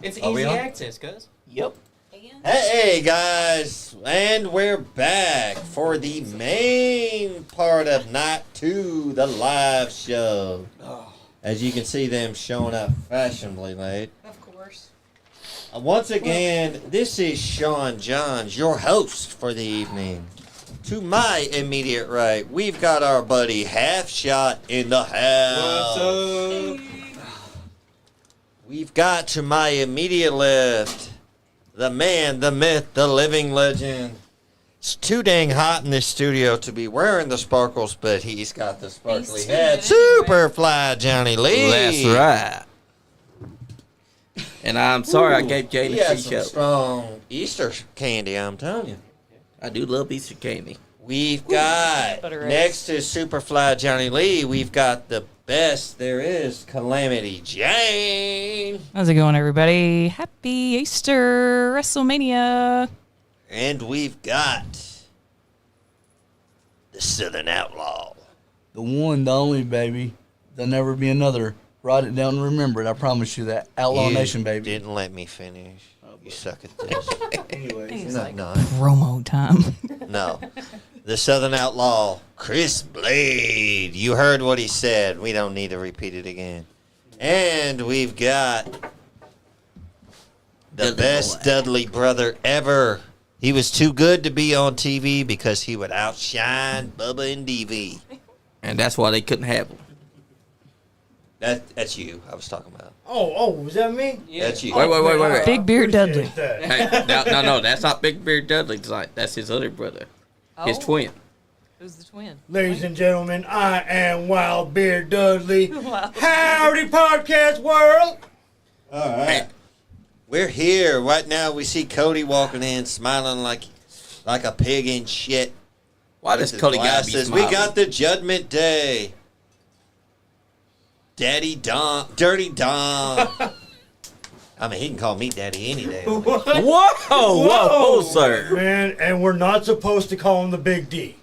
It's easy access, cuz. Yep. Hey guys, and we're back for the main part of Night 2, the live show. As you can see them showing up fashionably late. Of course. Once again, this is Sean Jahns, your host for the evening. To my immediate right, we've got our buddy Half Shot in the house. What's up? We've got to my immediate left, the man, the myth, the living legend. It's too dang hot in this studio to be wearing the sparkles, but he's got the sparkly head. Superfly Johnny Lee. That's right. And I'm sorry I gave Jane He a has free some show. strong Easter candy, I'm telling you. I do love Easter candy. We've got, Butter next to Superfly Johnny Lee, we've got the best there is, Calamity Jane. How's it going, everybody? Happy Easter, Wrestlemania. And we've got the Southern Outlaw. The one, the only, baby. There'll never be another. Write it down and remember it. I promise you that. Outlaw You Nation, baby. didn't let me finish. You suck at this. Anyways. He's No, like, no. promo time. No. The Southern Outlaw, Chris Blade. You heard what he said. We don't need to repeat it again. And we've got the Dudley best boy. Dudley brother ever. He was too good to be on TV because he would outshine Bubba and DV. And that's why they couldn't have them. That's you I was talking about. Oh, was that me? Yeah. That's you. Wait. Big Beard Dudley. Hey, no, that's not Big Beard Dudley tonight. That's his other brother. His twin. Who's the twin? Ladies and gentlemen, I am Wild Beard Dudley. Wow. Howdy, podcast world. All right. We're here. Right now we see Cody walking in smiling like a pig in shit. Why does With his Cody gotta be glasses. smiling? We got the Judgment Day. Daddy Dom. Dirty Dom. I mean, he can call me Daddy any day. Whoa, sir. Man, and we're not supposed to call him the Big D.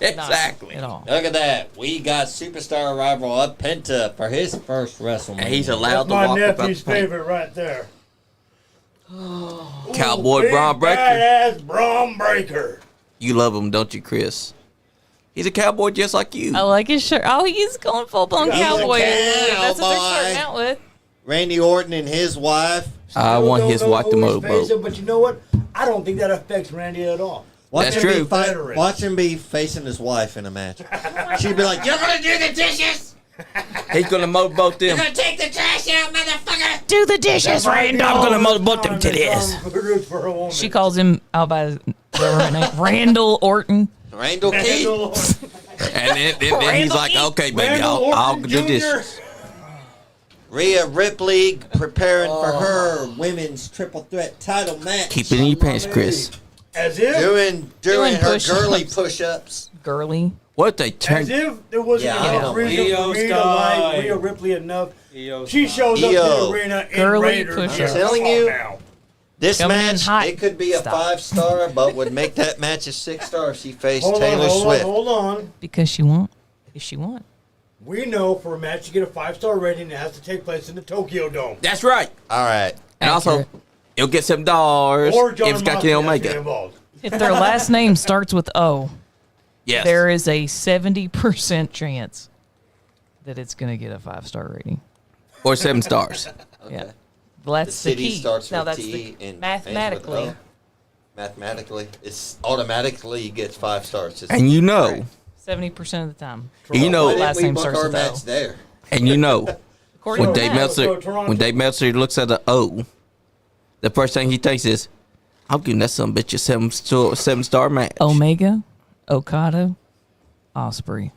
Exactly. Not at all. Look at that. We got superstar rival up Penta for his first WrestleMania. And he's allowed That's to my walk about nephew's the paint. favorite right there. Cowboy Big Bron Breaker. Badass Bron Breaker. You love him, don't you, Chris? He's a cowboy just like you. I like his shirt. Oh, he's going full blown He's a cowboy. That's what they're cowboy. starting out with. Randy Orton and his wife. I Still want don't his know wife to who he's motorboat. facing, but you know what? I don't think that affects Randy at all. That's him true. Be Veteran. watch him be facing his wife in a match. She'd be like, "You're gonna do the dishes. He's gonna motorboat them. You're gonna take the trash out, motherfucker." Do the dishes, Randall. I'm gonna motorboat them to this. For a woman. She calls him out by his name, Randall Orton. Randall Keith. And then he's like, okay, baby, I'll do this. Rhea Ripley preparing for her women's triple threat title match. Keep it in your pants, Chris. As if Doing her push-ups. girly push-ups. Girly. What if they turn? As if there wasn't Yeah, enough reason Io for me to style. like Rhea Ripley enough. Io She style. shows up to Io. the arena in Girly Raiders. push-ups. I'm telling Come on you. now. This Coming in match, hot. it could be a Stop. 5-star, but would make that match a 6-star if she faced Hold Taylor on, Swift. hold on. Because she won't. If she won't. We know for a match to get a 5-star rating, it has to take place in the Tokyo Dome. That's right. All right. And also, Accurate. it'll get $7 Or if John it's got Moxley Kenny has to get Omega. involved. If their last name starts with O, Yes. there is a 70% chance that it's going to get a 5-star rating. Or 7 stars. Yeah. Well, that's the, city key. starts now, with that's T the and mathematically. ends with O. Mathematically, it's automatically gets 5 stars. It's And you know, 70% of the time. you Why know, didn't last we name book starts our with O. match there? and you know, According when to Dave that, Meltzer, Toronto. when Dave Meltzer looks at the O, the first thing he thinks is, I'm giving that some bitch a 7-star match. Omega, Okada, Osprey.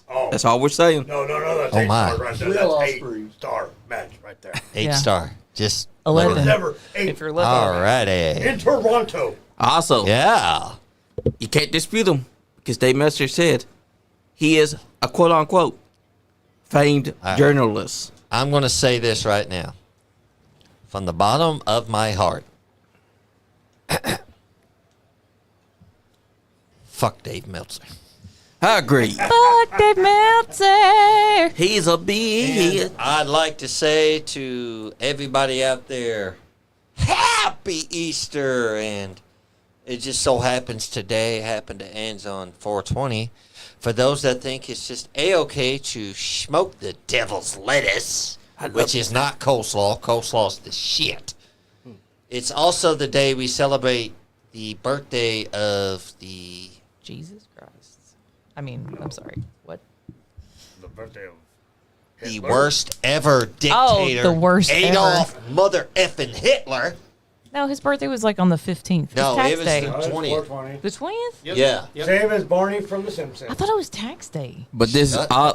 Oh, That's all we're saying. no, that's Oh, 8 my. stars right there. Will That's Ospreay. 8-star match right there. 8-star. Just 11. Never 8 If you're looking. Alrighty. in Toronto. Also, Yeah. you can't dispute him because Dave Meltzer said he is a quote-unquote famed right. journalist. I'm going to say this right now. From the bottom of my heart. Fuck Dave Meltzer. I agree. Fuck Dave Meltzer. He's a big And I'd like to say to everybody out there, Happy Easter! And it just so happens today happened to end on 420. For those that think it's just A-okay to smoke the devil's lettuce, which is not coleslaw. Coleslaw's the shit. It's also the day we celebrate the birthday of the... Jesus Christ. I mean, I'm sorry. What? The birthday of The Hitler? worst ever dictator. Oh, the worst Adolf mother effing Hitler. No, his birthday was like on the 15th. No, tax it was day. the- Oh, it's 20th. 420. The 20th? Yep. Yeah. Yep. Same as Barney from The Simpsons. I thought it was tax day. But this Shut I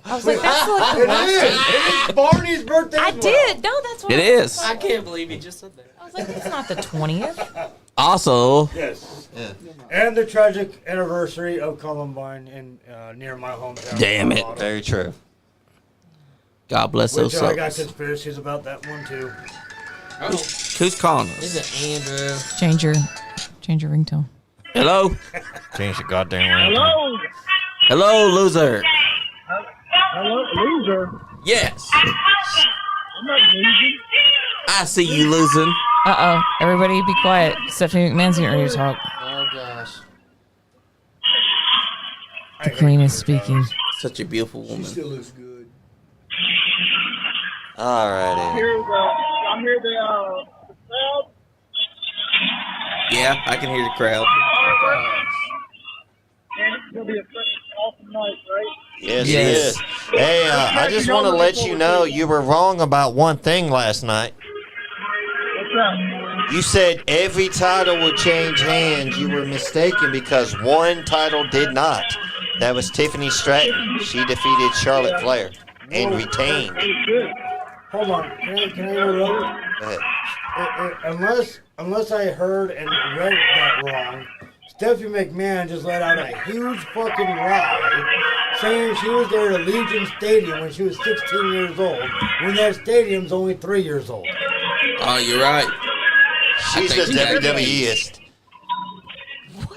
I was like, that's like the It last is. day. It is Barney's birthday. I as well. did. No, that's what It I is. I can't believe you just said that. I was like, it's not the 20th. also Yes. Yeah. And the tragic anniversary of Columbine in near my hometown. Damn it. Colorado. Very true. God bless those Which I got souls. conspiracies about that one too. Oh, Who's calling is us? it Andrew? Change your ringtone. Hello? Change the goddamn ring. Hello, Hello, loser. hello, loser. Yes. I'm not losing. I see you losing. Uh-oh. Everybody be quiet. Stephanie McMahon's getting ready to talk. Oh gosh. The queen is speaking. Such a beautiful woman. Still looks good. Alrighty. I'm here the crowd. Yeah, I can hear the crowd. And it's gonna be a awesome night, right? Yes, Yes. it is. Hey, I just want to let you know you were wrong about one thing last night. What's up? You said every title would change hands. You were mistaken because one title did not. That was Tiffany Stratton. She defeated Charlotte Flair and retained. It was good. Hold on. Can I interrupt? Go ahead. Unless I heard and read that wrong, Stephanie McMahon just let out a huge fucking lie saying she was there at Allegiant Stadium when she was 16 years old, when that stadium's only 3 years old. Oh, you're right. She's think the you got it. WWEist. Who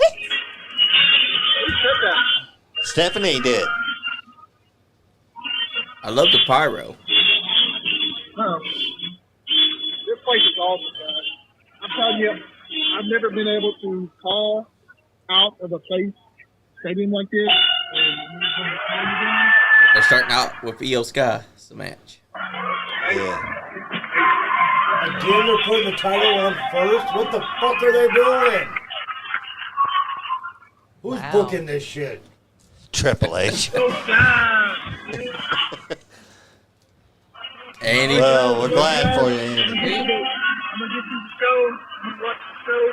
said that? Stephanie did. I love the pyro. Huh. This place is awesome, guys. I'm telling you, I've never been able to call out of a place stadium like this. They're starting out with Io Sky. It's the match. Yeah. Again, they're putting the title on first? What the fuck are they doing? Who's Wow. booking this shit? Triple H. Andy. Well, we're glad for you, Andy. I'm gonna get through the show. I'm gonna watch the show.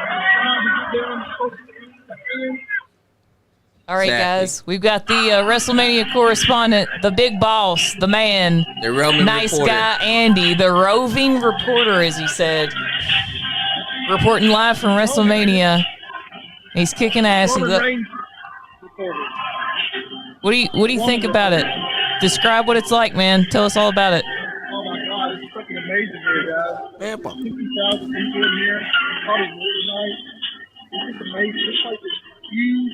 I'm trying to get down close to the end. All right, Exactly. guys. We've got the WrestleMania correspondent, the big boss, the man, The Roman nice reporter. guy Andy, the roving reporter, as he said, reporting live from WrestleMania. He's kicking ass. He Roman look, Reigns reported. what do you think about it? Describe what it's like, man. Tell us all about it. Oh my God, it's fucking amazing here, guys. Man, fuck. 50,000 people in here. Probably more tonight. It's just amazing. This place is huge.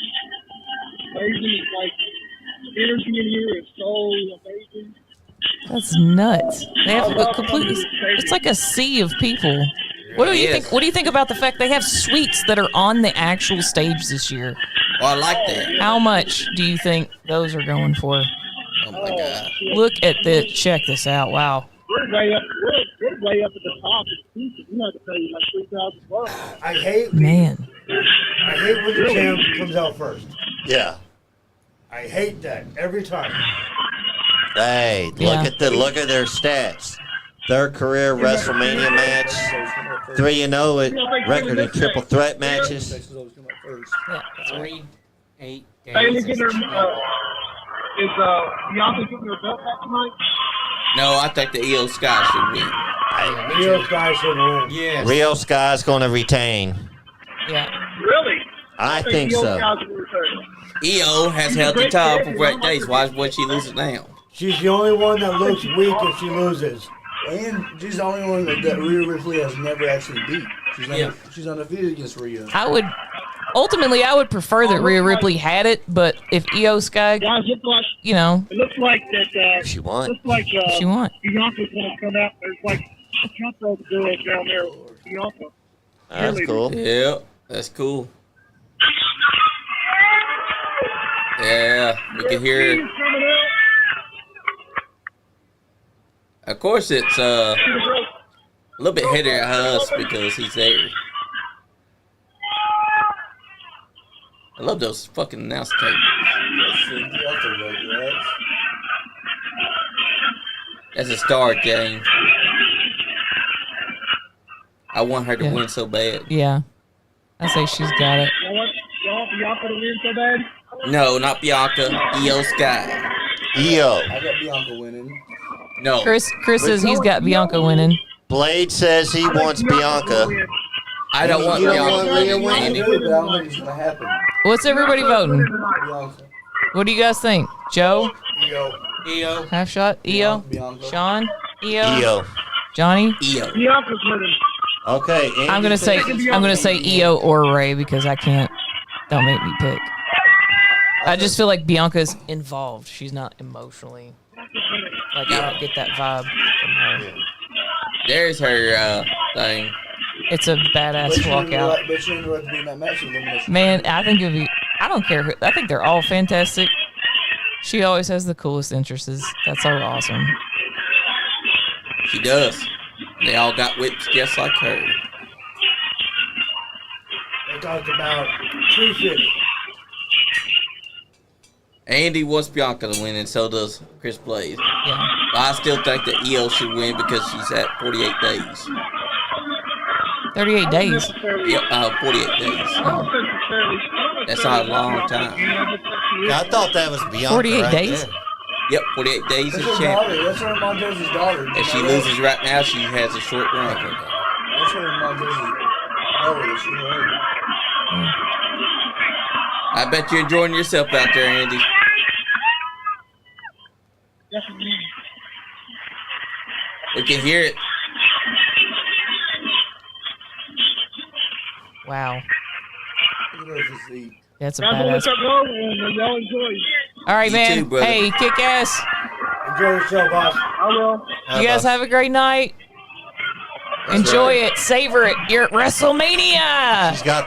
It's amazing. It's like energy in here is so amazing. That's nuts. They have a completely. It's like a sea of people. What do you Yes. think? What do you think about the fact they have suites that are on the actual stage this year? Well, I like that. How much do you think those are going for? Oh, my God. Look at the. Check this out. Wow. We're way up. We're way up at the top. It's we have to pay like $3,000. I hate Man. I hate when the champ comes out first. Yeah. I hate that every time. Hey, Yeah. look at their stats. Third career WrestleMania match. 3-0 at record in triple threat matches. Texas always come up first. Yeah, that's right. 3, 8 Bailey days. getting her, is Bianca getting her belt back tonight? No, I think the Io Sky should win. Rio Sky should win. Yes. Rio Sky's going to retain. Yeah. Really? I think the old so. guys will return. Io has held the title for great days. Why would she lose it now? She's the only one that looks weak if she loses. And she's the only one that Rhea Ripley has never actually beat. She's Yeah. she's undefeated against Rhea. I would. ultimately, I would prefer that Rhea Ripley had it, but if Io Sky, Guys, you know, it looks like that. If she won. Looks like if she want. Bianca's gonna come out. There's like a couple of girls down there. Bianca. That's cool. Yep, that's cool. Yeah, we can hear. Coming out. Of course, it's a little bit heavier at us because he's there. I love those fucking announce tables. That's a star, James. I want her to win so bad. Yeah. I say she's got it. Y'all want Bianca to win so bad? No, not Bianca. Io Sky. Io. I got Bianca winning. No. Chris says he's got Bianca winning. Blade says he wants Bianca. I don't want You don't Bianca want Rhea winning, winning? I Andy. do, but I don't think it's gonna happen. What's everybody voting? Bianca. What do you guys think? Joe? Io. Half shot? Io? Bianca. Sean? Io? Io. Johnny? Io. Bianca's winning. Okay. Andy I'm gonna say Io or Ray because I can't. Don't make me pick. I just feel like Bianca's involved. She's not emotionally. Like I don't get that vibe from her. There's her thing. It's a badass walkout. But she ended up being that match elimination. Man, I think it'd be. I don't care who. I think they're all fantastic. She always has the coolest entrances. That's so awesome. She does. They all got whips just like her. They talked about True City. Andy wants Bianca to win, and so does Chris Blaze. Yeah. But I still think that Io should win because she's at 48 days. 38 days. Yep, 48 days. That's not a long time. I thought that was Bianca. 48 right days? there. Yep, 48 days That's as her daughter. champion. That's her Montez's daughter. If she loses right now, she has a short run. That's her Montez's daughter that she heard. I bet you're enjoying yourself out there, Andy. We can hear it. Wow. Look at her physique. That's a I'm gonna badass. let y'all win. Y'all enjoy. All right, You man. too, brother. Hey, kick ass. Enjoy the show, boss. I will. You guys have a great night. Enjoy it. Savor it. You're at WrestleMania. She's got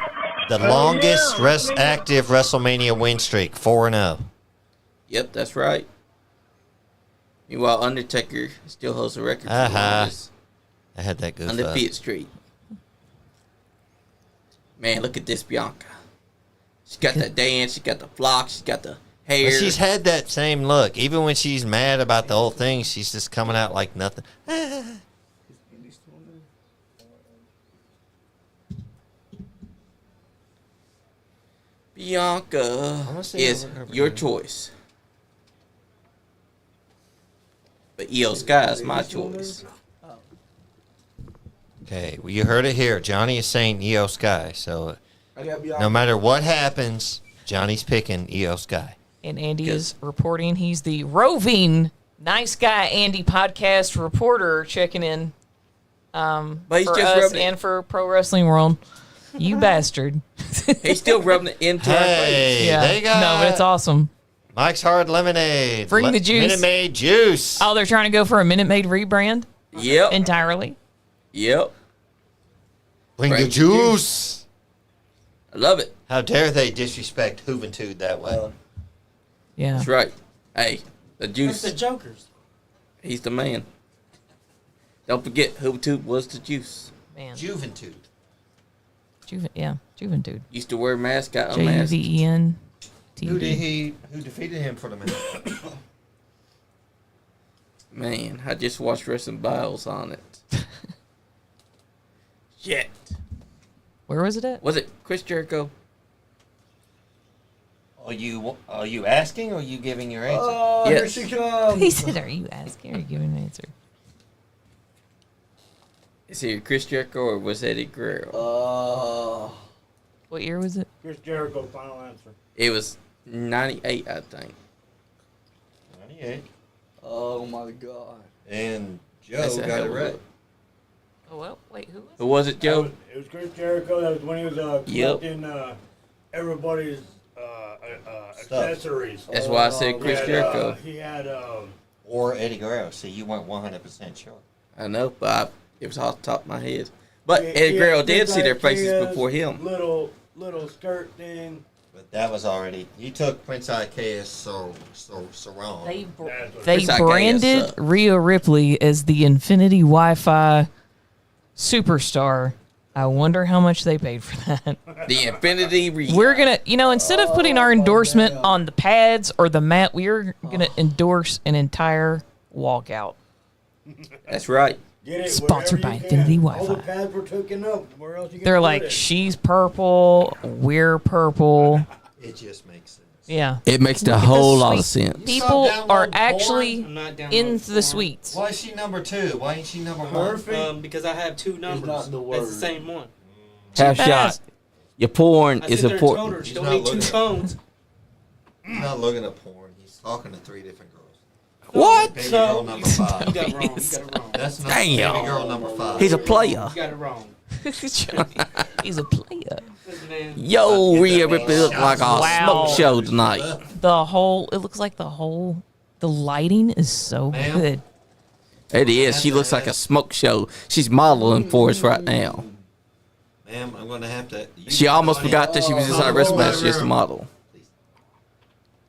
the longest active WrestleMania win streak, 4-0. Yep, that's right. Meanwhile, Undertaker still holds the record for the Uh-huh. longest I had that good undefeated streak. Man, look at this Bianca. She's got the dance, she got the flock, she's got the hair. But she's had that same look. Even when she's mad about the whole thing, she's just coming out like nothing. Bianca wanna see is her over your here. choice. But Io Sky is my choice. Okay, well, you heard it here. Johnny is saying Io Sky. So I got Bianca. no matter what happens, Johnny's picking Io Sky. And Andy is reporting. He's the roving nice guy Andy podcast reporter checking in But he's for just us rubbing and for Pro Wrestling World. You bastard. He's still rubbing it into our face. Hey, Yeah. they got No, but it's awesome. Mike's Hard Lemonade. Bring the juice. Minute Maid juice. Oh, they're trying to go for a Minute Maid rebrand Yep. entirely. Yep. Bring the Bring the juice. I love it. How dare they disrespect Juventud that way? Yeah. That's right. Hey, the That's juice. the Jokers. He's the man. Don't forget, Juventud was the juice. Man. Juventud. Juventud. Used to wear mask, got unmasked. JUVEN. Who defeated him for the minute? Man, I just watched Wrestling Biles on it. Shit. Where was it at? Was it Chris Jericho? Are you asking or are you giving your answer? Oh, Yes. here she comes. He said, are you asking or are you giving an answer? Is it Chris Jericho or was Eddie Guerrero? What year was it? Chris Jericho, final answer. It was 98, I think. 98. Oh my God. And That's Joe a got hell it of a right. look. Oh, well, wait, who was Who was it, Joe? It was Chris Jericho. That was when he was Yep. collecting everybody's accessories. That's why I said Chris Jericho. He had Or Eddie Guerrero. See, you weren't 100% sure. I know, but it was off the top of my head. But he Eddie had Guerrero did things see their like faces Kia's before him. Little skirt thing. But that was already. You took Prince Ikea's so wrong. They Chris Ikea's branded suck. Rhea Ripley as the Infinity Wi-Fi superstar. I wonder how much they paid for that. The Infinity Rhea. We're gonna, instead of putting our endorsement on the pads or the mat, we're gonna endorse an entire walkout. That's right. Get it Sponsored wherever by you can. Infinity All the Wi-Fi. pads were taken up. Where else you gonna They're put like, it? she's purple, we're purple. It just makes sense. Yeah. It makes a whole lot of sense. People downloading are porn? actually I'm not down in on the porn. suites. Why is she number 2? Why ain't she number 1? Perfect. Because I have two numbers. not the That's word. the same one. Half shot. fast. Your porn I is sit there and told important. her she He's don't not need two looking. phones. He's not looking at porn. He's talking to 3 different girls. What? Baby No, girl number 5. You got it wrong. You got it wrong. That's not Damn. baby girl number 5. He's a player. You got it wrong. He's a player. Listen, man. Yo, Rhea Ripley look like a Wow. smoke show tonight. It looks like the lighting is so Ma'am? good. It is. She looks like a smoke show. She's modeling for us right now. Ma'am, I'm going to have to. She almost forgot that she was inside WrestleMania. She's just a model.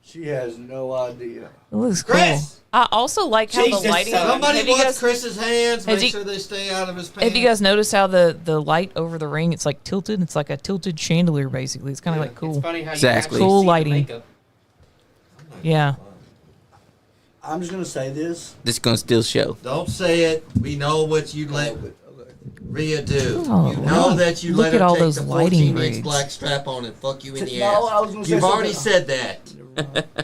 She has no idea. It looks cool. Chris! I also like how Jesus, the lighting. Somebody have you watch guys, Chris's hands. have Make you- sure they stay out of his pants. have you guys noticed how the light over the ring? It's like tilted. It's like a tilted chandelier, basically. It's kind of like It's cool. funny how Exactly. you Cool actually see the lighting. makeup. Yeah. I'm just gonna say this. This is gonna still show. Don't say it. We know what you let Rhea do. Oh, you know wow. that you Look let at her all take those the lighting 14-inch rigs. black strap on and fuck you in the No, ass. I was gonna say You've already something. said that.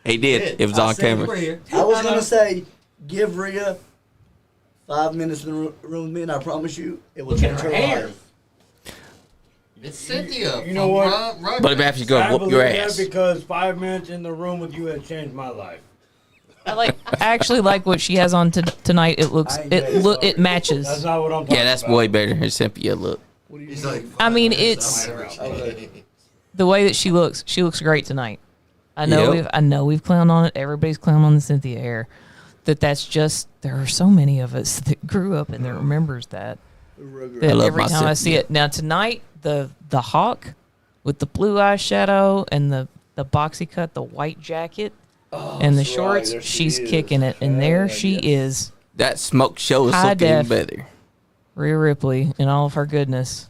He did. It was I on said you were camera. here. I was gonna say, give Rhea 5 minutes in the room with me, and I promise you, it will change her life. It's Cynthia. You know from what? Rugby. But if after you go I whoop believe your that ass. because 5 minutes in the room with you has changed my life. I actually like what she has on tonight. It looks I ain't gay, it sorry. matches. That's not what I'm talking Yeah, that's about. way better than her Cynthia look. What do you He's mean? like, I mean, 5 minutes, it's- I'll never change. The way that she looks great tonight. I know Yep. we've clowned on it. Everybody's clowned on the Cynthia hair. That's just there are so many of us that grew up and that remembers that. That I love every my time I see Cynthia. it. Now tonight the hawk with the blue eyeshadow and the boxy cut, the white jacket and the that's right. shorts, There she she's is. kicking it. And there Hell she yes. is, That smoke show is High looking even def. better. Rhea Ripley in all of her goodness.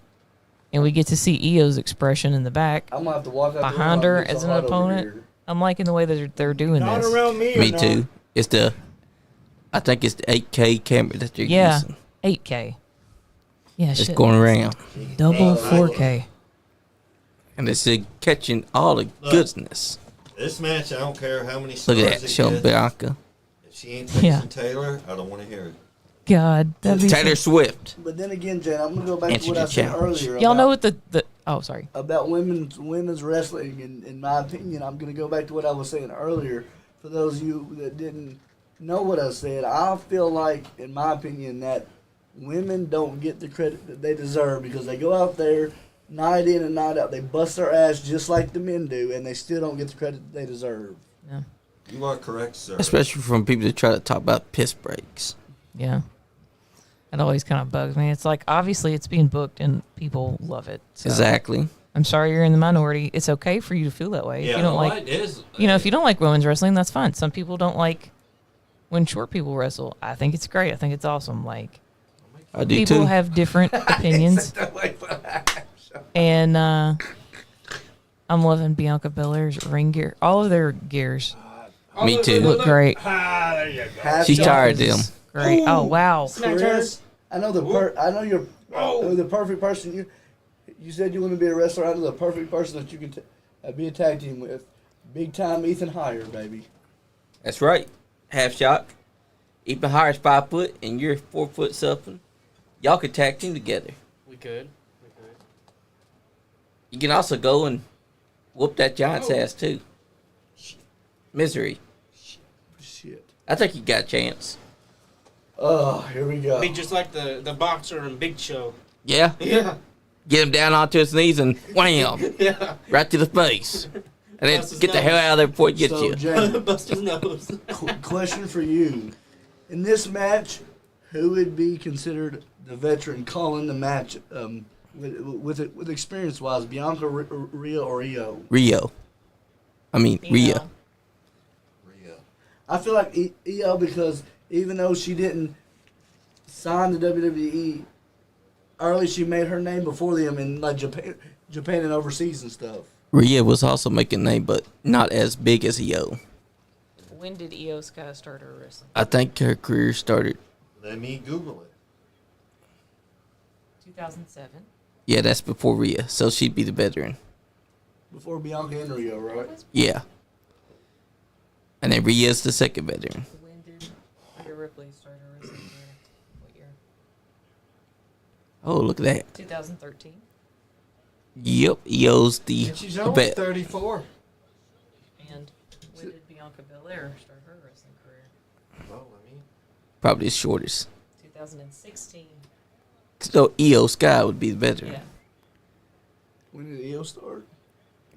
And we get to see Io's expression in the back. I'm gonna have to walk out Behind the room. her It's so as an hot over opponent. here. I'm liking the way that they're doing Not this. around me. Me or not. too. It's I think it's the 8K camera that they're Yeah, using. 8K. Yeah, It's shit. going around. Double 4K. And it's catching all the goodness. This match, I don't care how many Look stars at that. it Showing gets. Bianca. If she ain't facing Yeah. Taylor, I don't want to hear it. God, that'd be Taylor Swift. But then again, Jen, I'm gonna go back Answer to what the I said challenge. earlier. Y'all about- know what the oh sorry. about women's wrestling, in my opinion, I'm going to go back to what I was saying earlier. For those of you that didn't know what I said, I feel like, in my opinion, that women don't get the credit that they deserve because they go out there night in and night out. They bust their ass just like the men do, and they still don't get the credit that they deserve. You are correct, sir. Especially from people that try to talk about piss breaks. Yeah. It always kind of bugs me. It's like obviously it's being booked and people love it. So Exactly. I'm sorry you're in the minority. It's okay for you to feel that way. Yeah, if you don't no, like it is. if you don't like women's wrestling, that's fine. Some people don't like when short people wrestle. I think it's great. I think it's awesome. Like I do people too. have different opinions. And I'm loving Bianca Belair's ring gear. All of their gears Me too. look great. Ah, there you go. Half She's jump tired of them. is- Great. Oh wow. Chris, I know I know you're the perfect person. You said you want to be a wrestler. I know the perfect person that you can be a tag team with. Big time Ethan Hire, baby. That's right. Half shot. Ethan Hires 5 foot and you're 4 foot something. Y'all could tag team together. We could. You can also go and whoop that giant's ass too. Misery. Shit. I think you got a chance. Oh, here we go. Be just like the boxer and Big Show. Yeah. Yeah. get him down onto his knees and wham, Yeah. right to the face, and then Bust his get the hell nose. out of there before he gets So, you. Jamie, Bust his nose. question for you. In this match, who would be considered the veteran calling the match with experience-wise, Bianca, Rhea, or Io? Rhea. Rhea. I feel like Io, because even though she didn't sign the WWE early, she made her name before them in like Japan and overseas and stuff. Rhea was also making a name, but not as big as Io. When did Io Sky start her wrestling? I think her career started. Let me Google it. 2007. Yeah, that's before Rhea, so she'd be the veteran. Before Bianca and Rio, right? Yeah. And then Rhea's the second veteran. When did Rhea Ripley start her wrestling career? What year? Oh, look at that. 2013. Yep, Io's the And she's the only vet. 34. And when did Bianca Belair start her wrestling career? Well, Probably the shortest. 2016. So Io Sky would be the veteran. Yeah. When did Io start?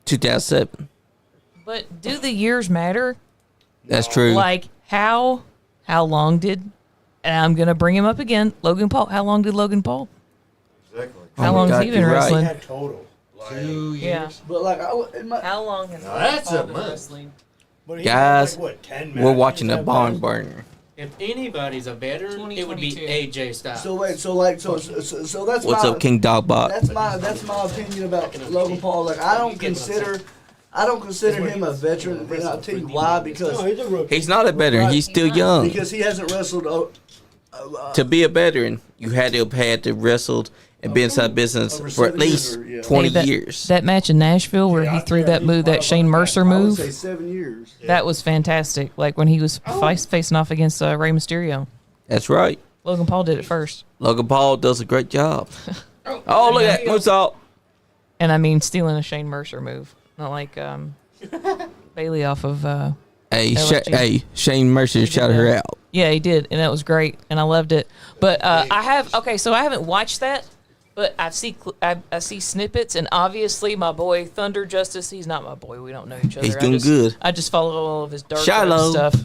2007. But do the years matter? That's true. Like how long did? And I'm gonna bring him up again. Logan Paul. How long did Logan Paul? exactly. How Oh my long has God, he been you're right. wrestling? Had total. 2 years. Yeah. But like, in my, How long has Now Logan that's Paul a been month. wrestling? But he Guys, had, like, what, 10 We're matches watching a that barn time? burner. If anybody's a veteran, it would be 2022. AJ Styles. so wait, so that's What's my, up, King Dogbot? That's my opinion about Logan Paul. Like, I don't consider him a veteran, and I'll tell you why. No, Because he's a rookie. He's not a veteran. He's still young. because he hasn't wrestled. To be a veteran, you had to have had to wrestled and been inside business Over for at 7 least years, yeah. 20 Hey, years. That match in Nashville where he threw that move, that Shane Mercer I would move, say 7 years. that was fantastic. Like when he was facing off against Rey Mysterio. That's right. Logan Paul did it first. Logan Paul does a great job. Oh, look at that. Moonsault. And I mean, stealing a Shane Mercer move. Not like Bailey off of. LFG. Shane Mercer shouted her out. Yeah, he did. And that was great. And I loved it. But I haven't watched that. But I see snippets. And obviously, my boy Thunder Justice, he's not my boy. We don't know each other. He's doing good. I just follow all of his dark Shiloh. stuff.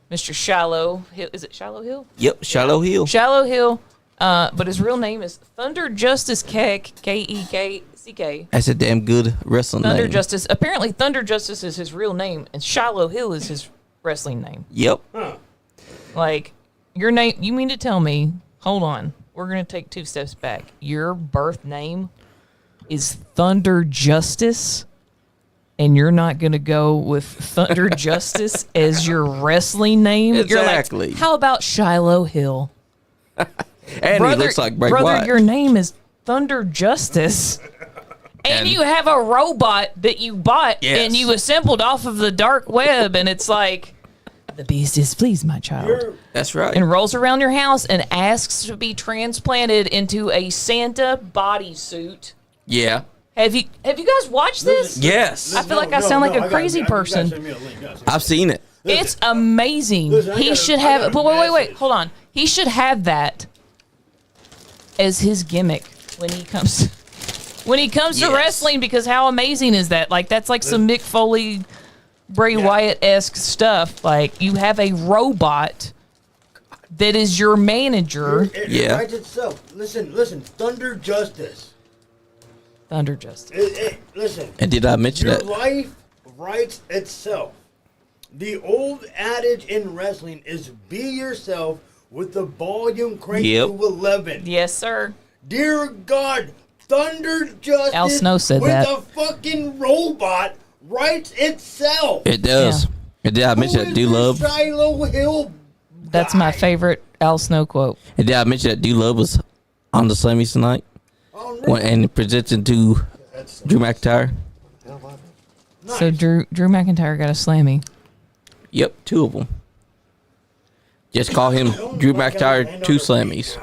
Mr. Shallow. Is it Shallow Hill? Yep, Shallow Hill. Shallow Hill. But his real name is Thunder Justice Keck, K-E-K-C-K. That's a damn good wrestling Thunder name. Justice. Apparently, Thunder Justice is his real name, and Shallow Hill is his wrestling name. Yep. Like, your name, you mean to tell me, hold on, we're going to take 2 steps back. Your birth name is Thunder Justice, and you're not going to go with Thunder Justice as your wrestling name? Exactly. You're like, how about Shiloh Hill? And he looks like Bray brother, Wyatt. your name is Thunder Justice. And you have a robot that you bought Yes. and you assembled off of the dark web, and it's like, the beast is pleased, my child. That's right. And rolls around your house and asks to be transplanted into a Santa bodysuit. Yeah. Have you guys watched this? Yes. I feel like I sound like a crazy person. I've seen it. It's amazing. Listen, I He got a- should I have. got a But wait, message. hold on. He should have that as his gimmick when he comes. When he comes to Yes. wrestling, because how amazing is that? Like, that's like some Mick Foley, Bray Wyatt-esque stuff. Like, you have a robot that is your manager. Yeah. It writes itself. Listen. Thunder Justice. Thunder Justice. Listen. And did I mention Your that? life writes itself. The old adage in wrestling is be yourself with the volume cranked Yep. to 11. Yes, sir. Dear God, Thunder Justice Al Snow said with that. a fucking robot writes itself. It does. Yeah. And did I mention Who that is Do this Love? Shiloh Hill That's guy? my favorite Al Snow quote. And did I mention that Do Love was on the Slammies tonight? Oh, And presented to Drew McIntyre? nice. So Drew McIntyre got a slammy. Yep, 2 of them. Just call him Drew McIntyre 2 Slammies.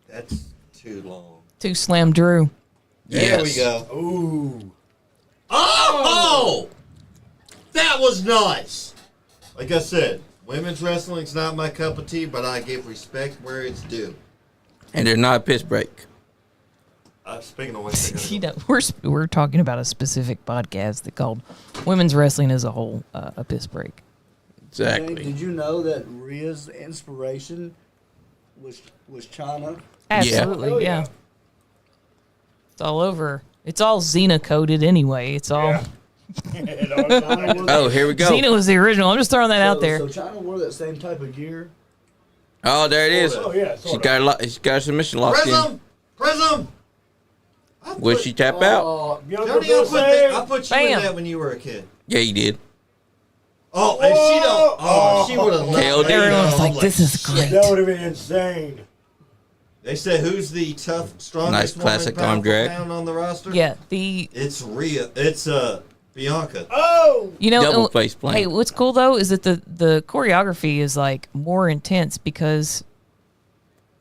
That's too long. To slam Drew. There we Yes. go. Ooh. Oh! That was nice. Like I said, women's wrestling's not my cup of tea, but I give respect where it's due. And they're not a piss break. Speaking of which, You know, we're talking about a specific podcast that called "Women's Wrestling as a Whole," a piss break. Exactly. Did you know that Rhea's inspiration was China? Absolutely, Oh, yeah. It's all over. It's all Xena coded anyway. It's all. Oh, here we go. Xena was the original. I'm just throwing that out there. So China wore that same type of gear. Oh, there it is. Oh, yeah. She got a submission locked in. Prism. Will she tap out? Bianca Johnny, Belair. I put you in Bam. that when you were a kid. Yeah, you did. Oh, if she don't. Oh, she would have KOD. Everyone's like, "This is great." That would have been insane. They said who's the tough, strongest Nice classic woman arm pound for drag. pound on the roster? Yeah, It's Rhea. It's Bianca. Oh! you know, Double face plant. hey, what's cool though is that the choreography is like more intense because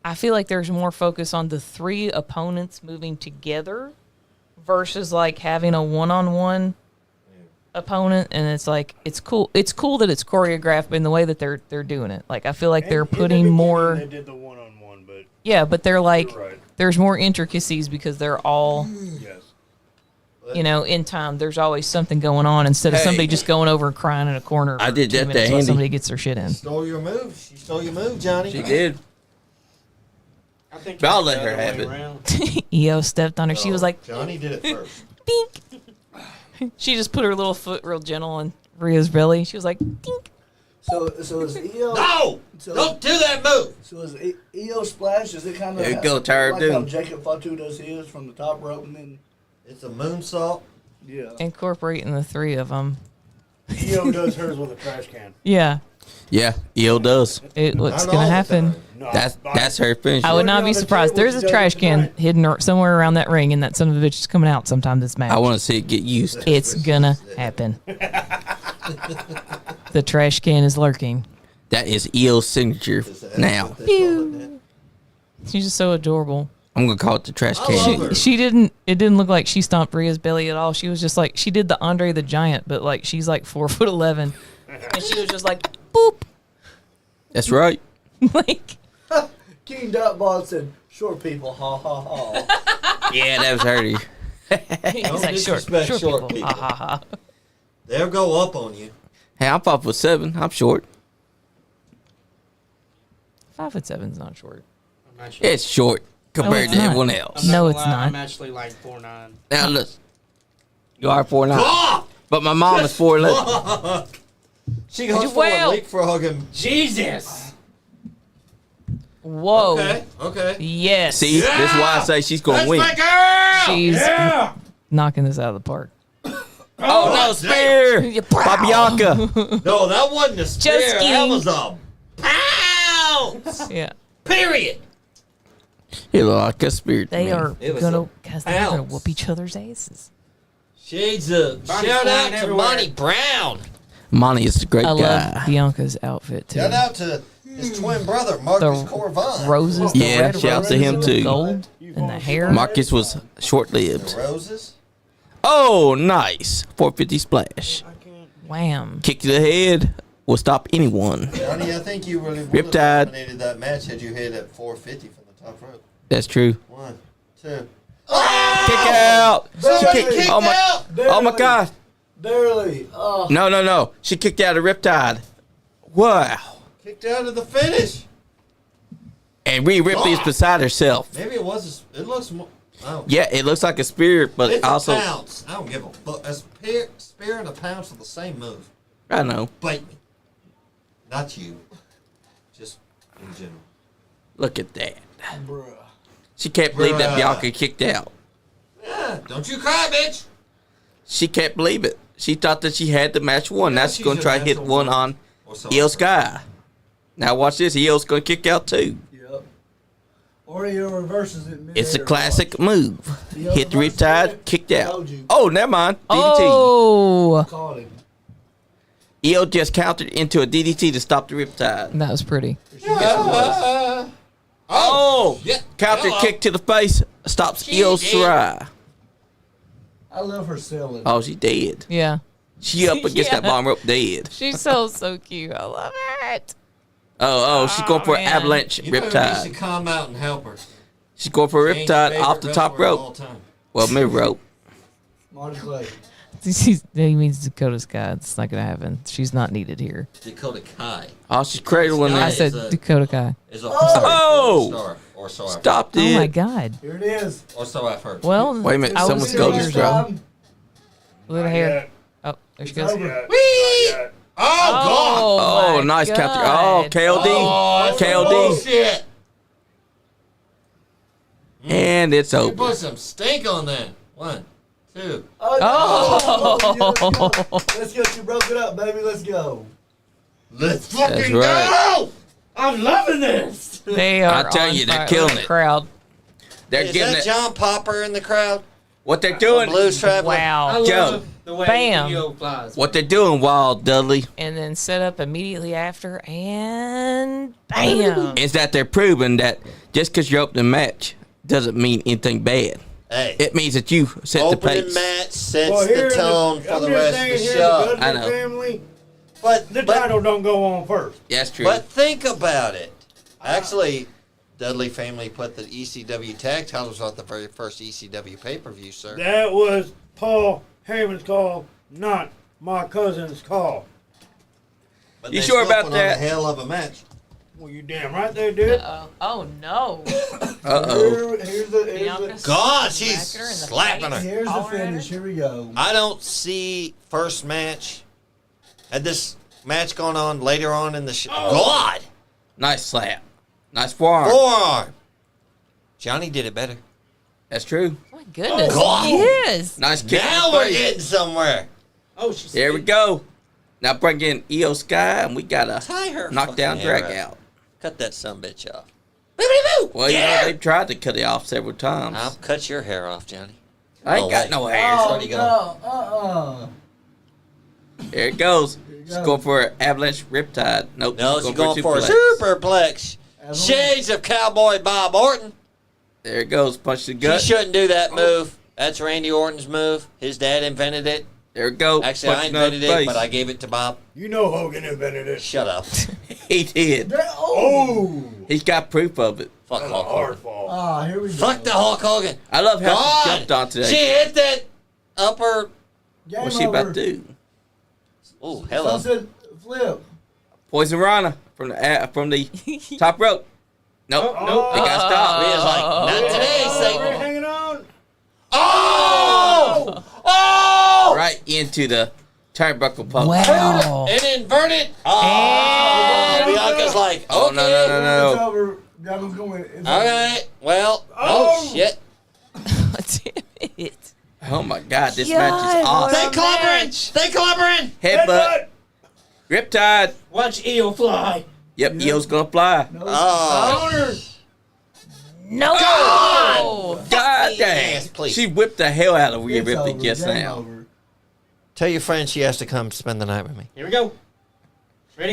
I feel like there's more focus on the three opponents moving together versus like having a one-on-one opponent, and it's like it's cool. It's cool that it's choreographed in the way that they're doing it. Like I feel like they're In the putting beginning, more. They did the one-on-one, but Yeah, but they're like you're right. there's more intricacies because they're all. Yes. You know, in time, there's always something going on instead of Hey. somebody just going over and crying in a corner. I for did 2 that to minutes while Andy. somebody gets their shit in. Stole your move. She stole your move, Johnny. She did. I think But I'll it's let the her other have way it. around. EO stepped on her. She was like, Johnny did it first. dink. She just put her little foot real gentle on Rhea's belly. She was like, dink. So is EO? No! So, Don't do that move! So is EO splash? Is it kind of There you go, Tyra like how Doom. Jacob Fatu does his from the top rope and then It's a moonsault. yeah. Incorporating the three of them. EO does hers with a trash can. Yeah. Yeah, EO does. What's Not going all to the happen? time. No, That's her finish. I would not on be the surprised. table, There's she a does trash it can tonight. hidden somewhere around that ring, and that son of a bitch is coming out sometime this match. I want to see it get used. It's gonna happen. The trash can is lurking. That is EO's signature Is that now. what they call it now? She's just so adorable. I'm gonna call it the trash I can. love her. She didn't. It didn't look like she stomped Rhea's belly at all. She was just like she did the Andre the Giant, but like she's like 4'11", and she was just like boop, That's right. like King Dotball said, "Short people, ha ha ha." Yeah, that was her. he's like short disrespect short people. people. Ha ha ha. They'll go up on you. Hey, I'm 5'7". I'm short. 5'7" is not short. I'm actually, It's short compared it's to not. everyone I'm else. not No, gonna it's lie, not. I'm actually like 4'9". Now look, you are 4'9", Ah! but my mom is 4'11". She goes for Well- a leapfrog and... Jesus. Whoa. Okay. Yes. See, that's why I say she's gonna win. my girl! She's Yeah! knocking this out of the park. Oh no, spear by Bianca. No, that wasn't a spear. Just That kidding. was a pounce. Yeah. Period. It looked like a spear. to They me. are It was gonna, a guys, they're gonna pounce. whoop each other's asses. Shades of... Bonnie's Shout out flying to everywhere. Monty Brown. Monty is a great I guy. love Bianca's outfit too. Shout out to his twin brother, Marcus The Corvon. Roses, the Yeah, red shout to roses him and the too. gold and the hair. Marcus was short-lived. The roses. Oh, nice 450 splash. Wham. Kick to the head will stop anyone. Johnny, I think you really would have Riptide. dominated that match had you hit at 450 from the top rope. That's true. 1, 2. Kick out. She Somebody kicked. kicked Oh my. out. Oh my God. Barely. Oh. No. She kicked out of Riptide. Wow. Kicked out of the finish. And Rhea Ripley is beside herself. Maybe it was. It looks more. Oh. Yeah, it looks like a spear, but It's also a pounce. I don't give a fuck. A spear and a pounce are the same move. I know. Bite me. Not you. Just in general. Look at that. Bruh. She can't believe that Bruh. Bianca kicked out. Yeah. Don't you cry, bitch. She can't believe it. She thought that she had the match won. Now she's she's gonna a try to hit mental one one. on Or something. Io Sky. Now watch this. Io's gonna kick out too. Yep. Oreo reverses it. Mid-air. It's a classic move. Io Hit the reverses riptide, it. kicked out. Told you. Oh, never mind. DDT. Oh, Caught him. Io just countered into a DDT to stop the riptide. that was pretty. Oh! Yeah. Counter Hello. kick to the face stops Io did. Shirai. I love her selling. Oh, she dead. Yeah. She up against that Yeah. bomb rope dead. She's so cute. I love it. Oh, she's going for an man. avalanche You know who needs to riptide. come out and help her? She's going for a Shane's riptide favorite off the top wrestler of all rope. time. Well, mid rope. Marty Clay. He means Dakota Sky. It's not gonna happen. She's not needed here. Dakota Kai Oh, she's cradling Sky I that. said a- Dakota Kai. is a Oh! star, or so I've Stopped Oh my it. God. Here it is. Or so I've heard. Well, Wait a minute, I was someone's scared. going to throw. Look at her hair. Oh, there she goes. Over. Whee! Oh, God! Oh, my nice capture. God. Oh, KLD. Oh, KLD. bullshit. And it's You over. put some stink on that. 1, 2. Oh, yeah, let's go. You broke it up, baby. Let's go. Let's fucking right. go! I'm loving this. They are. I tell on you, they're fire. killing Look at it. the crowd. They're Is getting that it. John Popper in the crowd? What they're doing. Blues Traveler? I Wow. Joe. love the way Bam. Io flies. What they're doing, Wild Dudley, And then set up immediately after, and bam. is that they're proving that just because you're opening a match doesn't mean anything bad. Hey, It means that you set the opening pace. match sets Well, the here's tone for I'm the just rest saying, of the here's show. the I Dudley know. family. But, The but, title don't go on first. That's true. but think about it. Actually, Dudley family put the ECW tag titles on the very first ECW pay-per-view, sir. That was Paul Heyman's call, not my cousin's call. But You they sure still about put on that? a hell of a match. Well, you damn right they did. Oh no. Uh-oh. Here's the Bianca God, she's smacked her in the slapping face. her. here's the Holler at finish. her. Here we go. I don't see first match. Had this match gone on later on in the show. God! Nice slap. Nice forearm. Forearm! Johnny did it better. That's true. My goodness. God. Yes. Nice kick. Now in the we're face. getting somewhere. Oh, she's There we go. Now bring in Io Sky, and we got a Tie her knockdown fucking hair drag up. out. Cut that sumbitch off. Boo-boo-boo! Well, you know, they've tried to cut it off several times. I'll cut your hair off, Johnny. I ain't got way. no hair. Oh, Where'd he go? no. There it goes. you She's go. going for an avalanche riptide. Nope. No, she's going for a suplex. superplex. Shades of Cowboy Bob Orton. There it goes. Punch the She gut. shouldn't do that move. That's Randy Orton's move. His dad invented it. There it go. Actually, I Punch another invented it, face. but I gave it to Bob. You know Hogan invented it. Shut up. He did. Oh, He's got proof of it. Fuck that's a Hulk hard Hogan. fall. Ah, here we go. Fuck the Hulk Hogan. I love how she God! jumped on today. She hit that upper. Game What's she over. about to do? Oh, hello. Sunset flip. Poison Rana from the top rope. Nope. Nope. They got stopped. Rhea's like, not today, We're Satan. hanging on. Oh! Oh! Right into the turnbuckle pump. Wow. And inverted. Oh! And- Bianca's like, Oh, okay. no, no, no, It's no. over. Bianca's going. It's Okay. Well, Oh! shit. Damn it. Oh my God, this match God, is awesome. They clobbering. They clobbering. Headbutt. Riptide. Watch Io fly. Yep, Yeah. Io's gonna fly. No. Oh. No. God dang. Yes, please. She whipped the hell out of Rhea It's Ripley over. just Game now. over. Tell your friend she has to come spend the night with me. Here we go. Here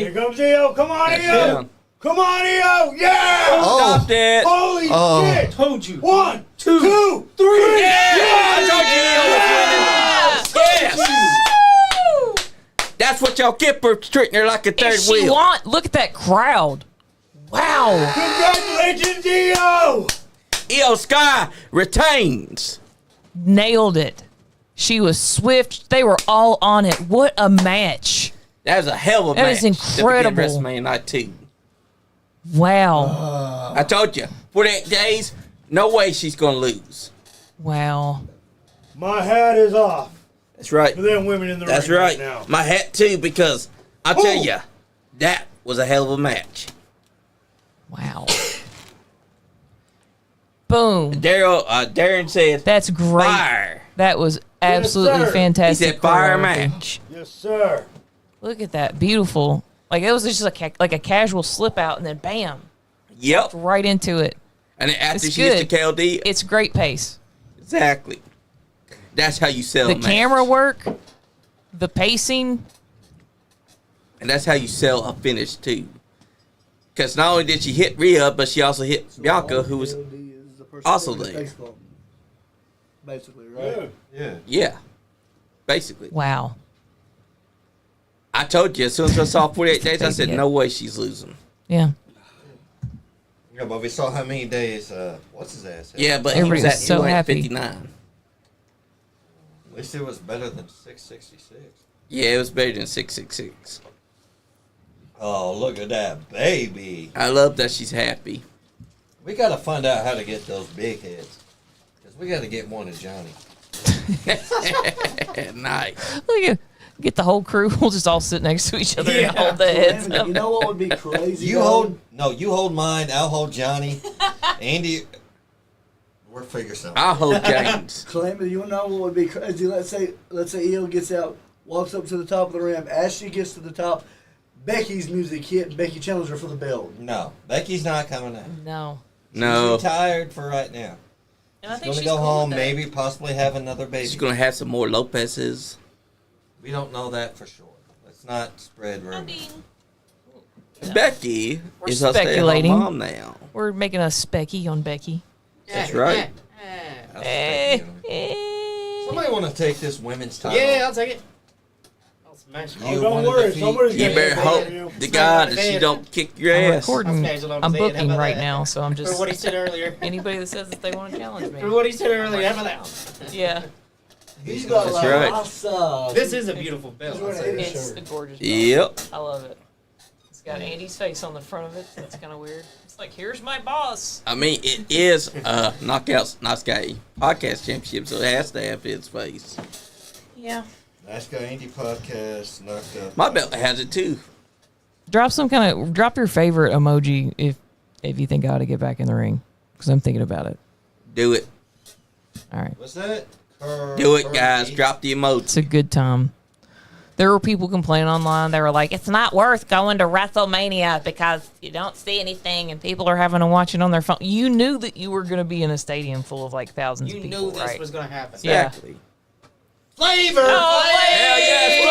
Ready? comes Io. Come on, That's Io. down. Come on, Io. Yeah. Oh. Stopped it. Holy Oh. shit. Told you. 1, 2, 3. I told you Io was winning. Yes. That's what y'all get for treating her like a If third she wheel. look at that crowd. Wow. Congratulations, Io. Io Sky retains. Nailed it. She was swift. They were all on it. What a match. That was a hell of a That match. is to begin incredible. WrestleMania Night 2. Wow. I told you, 48 days, no way she's gonna lose. Wow. My hat is off That's right. for them women in the That's ring right. now. My hat too, because I'll tell Ooh. you, that was a hell of a match. Wow. Boom. Darren said, That's great. fire. That was absolutely sir. He fantastic. said, fire choreography. match. Yes, sir. Look at that. Beautiful. Like it was just like a casual slip out and then bam, Yep. right into it. And then after It's she hits the good. KLD, It's great pace. exactly. That's how you sell The a match. camera work, the pacing. And that's how you sell a finish too. Because not only did she hit Rhea, but she also hit Bianca, who was LD is the person also taking the there. face bump. Basically, right? Yeah. yeah, basically. Wow. I told you as soon as I saw 48 days, I said Yeah. no way she's losing. Yeah. Yeah, but we saw how many days, what's his ass had. Yeah, but Everybody he was was so at happy. 59. At least it was better than 666. Yeah, it was better than 666. Oh, look at that baby. I love that she's happy. We got to find out how to get those big heads. Because we got to get one of Johnny. Nice. Look at get the whole crew. We'll just all sit next to each other and hold the heads Calamity, up. you know what would be crazy? You hold mine, I'll hold Johnny. Andy, we'll figure something. I'll hold James. Calamity, you know what would be crazy? Let's say Io gets out, walks up to the top of the ramp. As she gets to the top, Becky's music hit, and Becky challenged her for the belt. No, Becky's not coming out. No. No. She's retired for right now. And I She's think going to she's go cool home, with that. maybe, possibly have another baby. She's going to have some more Lopez's. We don't know that for sure. Let's not spread I rumors. mean, Becky We're is a speculating. stay-at-home mom now. we're making a specky on Becky. That's right. I'll Eh, take you. eh. Somebody want to take this women's title? Yeah, I'll take it. I'll smash it. You Oh, don't wanna worry, defeat- somebody's You gonna better get hope you. to God that she don't kick your I'm ass. recording. I'll smash it on I'm the bed. How booking about right that? now, so I'm For just what he said earlier. anybody that says that they want to challenge For me. what he said earlier. How about that? Yeah, He's got That's like right. awesome. This is a beautiful belt. He's I'll wearing say an that. it's shirt. a gorgeous. belt. Yep. I love it. It's got Andy's face on the front of it. That's kind of weird. It's like, here's my boss. I mean, it is Knockouts Nice Guy Podcast Championship, so it has to have his face. Yeah. Nice Guy Indie Podcast, knocked up. My belt has it too. Drop your favorite emoji if you think I ought to get back in the ring, because I'm thinking about it. Do it. All right. What's that? Do it, guys. Drop the emoji. It's a good time. There were people complaining online. They were like, it's not worth going to WrestleMania because you don't see anything and people are having to watch it on their phone. You knew that you were going to be in a stadium full of like thousands You of people, knew this right? was going to happen. Yeah. Exactly. Flavor! Hell yes,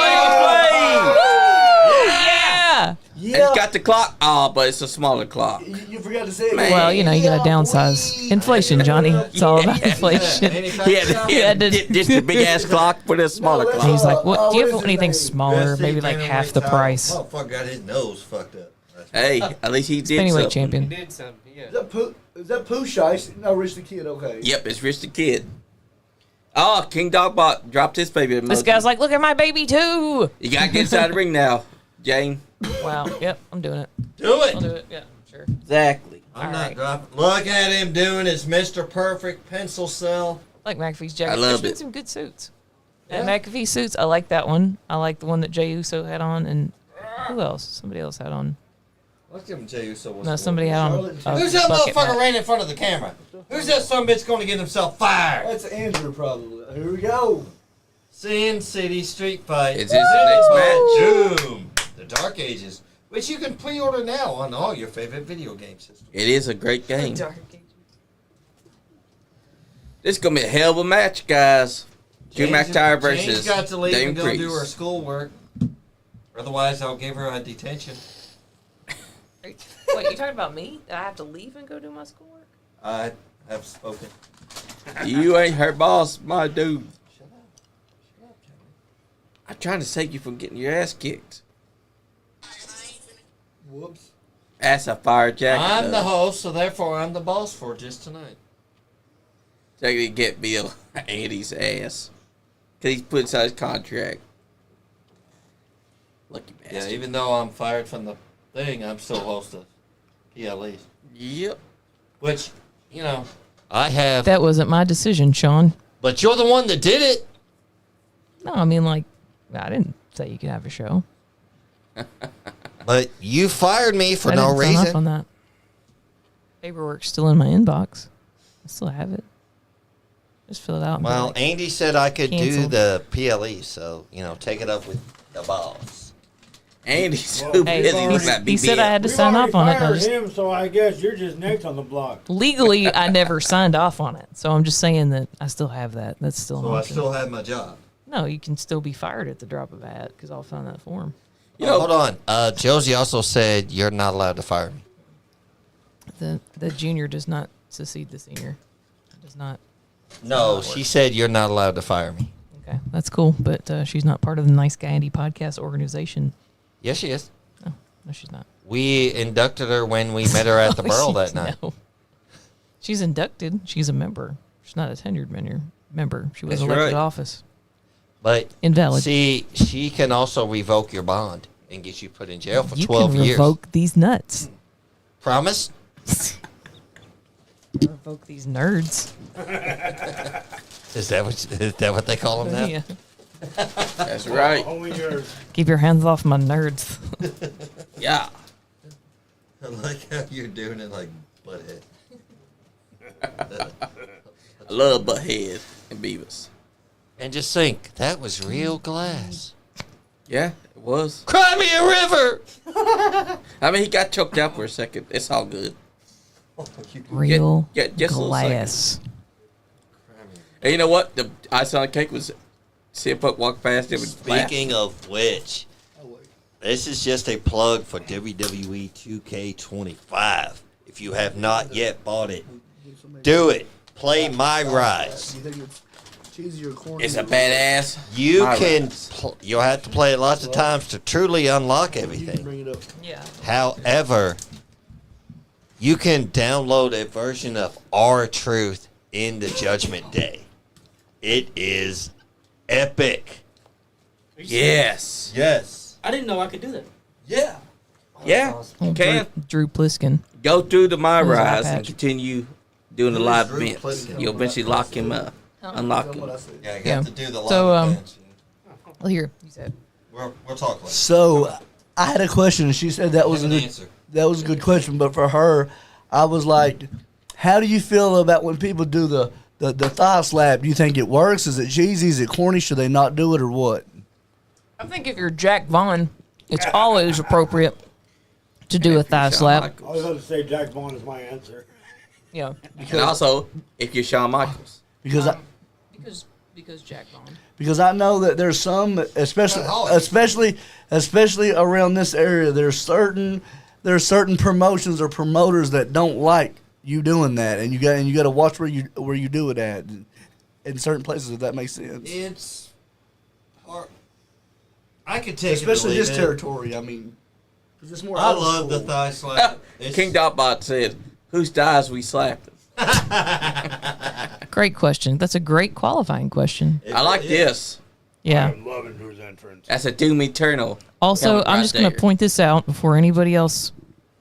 Yeah. Yeah. It's got the clock. Oh, but it's a smaller clock. You forgot to say it. Man. Well, you know, you got to downsize. Inflation, Johnny. It's all about inflation. He had to get just a big ass clock for a smaller No, clock. He's like, what? Do you what have is anything his name? smaller? Maybe like half the price. Motherfucker got his nose fucked up. That's Hey, at least he did Spennyweight something. He champion. did something, yeah. Is that Pooh Shice? No, Rich the Kid, okay. Yep, it's Rich the Kid. Oh, King Dogbot dropped his baby emoji. This guy's like, look at my baby too. You gotta get inside the ring now, Jane. Wow. Yep, I'm doing it. Do I'll it. do it. Yeah, sure. Exactly. I'm All not right. dropping. Look at him doing his Mr. Perfect pencil cell. I like McAfee's jacket. I love There's been it. some good suits. And McAfee suits, I like that one. I like the one that Jey Uso had on, and who else? Somebody else had on. Let's give him Jey Uso. No, somebody had on. Who's that bucket motherfucker hat. right in front of the camera? Who's that son bitch going to get himself fired? That's Andrew, probably. Here we go. Sin City Street Fight. Is this the next match? Doom. The Dark Ages, which you can pre-order now on all your favorite video game systems. It is a great game. This is gonna be a hell of a match, guys. Drew McIntyre Jane's versus got to leave Dame and go do her Priest. schoolwork. Otherwise, I'll give her a detention. Wait, you talking about me? That I have to leave and go do my schoolwork? I have spoken. You ain't her boss, my dude. Shut up. Shut up, Jamie. I'm trying to save you from getting your ass kicked. Whoops. That's a fire jacket. I'm the though. host, so therefore I'm the boss for just tonight. They're gonna get Bill Andy's ass. Cause he puts out his contract. Lucky bastard. Yeah, even though I'm fired from the thing, I'm still host of PLEs. Yep. Which, you know, I have. That wasn't my decision, Sean. But you're the one that did it. No, I mean, like, I didn't say you could have a show. But you fired me for I no didn't sign off on reason. that. Paperwork's still in my inbox. I still have it. Just fill it out. And be Well, like, Andy said I could do Canceled. the PLE, so, you know, take it up with the boss. Andy's Well, too hey, busy with that he said I BBL. had to We've sign already off on it. and I fired just- him, so I guess you're just next on the block. legally, I never signed off on it. So I'm just saying that I still have that. That's still an So I option. still have my job. No, you can still be fired at the drop of a hat because I'll sign that form. You know, Hold on. Josie also said you're not allowed to fire me. The junior does not succeed the senior. It does not. No, she said you're not allowed to fire me. Okay, that's cool. But she's not part of the Nice Guy Andy podcast organization. Yes, she is. No, she's not. We inducted her when we met her at the Burl that night. No. She's inducted. She's a member. She's not a tenured member. She was That's elected right. office. But Invalid. see, she can also revoke your bond and get you put in jail for You 12 can years. revoke these nuts. Promise? Revoke these nerds. Is that what they call them now? Yeah. That's right. Only yours. Keep your hands off my nerds. Yeah. I like how you're doing it like butthead. I love Butthead and Beavis. And just think, that was real glass. Yeah, it was. Cry me a river! I mean, he got choked out for a second. It's all good. Real just a little glass. And you know what? The icing on the cake was CM Punk walked past it. Speaking of which, this is just a plug for WWE 2K25. If you have not yet bought it, do it. Play My Rise. You think it's cheesy or corny? It's a badass. You My can. Rise. You'll have to play it lots of times to truly unlock You can everything. bring it up. Yeah. However, you can download a version of R-Truth in the Judgment Day. It is epic. Yes. Yes. I didn't know I could do that. Yeah. Yeah. Old Can Drew Pliskin. go through the My Who's Rise that and patch? continue doing the Who's live Drew events. Pliskin? You'll eventually lock him up. Unlock That's him. what I said. Yeah, you Yeah. have to do the live So, events. Well, here. You said. We'll talk later. So I had a question, and she said that was Have a an good, answer. that was a good question. But for her, I was like, "How do you feel about when people do the thigh slap? Do you think it works? Is it cheesy? Is it corny? Should they not do it or what?" I think if you're Jack Vaughn, it's always appropriate to do a thigh slap. I was going to say Jack Vaughn is my answer. Yeah. And also, if you're Shawn Michaels. Because Because Jack Vaughn. because I know that there's some, especially around this area, there's certain promotions or promoters that don't like you doing that, and you got to watch where you do it at, in certain places, if that makes sense. It's hard. I could take Especially it or this leave it. territory. I mean, 'cause it's more. I old love the school. thigh slap. King Dotbot said, "Whose thighs we slapping?" Great question. That's a great qualifying question. I like this. Yeah. I'm loving whose entrance. That's a Doom Eternal. Also, Helmet I'm right just going to there. point this out before anybody else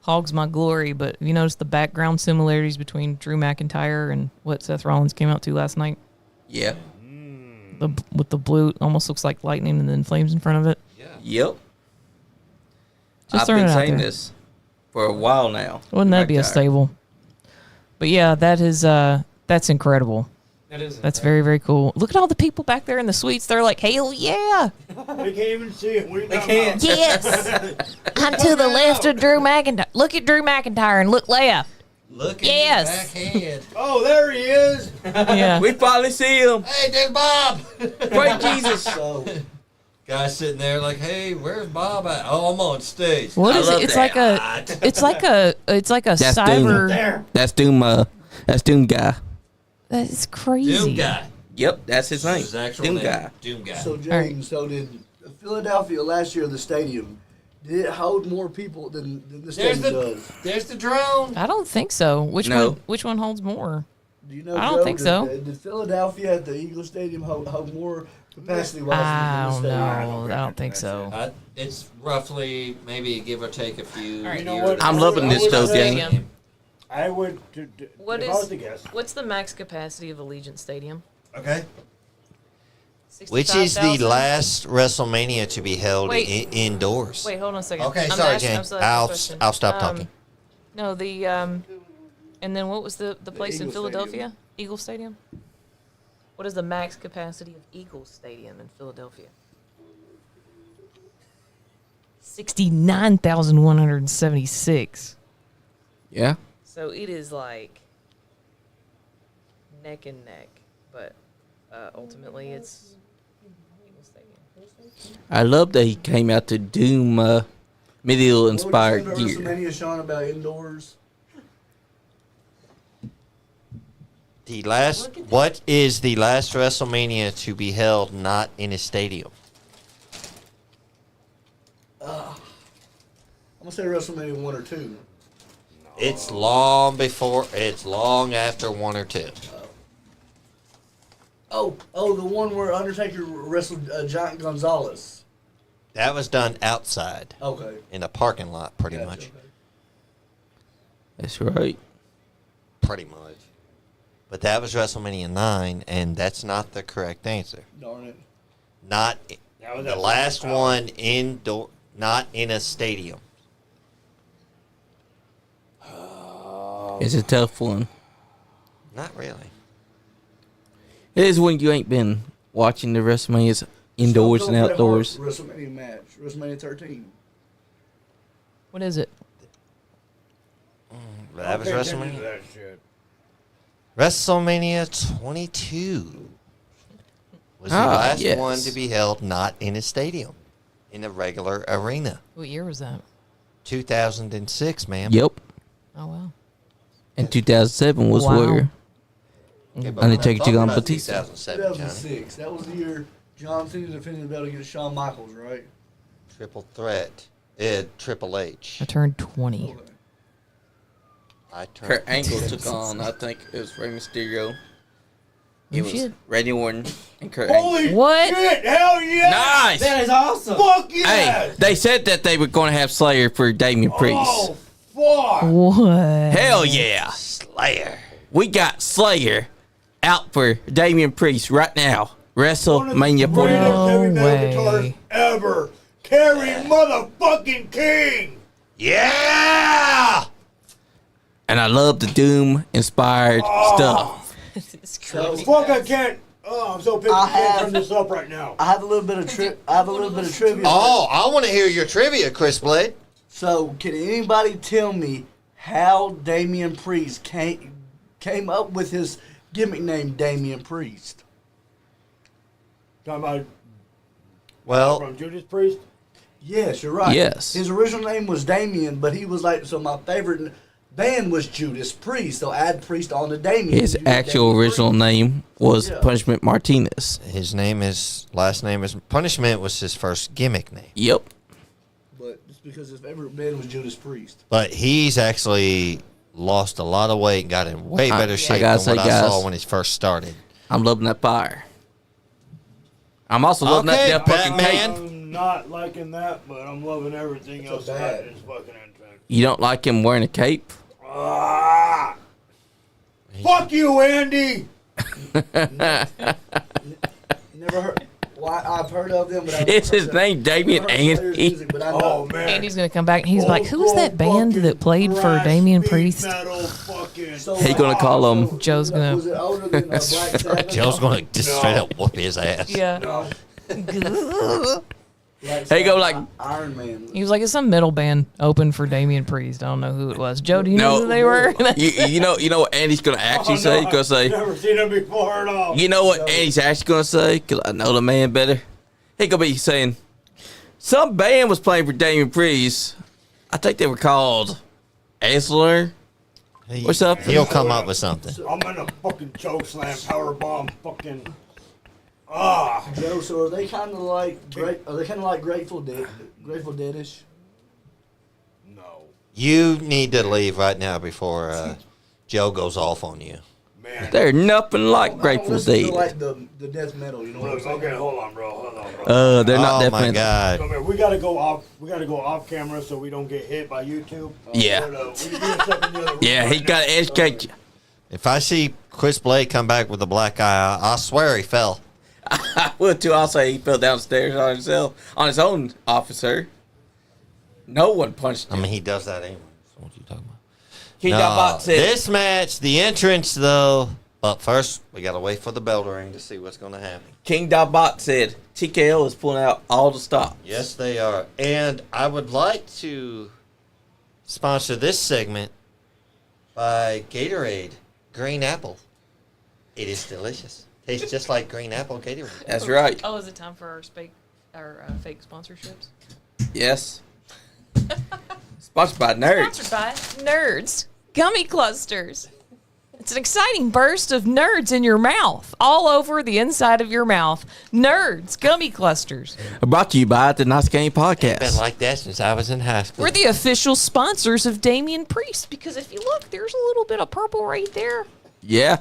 hogs my glory, but you notice the background similarities between Drew McIntyre and what Seth Rollins came out to last night? Yeah. With the blue, almost looks like lightning and then flames in front of it. Yep. Just I've throwing been it out saying there. this for a while now. Wouldn't that be a McIntyre. stable? But yeah, that's incredible. That is. That's very, very cool. Look at all the people back there in the suites. They're like, hell yeah. They can't even see it. What are you They talking can't. about? Yes. I'm to the left of Drew McIntyre. Look at Drew McIntyre and look left. Look at Yes. his backhand. Oh, there he is. Yeah. We finally see him. Hey, there's Bob. Praise Jesus. So Guy sitting there like, hey, where's Bob at? Oh, I'm on stage. What I is love it? It's that. like a That's cyber. There. That's Doom. That's Doom guy. That's crazy. Doom guy. Yep, that's his name. His actual Doom name. guy. Doom guy. So James, so did Philadelphia last year, the stadium, did it hold more people than the stadium does? There's the drone. I don't think so. No. Which one holds more? Do you know? I don't Joe, think so. Did Philadelphia at the Eagle Stadium hold more capacity wise I than don't the know. stadium? I don't think so. It's roughly maybe give or take a few. All right. You know years. what? I'm loving this I though, would gang. say- I would. What if is- I was to guess. What's the max capacity of Allegiant Stadium? Okay. Which is the 65,000? last WrestleMania to be held Wait. Indoors? Wait, hold on a second. Okay, I'm sorry, asking- I'm Jan. still asking a I'll question. stop talking. No, and then what was the place in Eagle Philadelphia? Eagle Stadium. What is the max capacity of Eagle Stadium in Philadelphia? 69,176. Yeah. So it is like neck and neck, but ultimately it's Eagle Stadium. I love that he came out to Doom medieval inspired What were you saying gear. about WrestleMania, Sean, about indoors? What is the last WrestleMania to be held not in a stadium? I'm gonna say WrestleMania 1 or 2. It's long before. It's long after 1 or 2. Oh, the one where Undertaker wrestled Giant Gonzalez. That was done outside Okay. in a parking lot, pretty Gotcha, much. okay. That's right. Pretty much. But that was WrestleMania 9, and that's not the correct answer. Darn it. Not That was the at last Palace. one indoor, not in a stadium. It's a tough one. Not really. It is when you ain't been watching the WrestleManias indoors and outdoors. WrestleMania match. WrestleMania 13. What is it? That was Pay attention to WrestleMania. that shit. WrestleMania 22 was the last yes. one to be held not in a stadium, in a regular arena. What year was that? 2006, ma'am. Yep. Oh wow. And 2007 was Wow. where Okay, but Undertaker we're took on talking about Batista. 2007, Johnny. 2006. That was the year John Cena defended the belt against Shawn Michaels, right? Triple threat. Triple H. I turned 20. Okay. I turned. Kurt Angle took on, I think it was Rey Mysterio. It Oh, was shit. Randy Orton and Kurt Angle. Holy What? shit! Hell yeah! Nice! That is awesome. Fuck Hey, yes! they said that they were going to have Slayer for Damian Priest. Oh fuck! What? Hell yeah! Slayer. We got Slayer out for Damian Priest right now. WrestleMania One of the 49. greatest heavy metal way. guitarists ever. Carry motherfucking King. Yeah! And I love the Doom inspired stuff. It's So, crazy. Fuck! I can't. Oh, I'm so pissed. I can't turn this up right now. I have a little bit of trivia. Oh, I want to hear your trivia, Chris Blade. So, can anybody tell me how Damian Priest came up with his gimmick name, Damian Priest? Talking about Well, from Judas Priest. Yes, you're right. Yes. His original name was Damian, but he was like, so my favorite band was Judas Priest, so add Priest on to Damian. His You get actual Damian original Priest. name was Yeah. Punishment Martinez. his last name is Punishment was his first gimmick name. Yep. But it's because his favorite band was Judas Priest. But he's actually lost a lot of weight and got in way better shape gotta than what say, I saw guys, when he first started. I'm loving that fire. I'm also loving Okay, that fucking Batman. cape. I'm not liking that, but I'm loving everything That's else a about bad. this fucking entrance. You don't like him wearing a cape? Ah! Fuck you, Andy! Never heard. Well, I've heard of them, but I've Is his heard- name Damian I've heard Slayer's Andy? music, but I know. Oh man. Andy's gonna come back and he's like, "Who's that band that played for Damian Priest?" Metal fucking So, He gonna call him. Joe's gonna- Was it older than Black Sabbath? Joe's going to just straight up whoop his ass. Yeah. No. Black He go Sabbath, like- Iron Man. He was like, "It's some metal band open for Damian Priest." I don't know who it was. Joe, do you know No. who they were? you know what Andy's gonna actually say? He's gonna say, Never seen him before at all. you know what Andy's actually gonna say? Cause I know the man better. He gonna be saying, some band was playing for Damian Priest. I think they were called Asler. What's up? He'll come up with something. I'm in a fucking choke slam, power bomb, fucking. Ah. Joe, so are they kind of like Grateful Dead, Grateful Deadish? No. You need to leave right now before Joe goes off on you. Man. They're nothing like I don't Grateful listen to, Dead. like the death metal, you know what I'm Look, saying? okay, hold on, bro. Hold on, bro. They're not Oh that my band. God! Come here. We gotta go off. We gotta go off camera so we don't get hit by YouTube. Yeah. But, we can step in the other room Yeah, he right got now. to educate you. If I see Chris Blade come back with a black eye, I swear he fell. I would too. I'll say he fell downstairs on himself, on his own officer. No one punched I him. mean, he does that anyway. So what you talking about? King No, Dot said, this match, the entrance though. But first, we gotta wait for the bell to ring to see what's gonna happen. King Dot said, TKO is pulling out all the stops. Yes, they are. And I would like to sponsor this segment by Gatorade Green Apple. It is delicious. Tastes just like green apple Gatorade. That's right. Oh, is it time for our fake sponsorships? Yes. Sponsored by Nerds. Sponsored by Nerds Gummy Clusters. It's an exciting burst of nerds in your mouth, all over the inside of your mouth. Nerds, gummy clusters. Brought to you by the Nice Game Podcast. Been like that since I was in high school. We're the official sponsors of Damian Priest because if you look, there's a little bit of purple right there. Yeah,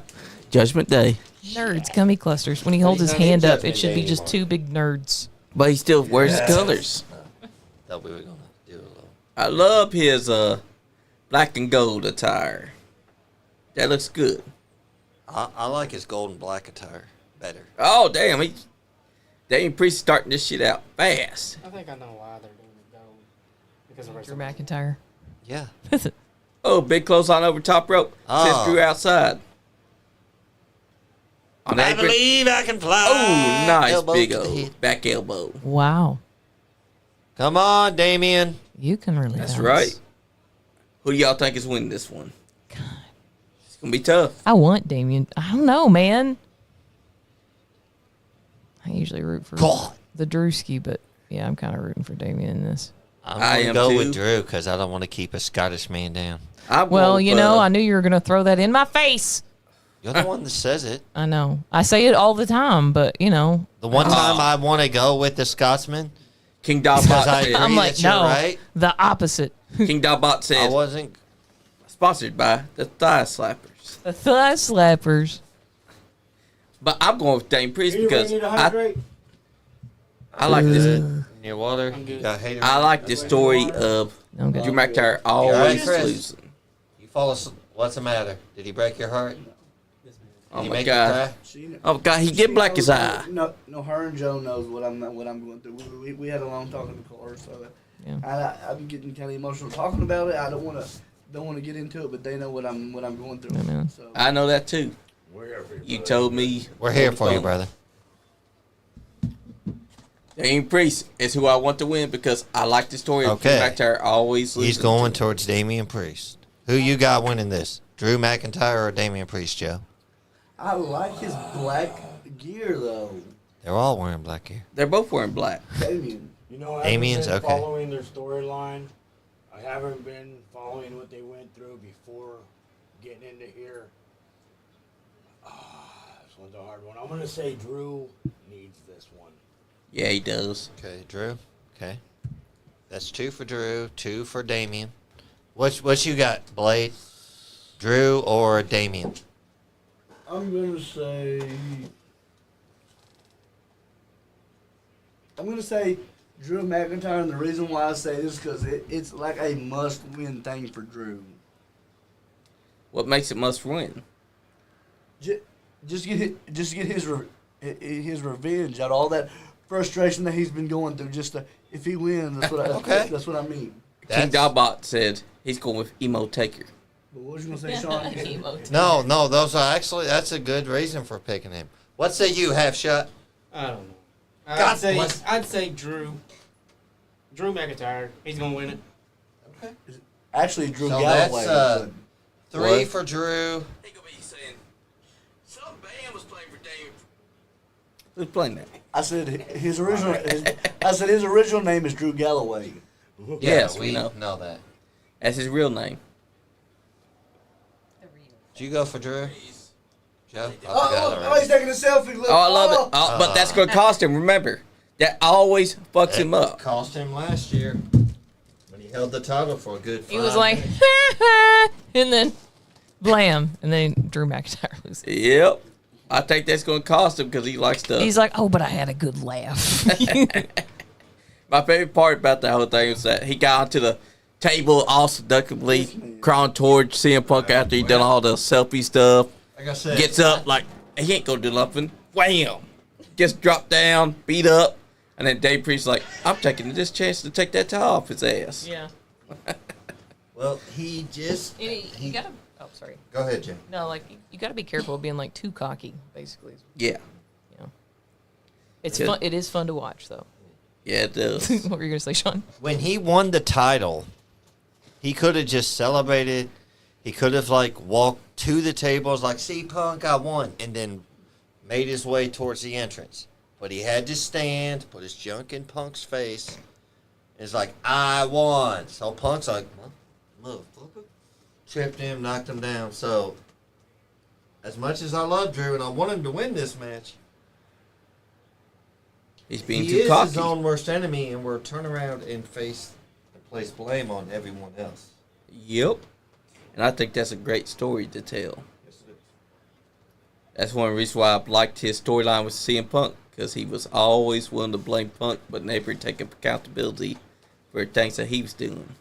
Judgment Day. Nerds, gummy clusters. When he holds his not in hand up, Judgment it should Day be just anymore. two big nerds. But he still wears his colors. Thought we were gonna do a little. I love his black and gold attire. That looks good. I like his gold and black attire better. Oh, damn. Damian Priest starting this shit out fast. I think I know why they're doing it gold. Because of Drew WrestleMania. McIntyre. Yeah. Oh, big clothesline over top rope. Says Oh. Drew outside. On the I apron. believe I can fly. Oh, nice. Elbow Big to the old head. back elbow. Wow. Come on, Damian. You can really That's dance. right. Who do y'all think is winning this one? It's going to be tough. I want Damian. I don't know, man. I usually root for God. the Drewski, but yeah, I'm kind of rooting for Damian in this. I'm I gonna am go too. with Drew because I don't want to keep a Scottish man down. I'm Well, going you with, know, I knew you were going to throw that in my face. You're the one that says it. I know. I say it all the time, but, you know, The one time I want to go with the Scotsman, King because I Dogbot agree said, I'm like, that you're no, right. the opposite. King Dogbot I said, wasn't. sponsored by the Thigh Slappers. The thigh slappers. But I'm going with Damian Priest Are you because ready to I hydrate? like this. Near water. I'm good. You got hater. I like the story of I'm good. Drew McIntyre You all right, always Chris? losing. You fall asleep. What's the matter? Did he break your heart? Did Oh he my make God! you cry? She, Oh God, he did black his eye. No, her and Joe knows what I'm going through. We had a long talk in the car, so Yeah. I'm getting kind of emotional talking about it. I don't want to get into it, but they know what I'm going through. Yeah, man. So I know that too. We're here for You brother. told me. We're here on the for you, phone. brother. Damian Priest is who I want to win because I like the story of Okay. Drew McIntyre always losing. He's going towards Damian Priest. Who you got winning this? Drew McIntyre or Damian Priest, Joe? I like his black gear though, They're all wearing black gear. They're both wearing black. Damien. You know, I Damian's haven't been okay. following their storyline. I haven't been following what they went through before getting into here. This one's a hard one. I'm going to say Drew needs this one. Yeah, he does. Okay, Drew. Okay. That's 2 for Drew, 2 for Damian. What you got, Blade? Drew or Damian? I'm gonna say Drew McIntyre, and the reason why I say this is because it's like a must-win thing for Drew. What makes it must win? Just get his revenge out, all that frustration that he's been going through. If he wins, Okay. that's what I mean. King Dogbot said he's going with Emo Taker. But what was you gonna say, Sean? No, those are actually, that's a good reason for picking him. What say you, Half Shot? I don't know. God bless. I'd say Drew. Drew McIntyre. He's gonna win it. Okay. Actually, Drew So Galloway. that's, 3 What? for Drew. He gonna be saying some band was playing for Damian. Who's playing that? I said his original name is Drew Galloway. Yes, we we know. that. That's his real name. Did you go for Drew? Joe? He's taking a selfie. Look. Oh, I love it. Oh, but that's gonna cost him. Remember, that always fucks him up. Cost him last year when he held the title for a good 5 He was like, minutes. and then blam, and then Drew McIntyre loses. Yep. I think that's gonna cost him because he likes to. He's like, oh, but I had a good laugh. My favorite part about the whole thing was that he got onto the table all seductively, crawling towards CM Punk after he done all the selfie stuff. Like I said, Gets up like he ain't gonna do nothing. Wham! Gets dropped down, beat up, and then Dave Priest's like, "I'm taking this chance to take that tie off his ass." yeah. well, he just. You gotta. Oh, sorry. Go ahead, Jim. No, like you gotta be careful of being like too cocky. Basically, Yeah, you know. It's Good. fun. It is fun to watch, though. yeah, it does. What were you gonna say, Sean? When he won the title, he could have just celebrated. He could have like walked to the tables like, "See, Punk, I won," and then made his way towards the entrance. But he had to stand, put his junk in Punk's face. It's like, "I won." So Punk's like, "Motherfucker," tripped him, knocked him down. So as much as I love Drew and I want him to win this match, He's being he too is cocky. his own worst enemy, and we're turn around and place blame on everyone else. Yep. And I think that's a great story to tell. Yes, it is. That's one reason why I liked his storyline with CM Punk, because he was always willing to blame Punk, but never take accountability for things that he was doing.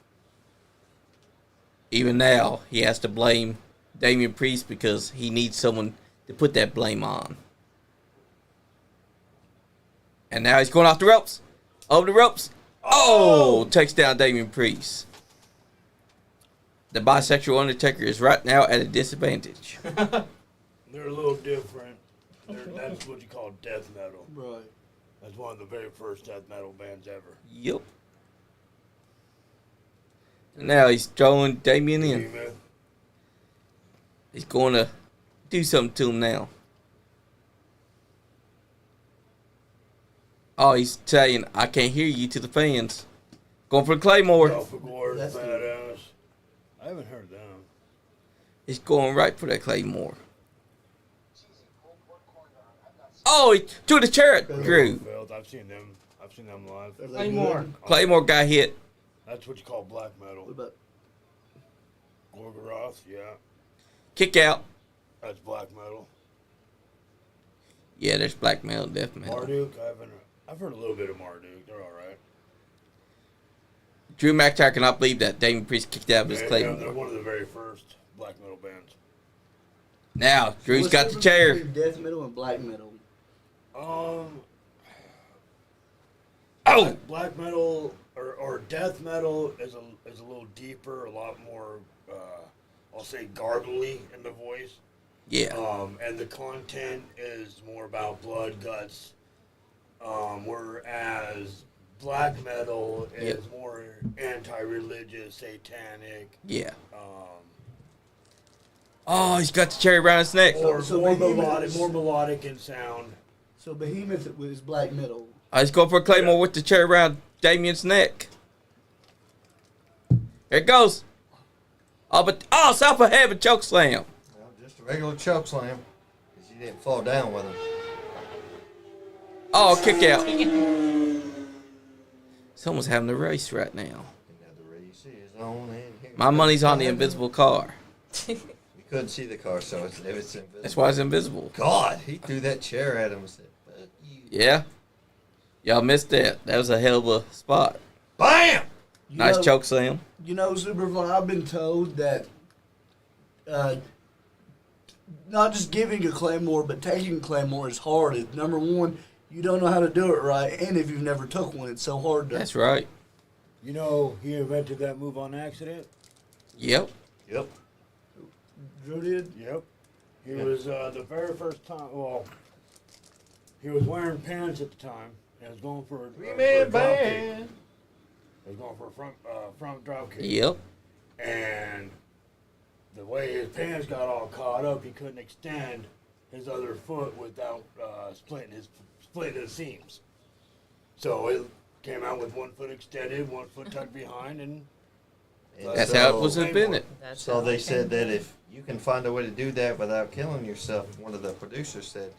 Even now, he has to blame Damian Priest because he needs someone to put that blame on. And now he's going off the ropes. Over the ropes. Oh! Takes down Damian Priest. The bisexual Undertaker is right now at a disadvantage. They're a little different. That's what you call death metal. Right. That's one of the very first death metal bands ever. Yep. And now he's throwing Damian in. Amen. He's going to do something to him now. Oh, he's saying, I can't hear you to the fans. Going for the Claymore. Alpha Gore's That's badass. I haven't heard them. He's going right for that Claymore. Oh, he threw the chair at Drew. Failed. I've seen them. I've seen them live. Are they Claymore. good? Claymore got hit. That's what you call black metal. What about Gorgoroth, yeah. Kick out. That's black metal. Yeah, there's black metal, death metal. Marduk, I've heard a little bit of Marduk. They're all right. Drew McIntyre cannot believe that Damian Priest kicked out of his They're Claymore. one of the very first black metal bands. Now, Drew's what's got the difference chair. between death metal and black metal? Oh! Black metal or death metal is a little deeper, a lot more. I'll say garbly in the voice. Yeah. And the content is more about blood, guts. Whereas black metal is more anti-religious, satanic. Yeah. Oh, he's got the chair around his neck. Or So more Behemoth- melodic in sound. So Behemoth was black metal. Oh, he's going for a Claymore with the chair around Damian's neck. Here it goes. Oh, south of heaven choke slam. Well, just a regular choke slam, because he didn't fall down with him. Oh, kick out. Someone's having a race right now. Another race is on in here. My money's on the invisible car. We couldn't see the car, so it's invisible. That's why it's invisible. God, he threw that chair at him and said, "Fuck you." Yeah. Y'all missed that. That was a hell of a spot. Bam! You Nice know- choke slam. You know, Superfly, I've been told that not just giving a Claymore, but taking a Claymore is hard. It's, number one, you don't know how to do it right, and if you've never took one, it's so hard to... That's right. You know, he invented that move on accident. Yep. Yep. Drew did? Yep. He was the very first time. Well, he was wearing pants at the time. He was going for a Three-man drop kick. band. He was going for a front drop kick. Yep. And the way his pants got all caught up, he couldn't extend his other foot without splitting his seams. So it came out with one foot extended, one foot tucked behind, and That's how it was invented. That's So how they it said came. that if you can find a way to do that without killing yourself, one of the producers said,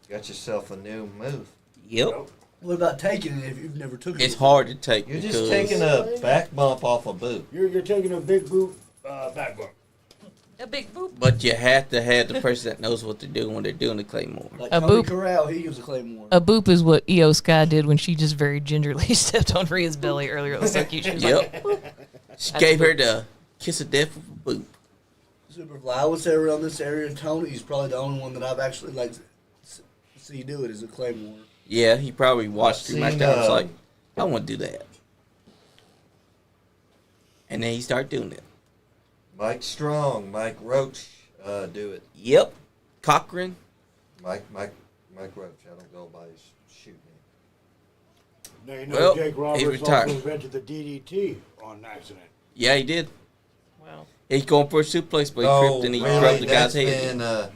you got yourself a new move. Yep. What about taking it if you've never took it? It's hard to take You're because just taking a back bump off a boot. you're taking a big boot back bump. A big boop. but you have to have the person that knows what they're doing when they're doing the Claymore. Like A Cody boop. Corral, he gives a Claymore. A boop is what Io Sky did when she just very gingerly stepped on Rhea's belly earlier. It was so cute. She was like, Yep. She gave her the kiss of death with a boot. Superfly, I would say around this area, Tony's probably the only one that I've actually like see do it as a Claymore. Yeah, he probably watched Drew I've seen, McIntyre and was like, I want to do that. And then he started doing it. Mike Strong, Mike Roach, do it. Yep. Cochran. Mike Roach. I don't go by his shoot name. Now you know Well, Jake he's Roberts retired. also invented the DDT on accident. Yeah, he did. wow. He's going for a suplex, but he Oh, tripped and he really? dropped the That's guy's head. been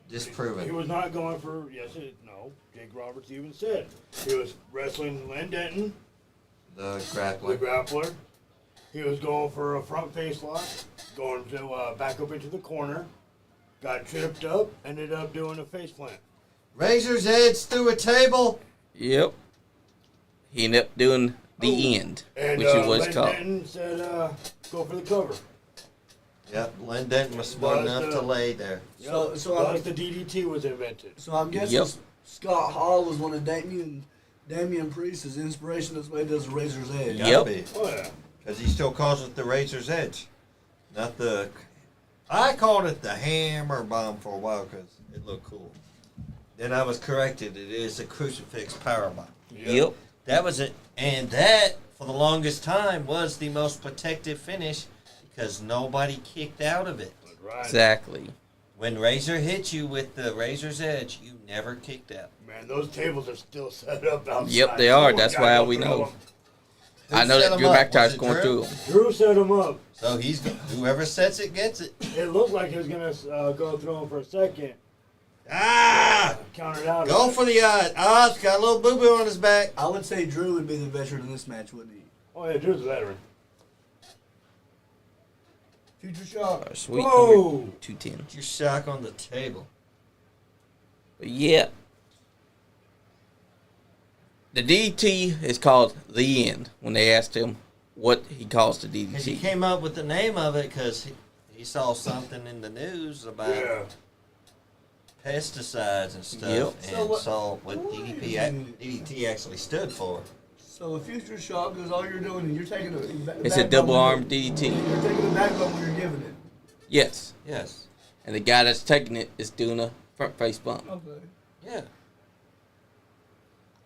He disproven. was not going for no. Jake Roberts even said he was wrestling Len Denton, The the grappler. grappler. He was going for a front face lock, going to back up into the corner, got tripped up, ended up doing a faceplant. Razor's Edge through a table. Yep. He ended up doing the end, And which it was Len called. Denton said, go for the cover. Yep, Len Denton was smart enough to lay there. So So the DDT was invented. So I'm guessing Yep. Scott Hall was one of Damian Priest's inspiration. That's why he does Razor's Edge. Yep. Gotta be. Oh, yeah. Because he still calls it the Razor's Edge. Not the... I called it the Hammer Bomb for a while because it looked cool. Then I was corrected. It is a Crucifix Power Bomb. Yep. That was it. And that, for the longest time, was the most protective finish because nobody kicked out of it. Right. Exactly. When Razor hit you with the Razor's Edge, you never kicked out. Man, those tables are still set up outside. Yep, they are. Someone That's got why up we and know. up. Who I know set that him Drew up? McIntyre's Was it going Drew? through them. Drew set him up. So whoever sets it gets it. It looked like he was going to go through him for a second. Ah! Countered out. Go for the Oz got a little boo-boo on his back. I would say Drew would be the veteran in this match, wouldn't he? Oh, yeah, Drew's a veteran. Future Shock. Sweet Whoa. number 210. Your shock on the table. But yeah. The DDT is called the end when they asked him what he calls the Because he DDT. came up with the name of it because he saw something in the news about Yeah. pesticides and stuff Yep. and So what- saw what DDT actually stood for. So a Future Shock is all you're doing, and you're taking It's a double arm DDT. You're taking the backbone when you're giving it. Yes. Yes. And the guy that's taking it is doing a front face bump. Okay. Yeah.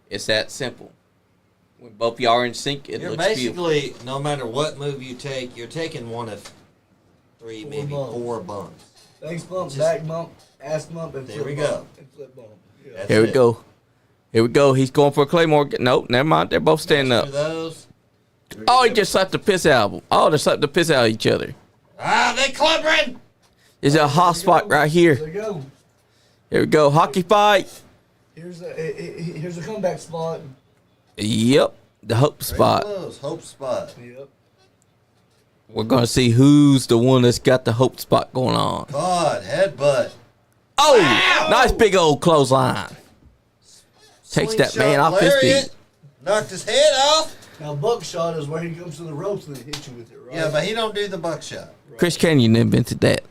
It's that simple. When both y'all are in sync, it You're looks beautiful. basically, no matter what move you take, you're taking one of three, Four maybe bumps. 4 bumps. Face bump, Just- back bump, ass bump, and There flip we bump. go. And flip bump. Yeah. That's Here we it. go. Here we go. He's going for a Claymore. Nope, never mind. They're both standing After up. those. Oh, he just slapped the piss out of them. Oh, they slapped the piss out of each other. Ah, they clubbering! There's a hot spot right here. There you go. Here we go. Hockey fight. Here's a comeback spot. Yep. The hope spot. Close. Hope spot. Yep. We're going to see who's the one that's got the hope spot going on. God, headbutt. Oh, nice big old clothesline. Takes that man Slingshot off his lariat. feet. Knocked his head off. Now buckshot is where he comes to the ropes and then hits you with it, right? Yeah, but he don't do the buckshot. Chris Canyon invented that,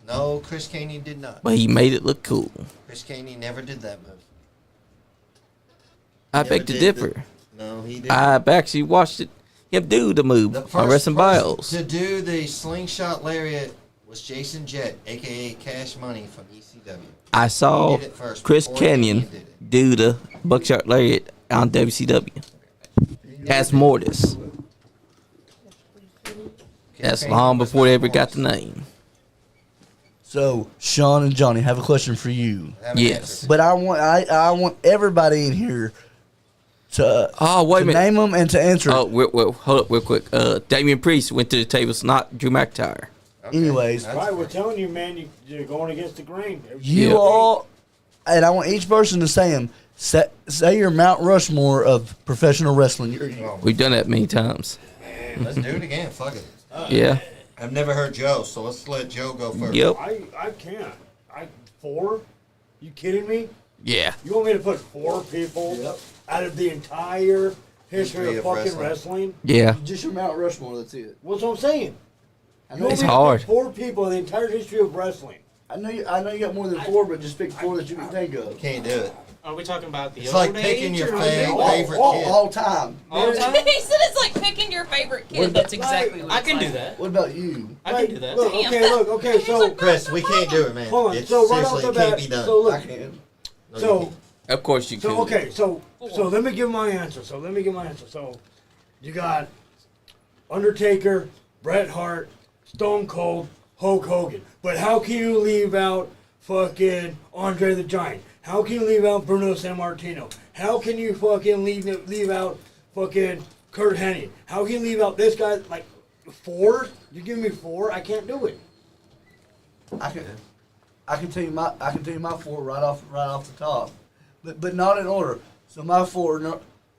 No, Chris Caney did not. but he made it look cool. Chris Caney never did that move. I Never beg to did differ. No, he didn't. I've actually watched him do the move The on first Wrestling person Bios. to do the slingshot lariat was Jason Jett, a.k.a. Cash Money from ECW. I saw He did it first Chris before Canyon Canyon did it. do the buckshot lariat on WCW as Mortis. That's long before they ever got the name. So Sean and Johnny have a question for you, Have an Yes. answer. but I want everybody in here to Oh, wait a to minute. name them and to answer. Oh, hold up real quick. Damian Priest went to the tables, not Drew McIntyre. Okay, Anyways. that's Right, we're fair. telling you, man, you're going against the grain. You Yeah. all, and I want each person to say them. Say your Mount Rushmore of professional wrestling. We've done that many times. Let's do it again. Fuck it. Yeah. I've never heard Joe, so let's let Joe go first. Yep. I can't. 4? You kidding me? Yeah. You want me to put 4 people out of the entire history of fucking wrestling. wrestling? Yeah. Just your Mount Rushmore. That's it. What's what I'm saying? I You know, want It's me to hard. pick 4 people in the entire history of wrestling? I know you got more than 4, but just pick 4 that you can think of. Can't do it. Are we talking about the It's old like picking age your or favorite kid. All time. all time? He said it's like picking your favorite kid. That's exactly what I it's can like. do that. What about you? I can do that. Look, okay, so Chris, we can't do it, man. hold on. It So right off seriously the can't bat, be done. so I look, can. No, you so can't. Of course you could. so okay, so let me give my answer. So you got Undertaker, Bret Hart, Stone Cold, Hulk Hogan. But how can you leave out fucking Andre the Giant? How can you leave out Bruno Sammartino? How can you fucking leave out fucking Kurt Hennig? How can you leave out this guy? Like 4? You give me 4? I can't do it. I can tell you my 4 right off the top, but not in order. So my 4,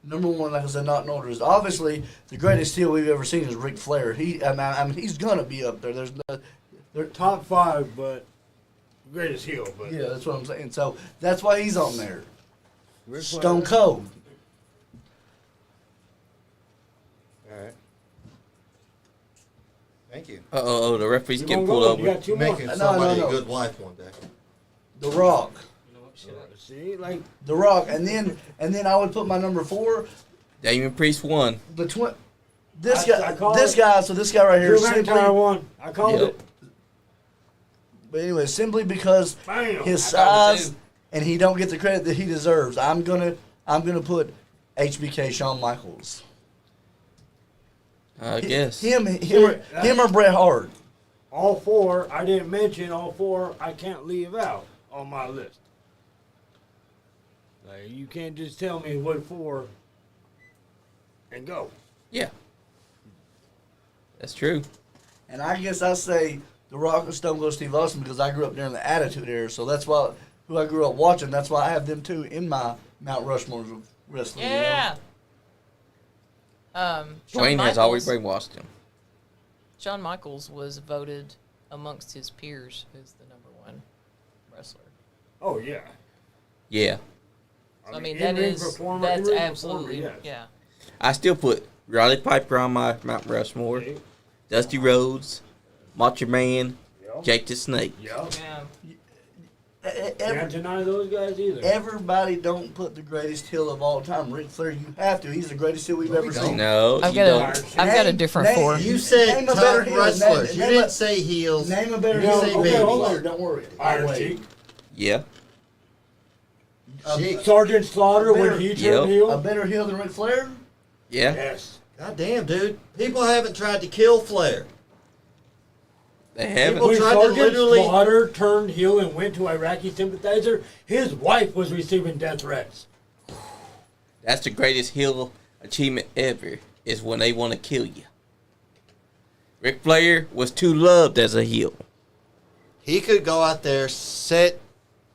number 1, like I said, not in order, is obviously the greatest heel we've ever seen is Ric Flair. I mean, he's gonna be up there. There's no, They're top 5, but greatest heel, but Yeah, that's what I'm saying. So that's why he's on there. Ric Stone Flair. Cold. All right. Thank you. Oh, the referee's You getting gonna pulled go? You over. got two more. Making No, somebody no. a good wife one day. The Rock. See, like The Rock. And then I would put my number 4 Damian Priest won. between this I guy. call This it- guy. So this guy right here. Drew McIntyre Simply, won. I called Yep. it. but anyway, simply because Bam. his I called it size too. and he don't get the credit that he deserves. I'm gonna put HBK Shawn Michaels. I guess. Him or Bret Hart. All 4. I didn't mention all 4. I can't leave out on my list. Like you can't just tell me what 4 and go. Yeah. That's true. And I guess I say The Rock and Stone Cold Steve Austin because I grew up during the Attitude Era, so that's why who I grew up watching. That's why I have them two in my Mount Rushmores of wrestling. you know? Yeah. Shawn Dwayne has always Michaels- brainwashed him. Shawn Michaels was voted amongst his peers as the number 1 wrestler. Oh yeah. Yeah. So, I mean, in-ring that's performer, absolutely, yes. yeah. I still put Roddy Piper on my Mount Rushmore. Okay. Dusty Rhodes, Macho Man, Yep. Jake the Snake. Yep. Yeah. Can't deny those guys either. Everybody don't put the greatest heel of all time. Ric Flair, you have to. He's the greatest heel we've ever seen. No, I've you got don't. a different Name- 4. You said Name a better top heel. wrestlers. You Name didn't a- say heels. Name a better You heel. say Okay, baby. hold on. Don't worry. Iron Wait. Sheik. Yeah. Sheik. Sergeant Slaughter when Better- he Yep. turned heel. A better heel than Ric Flair? Yeah. Yes. God damn, dude. People haven't tried to kill Flair. They haven't. People When tried to Sergeant literally- Slaughter turned heel and went to Iraqi sympathizer, his wife was receiving death threats. That's the greatest heel achievement ever, is when they want to kill you. Ric Flair was too loved as a heel. He could go out there, sit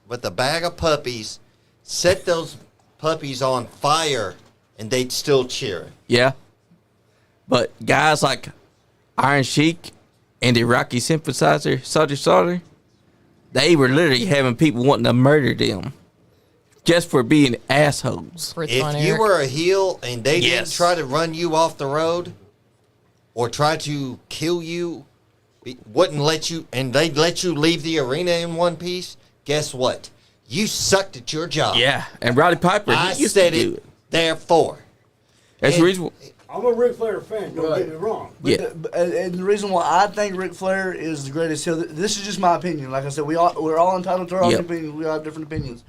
with a bag of puppies, set those puppies on fire, and they'd still cheer him. Yeah. But guys like Iron Sheik and the Iraqi sympathizer, Sergeant Slaughter, they were literally having people wanting to murder them just for being assholes. Fritz If Von you Erich. were a heel and they didn't Yes. try to run you off the road or try to kill you, wouldn't let you, and they'd let you leave the arena in one piece, guess what? You sucked at your job. Yeah. And Roddy Piper, I he used said to do it, it. therefore. That's the reason. I'm a Ric Flair fan, don't Right. get me wrong. Yeah. And the reason why I think Ric Flair is the greatest heel, this is just my opinion. Like I said, we're all entitled to our own Yep. opinions. We all have different opinions.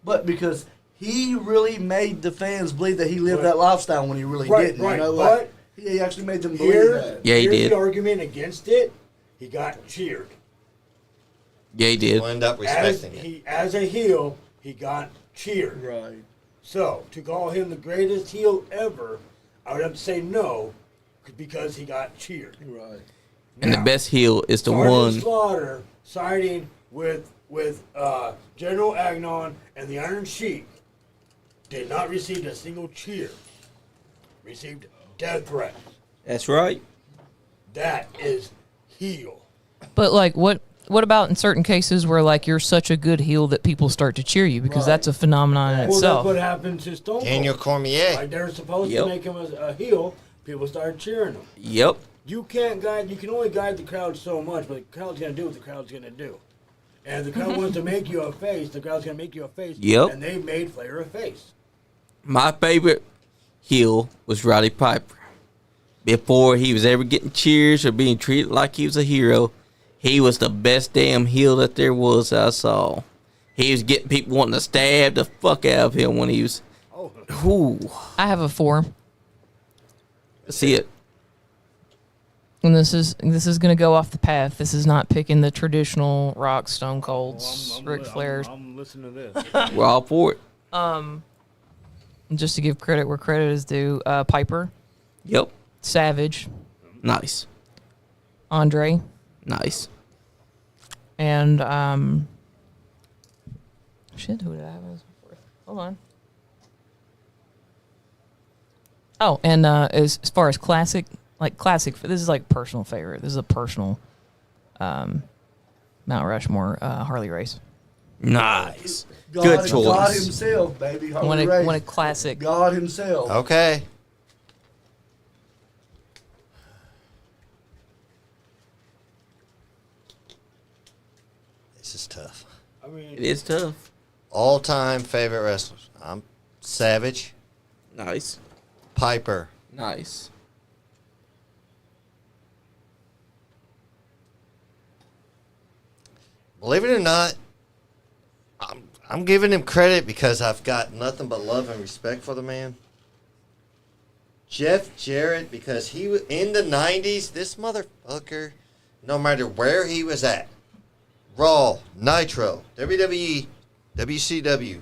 But because he really made the fans believe that he lived that lifestyle when he really Right, didn't. right, You know, but like, he actually made them believe Here, that. Yeah, he here's did. the argument against it. He got cheered. Yeah, he did. You'll end up respecting it. As a heel, he got cheered. Right. So, to call him the greatest heel ever, I would have to say no, because he got cheered. Right. And the Now, best heel is the Sergeant one. Slaughter siding with General Agnon and the Iron Sheik did not receive a single cheer. Received death threats. That's right. That is heel. But like, what about in certain cases where like you're such a good heel that people start to cheer you because Right. that's a phenomenon in Well, that's itself. what happened to Stone Cold. Daniel Cormier. Like they're supposed Yep. to make him a heel, people started cheering him. Yep. You can't guide. You can only guide the crowd so much, but the crowd's gonna do what the crowd's gonna do. And if the crowd wants to make you a face, the crowd's gonna make you a face. Yep. And they made Flair a face. My favorite heel was Roddy Piper. Before he was ever getting cheers or being treated like he was a hero, he was the best damn heel that there was I saw. He was getting people wanting to stab the fuck out of him when he was. Oh, Ooh. I have a 4, See it. and this is gonna go off the path. This is not picking the traditional Rock, Stone Colds, Ric Flair's. I'm listening to this. We're all for it. Just to give credit where credit is due, Piper, Yep. Savage, Nice. Andre, Nice. and shit. Who did I have as fourth? Hold on. Oh, and as far as classic, this is like personal favorite. This is a personal Mount Rushmore Harley race. Nice. God, Good choice. God himself, baby. One Harley a Race. classic. God himself. Okay. This is tough. I mean, It is tough. All-time favorite wrestlers. I'm Savage, Nice. Piper, Nice. believe it or not, I'm giving him credit because I've got nothing but love and respect for the man. Jeff Jarrett, because he was in the 90s, this motherfucker, no matter where he was at, Raw, Nitro, WWE, WCW,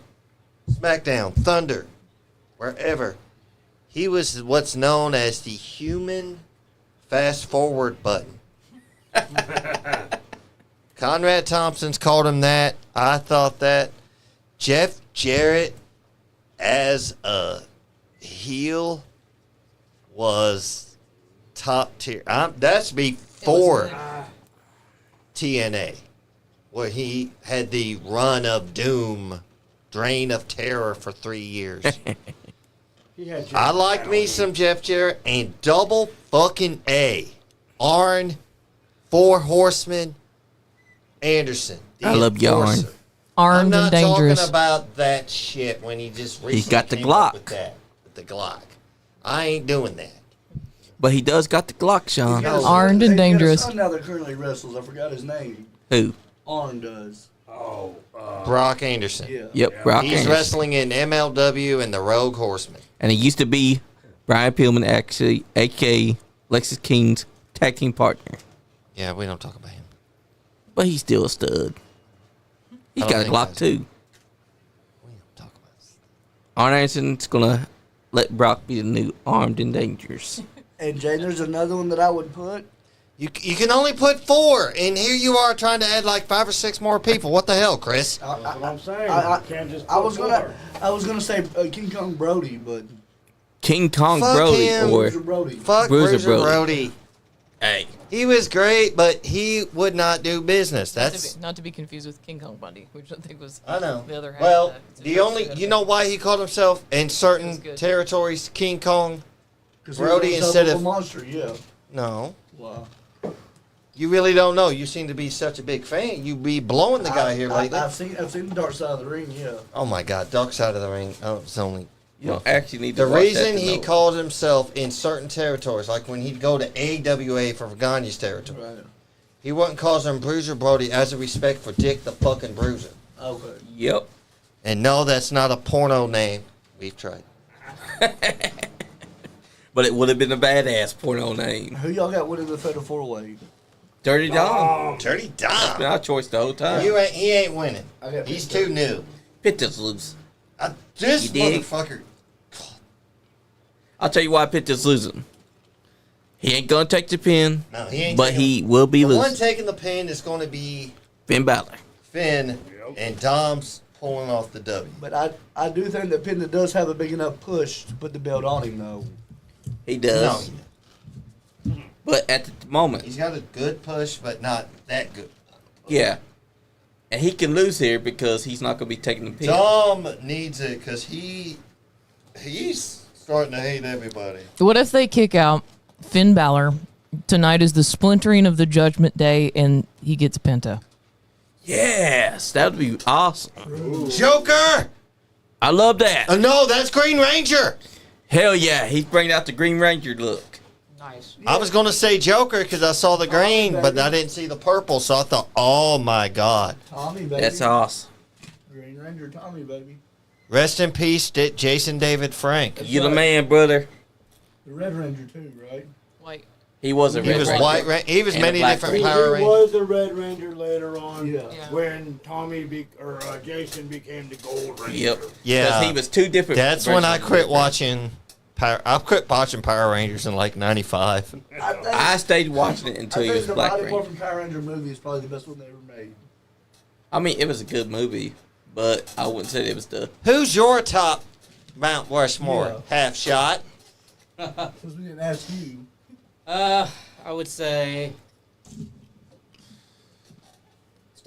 SmackDown, Thunder, wherever, he was what's known as the human fast forward button. Conrad Thompson's called him that. I thought that. Jeff Jarrett as a heel was top tier. That's before TNA, where he had the run of doom, Drain of Terror for 3 years. he had I like me some Jeff Jarrett and double fucking A. Arn, Four Horsemen, Anderson. the I love Yarn. Enforcer. Armed I'm and not dangerous. talking about that shit when he just recently He's got the came up with Glock. that, with the Glock. I ain't doing that. But he does got the Glock, Sean. He's got a son- Armed and he's got a dangerous. son now that currently wrestles. I forgot his name. Who? Arn does. Oh, Brock Anderson. Yeah. Yep, Brock He's Anderson. wrestling in MLW and the Rogue Horsemen. And he used to be Brian Pillman, actually, a.k.a. Lexus King's tag team partner. Yeah, we don't talk about him. But he's still a stud. He's I don't got a think Glock, so. too. We don't talk about this. Arn Anderson's going to let Brock be the new Armed and Dangerous. And Jay, there's another one that I would put. You can only put 4, and here you are trying to add like 5 or 6 more people. What the hell, Chris? that's what I'm saying. I- you can't just. I put was gonna say King Kong Brody, but King Kong Fuck Brody him. or Bruiser Brody. Fuck Bruiser Bruiser Brody. Brody. hey, He was great, but he would not do business. That's Not to be confused with King Kong Bundy, which I think was I know. the other half. Well, of that. the only you know why he called himself in certain That's good. territories King Kong? 'Cause Brody he was instead a of- monster. Yeah. No. Wow. You really don't know. You seem to be such a big fan. You be blowing the guy here lately. I've seen the Dark Side of the Ring. Yeah. Oh my God, Dark Side of the Ring. Oh, it's only you don't actually need to the watch that reason to he know. called himself in certain territories, like when he'd go to AWA for Gagney's territory. Right. He wouldn't call him Bruiser Brody as a respect for Dick the fucking Bruiser. Okay. Yep. And no, that's not a porno name. We've tried. But it would have been a badass porno name. Who y'all got winning the Fatal 4-Way? Dirty Dom. Dirty Been Dom. our choice the whole time. He ain't winning. I got He's Penta. too new. Penta's loose. This You dig? motherfucker. I'll tell you why Penta's losing. He ain't gonna take the pin, No, he ain't. but taking- he will be the one losing. taking the pin is going to be Finn Balor. Finn, and Dom's pulling off the W. But I do think that Penta does have a big enough push to put the belt on him, though. He No, does. But at the moment, he's got a good push, but not that good. yeah. And he can lose here because he's not gonna be taking the pin. Dom needs it because he's starting to hate everybody. What if they kick out Finn Balor? Tonight is the splintering of the Judgment Day, and he gets Penta. Yes, that would be awesome. Joker! I love that. No, that's Green Ranger. Hell yeah, he's bringing out the Green Ranger look. Nice. I was going to say Joker because I saw the green, but I didn't see the purple, so I thought, oh my God. Tommy, baby. That's awesome. Green Ranger Tommy, baby. Rest in peace, Jason David Frank. You the man, brother. The Red Ranger, too, right? White. He was a He Red was Ranger. White Ranger. He was And a many Black different Ranger. Power He Rangers. was the Red Ranger later on. Yeah. When Jason became the Gold Ranger. Yep. Yeah. 'Cause he was two different. That's when I versions of quit Red watching. I quit watching Power Rangers in like '95. Ranger. I stayed watching it until I he think was the Black Mighty Ranger. Morphin Power Ranger movie is probably the best one they ever made. I mean, it was a good movie, but I wouldn't say it was the. Who's your top Mount Rushmore Yeah. half shot? Because we didn't ask you. I would say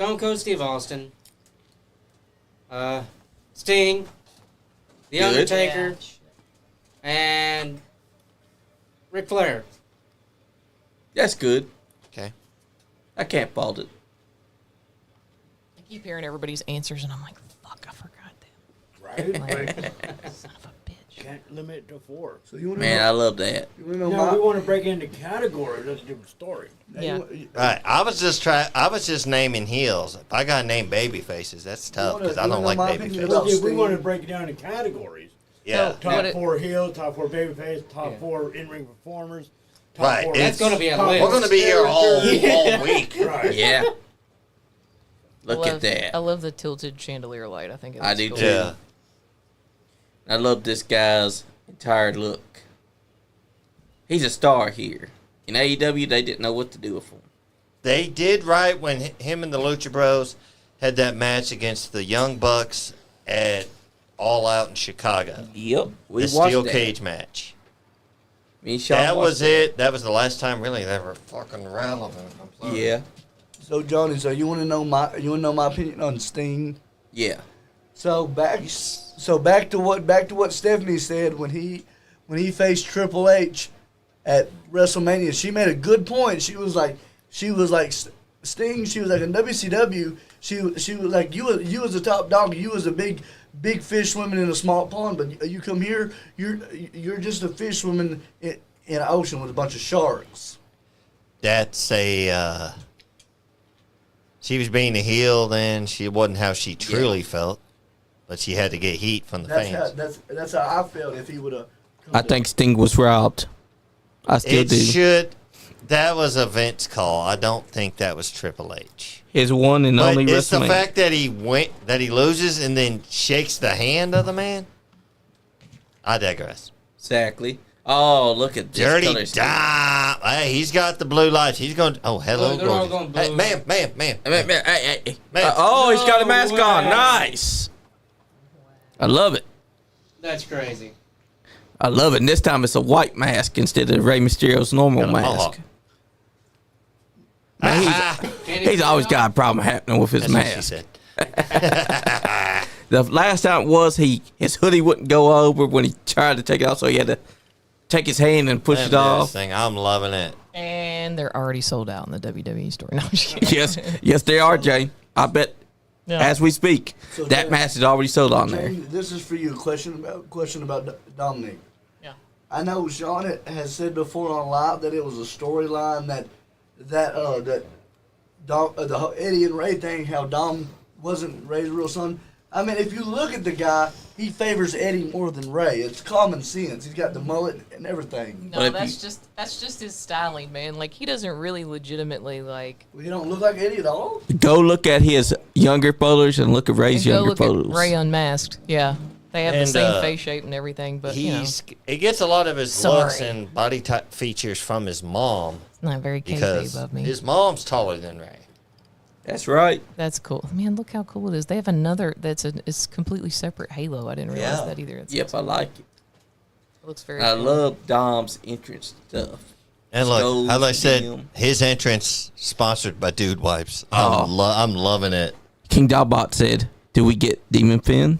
Stone Cold Steve Austin, Sting, The Good. Undertaker, and Ric Flair. That's good. Okay. I can't fault it. I keep hearing everybody's answers, and I'm like, fuck, I forgot them. Right? Son of a bitch. Can't limit it to 4. So you want to Man, know? I love that. You want to know No, we my? want to break it into categories. Let's do a story. Yeah. Right. I was just naming heels. If I got to name baby faces, that's tough because I don't like baby faces. About We Sting. want to break it down into categories. Yeah. So- Top What 4 heels, top 4 babyface, top Yeah. 4 in-ring performers. Top Right. 4 That's gonna be a top list. We're going to be here all week. Right. Yeah. Look I at that. I love the tilted chandelier light. I think it I looks do cool. too. Yeah. I love this guy's entire look. He's a star here. In AEW, they didn't know what to do with him. They did right when him and the Lucha Bros had that match against the Young Bucks at All Out in Chicago. Yep. We The watched steel that. cage match. Me and Sean That watched was it. That was the last time really they were fucking relevant. I'm sorry. Yeah. So Johnny, so you want to know my opinion on Sting? Yeah. So back to what Stephanie said when he faced Triple H at WrestleMania. She made a good point. She was like Sting. She was like in WCW. She was like you was a top dog. You was a big fish swimming in a small pond. But you come here, you're just a fish swimming in an ocean with a bunch of sharks. That's a. She was being a heel then. She wasn't how she truly felt, but she had to get heat from the fans. That's how I felt if he would have. I think Sting was robbed. I still It do. should. That was a Vince call. I don't think that was Triple H. His one and But only it's the WrestleMania. fact that he loses and then shakes the hand of the man. I digress. Exactly. Oh, look at this Dirty color scheme. Dom. Hey, he's got the blue lights. He's going. Oh, hello, They're all gorgeous. going Hey, blue. ma'am. Hey. Man. Oh, he's got a No mask on. way. Nice. I love it. That's crazy. I love it. And this time it's a white mask instead of Rey Mysterio's normal Got a mask. mohawk. Man, Can't he's always got a problem happening with his That's what she mask. said. The last time was his hoodie wouldn't go over when he tried to take it off, so he had to take his hand and push it off. Thing. I'm loving it. And they're already sold out in the WWE store. No, I'm just kidding. Yes, they are, Jay. I bet Yeah. as we speak, So that Jay- mask is already sold on there. Jamie, this is for you. Question about Dominik. Yeah. I know Sean has said before on live that it was a storyline that the Eddie and Ray thing, how Dom wasn't Ray's real son. I mean, if you look at the guy, he favors Eddie more than Ray. It's common sense. He's got the mullet and everything. No, But if that's just his styling, man. Like he doesn't really legitimately like. Well, he don't look like Eddie at all. Go look at his younger photos and look at Ray's Go younger look photos. at Ray unmasked. Yeah, they have the And, same face shape and everything, but you know, He gets a lot of his looks Sorry. and body type features from his mom it's not very because kayfabe of me. his mom's taller than Ray. That's right. That's cool, man. Look how cool it is. They have another it's completely separate Halo. I didn't realize Yeah. that either. Yep, I like it. It looks very. I cool. love Dom's entrance stuff. And look, Goes as I to said, him. his entrance sponsored by Dude Wipes. Oh. I'm loving it. King Dogbot said, "Do we get Demon Finn?"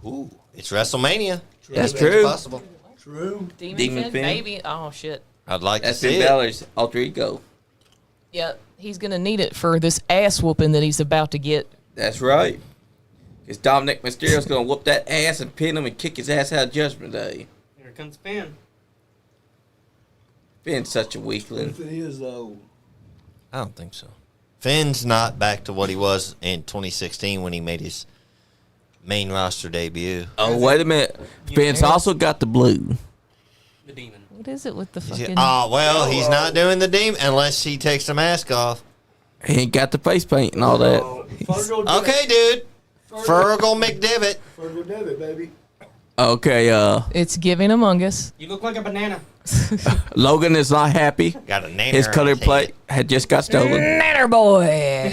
Ooh, it's WrestleMania. That's It's true. possible. True. Demon Finn, Finn? maybe. Oh shit. I'd like That's to see Finn it. Balor's alter ego. Yeah, he's gonna need it for this ass whooping that he's about to get. That's right. Because Dominik Mysterio's going to whoop that ass and pin him and kick his ass out of Judgment Day. Here comes Finn. Finn's such a weakling. If it is though. I don't think so. Finn's not back to what he was in 2016 when he made his main roster debut. Oh, wait a minute. Finn's also got the blue. The demon. What is it with the He's- fucking? he's not doing the demon unless he takes the mask off. He ain't got the face paint and all that. Okay, dude. Fergal McDivitt. Fergal Devitt, baby. Okay, It's giving Among Us. You look like a banana. Logan is not happy. Got a name. His color plate had just got stolen. Nanner boy.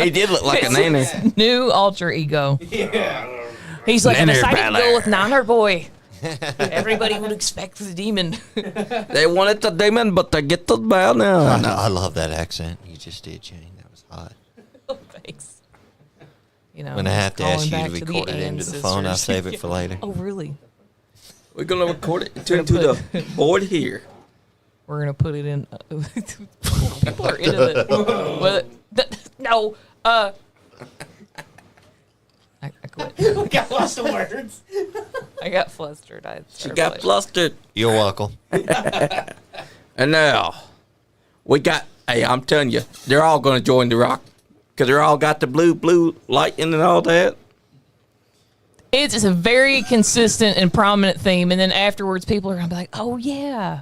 He did look like a nanny. New alter ego. Yeah. He's like, I Nanner decided to Belair. go with Nanner boy. Everybody would expect the demon. They wanted the demon, but they get the man now. I love that accent you just did, Jane. That was hot. Oh, thanks. You know, When I have to calling ask you to back record it the into the phone, I'll ancestors. save it for later. Oh, really? We're going to record it into the board here. We're gonna put it in. People are into the. No. I quit. We got lost of words. I got flustered. She got flustered. You're welcome. And now, we got, hey, I'm telling you, they're all going to join The Rock. Because they're all got the blue lightning and all that. It's a very consistent and prominent theme, and then afterwards, people are gonna be like, "Oh yeah,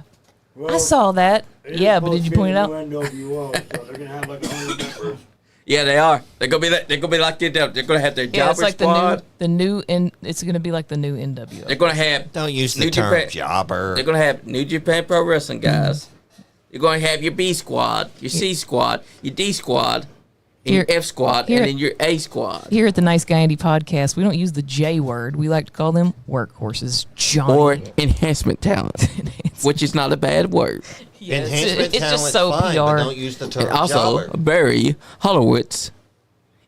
Well, I saw that." it is Yeah, but supposed did you to be point it the out? new NWO, so they're gonna have like 100 members. Yeah, they are. They're gonna be like they're gonna have their Yeah, jobber it's like squad. the new, it's gonna be like the new NWO. They're gonna have Don't use the New term Japan- jobber. They're gonna have New Japan Pro Wrestling guys. You're gonna have your B squad, your C squad, your D squad, and your Here- F squad, here- and then your A squad. Here at the Nice Guy Andy podcast, we don't use the J word. We like to call them workhorses. Johnny. Or enhancement talent, which is not a bad word. Yeah, Enhancement it's just talent's so fine, PR. but don't use the term And also, jobber. Barry Hollowitz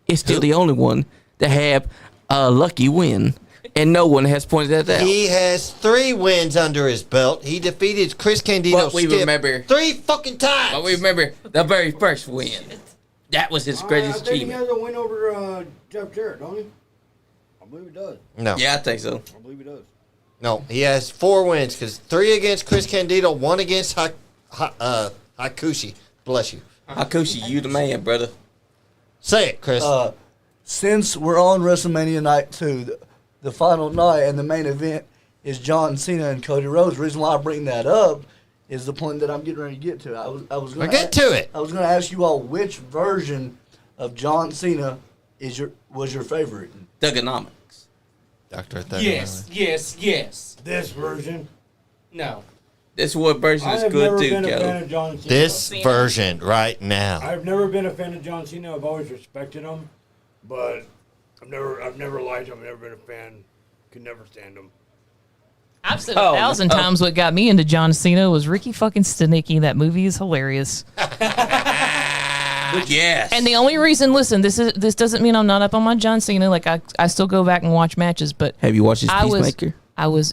is still the only one to have a lucky win, and no one has pointed that out. He has 3 wins under his belt. He defeated Chris Candido But we stiff remember- 3 fucking times. But we remember the very first win. That was his I greatest think he achievement. has a win over Jeff Jarrett, don't he? I believe he does. No, Yeah, I think so. I believe he does. no, he has 4 wins because 3 against Chris Candido, 1 against Hakushi. Bless you. Hakushi, you the man, brother. Say it, Chris. Since we're on WrestleMania night 2, the final night and the main event is John Cena and Cody Rhodes. The reason why I bring that up is the point that I'm getting ready to get to. I was going Get to it. I was going to ask you all which version of John Cena was your favorite. Thugonomics. Dr. Thunder. Yes. This version. No. This what version I is have good never too, been a fan Kelly. of John Cena. This version right now. I've never been a fan of John Cena. I've always respected him, but I've never liked him. I've never been a fan. Could never stand him. I've said Oh, 1,000 no. times what got me into John Cena was Ricky fucking Stenicki. That movie is hilarious. Yes. And the only reason, listen, this doesn't mean I'm not up on my John Cena. Like I still go back and watch matches, but Have you watched his I Peacemaker?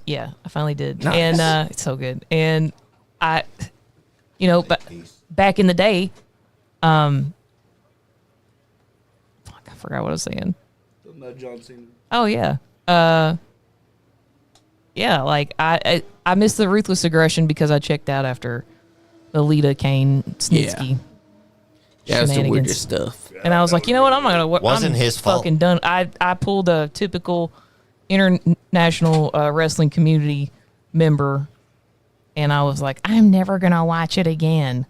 yeah, I finally did, Nice. and it's so good. And but back in the day, fuck, I forgot what I was saying. Something about John Cena. Oh yeah, yeah. Like I missed the ruthless aggression because I checked out after the Lita Kane Snitsky. Yeah, that's the shenanigans. weirdest stuff. And I was like, you know what? I'm not gonna. Wasn't I'm his fault. Fucking done. I pulled a typical international wrestling community member, and I was like, I'm never gonna watch it again.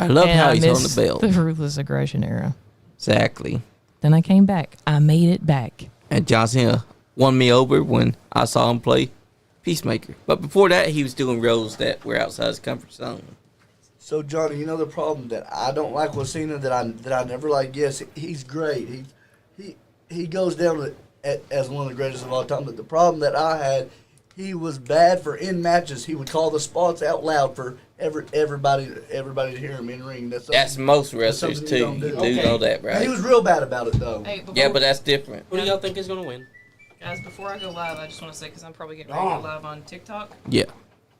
I love And how I he's on missed the belt. The ruthless aggression era. Exactly. Then I came back. I made it back. And John Cena won me over when I saw him play Peacemaker. But before that, he was doing roles that were outside his comfort zone. So Johnny, you know the problem that I don't like with Cena that I never like. Yes, he's great. He goes down as one of the greatest of all time. But the problem that I had, he was bad for in matches. He would call the spots out loud for everybody to hear him in ring. That's most wrestlers, something too. you don't do. You do Okay. know that, And right? he was real bad about it though. Yeah, but that's different. Who do y'all think is gonna win? Guys, before I go live, I just want to say, because I'm probably getting ready to go live on TikTok, Yeah.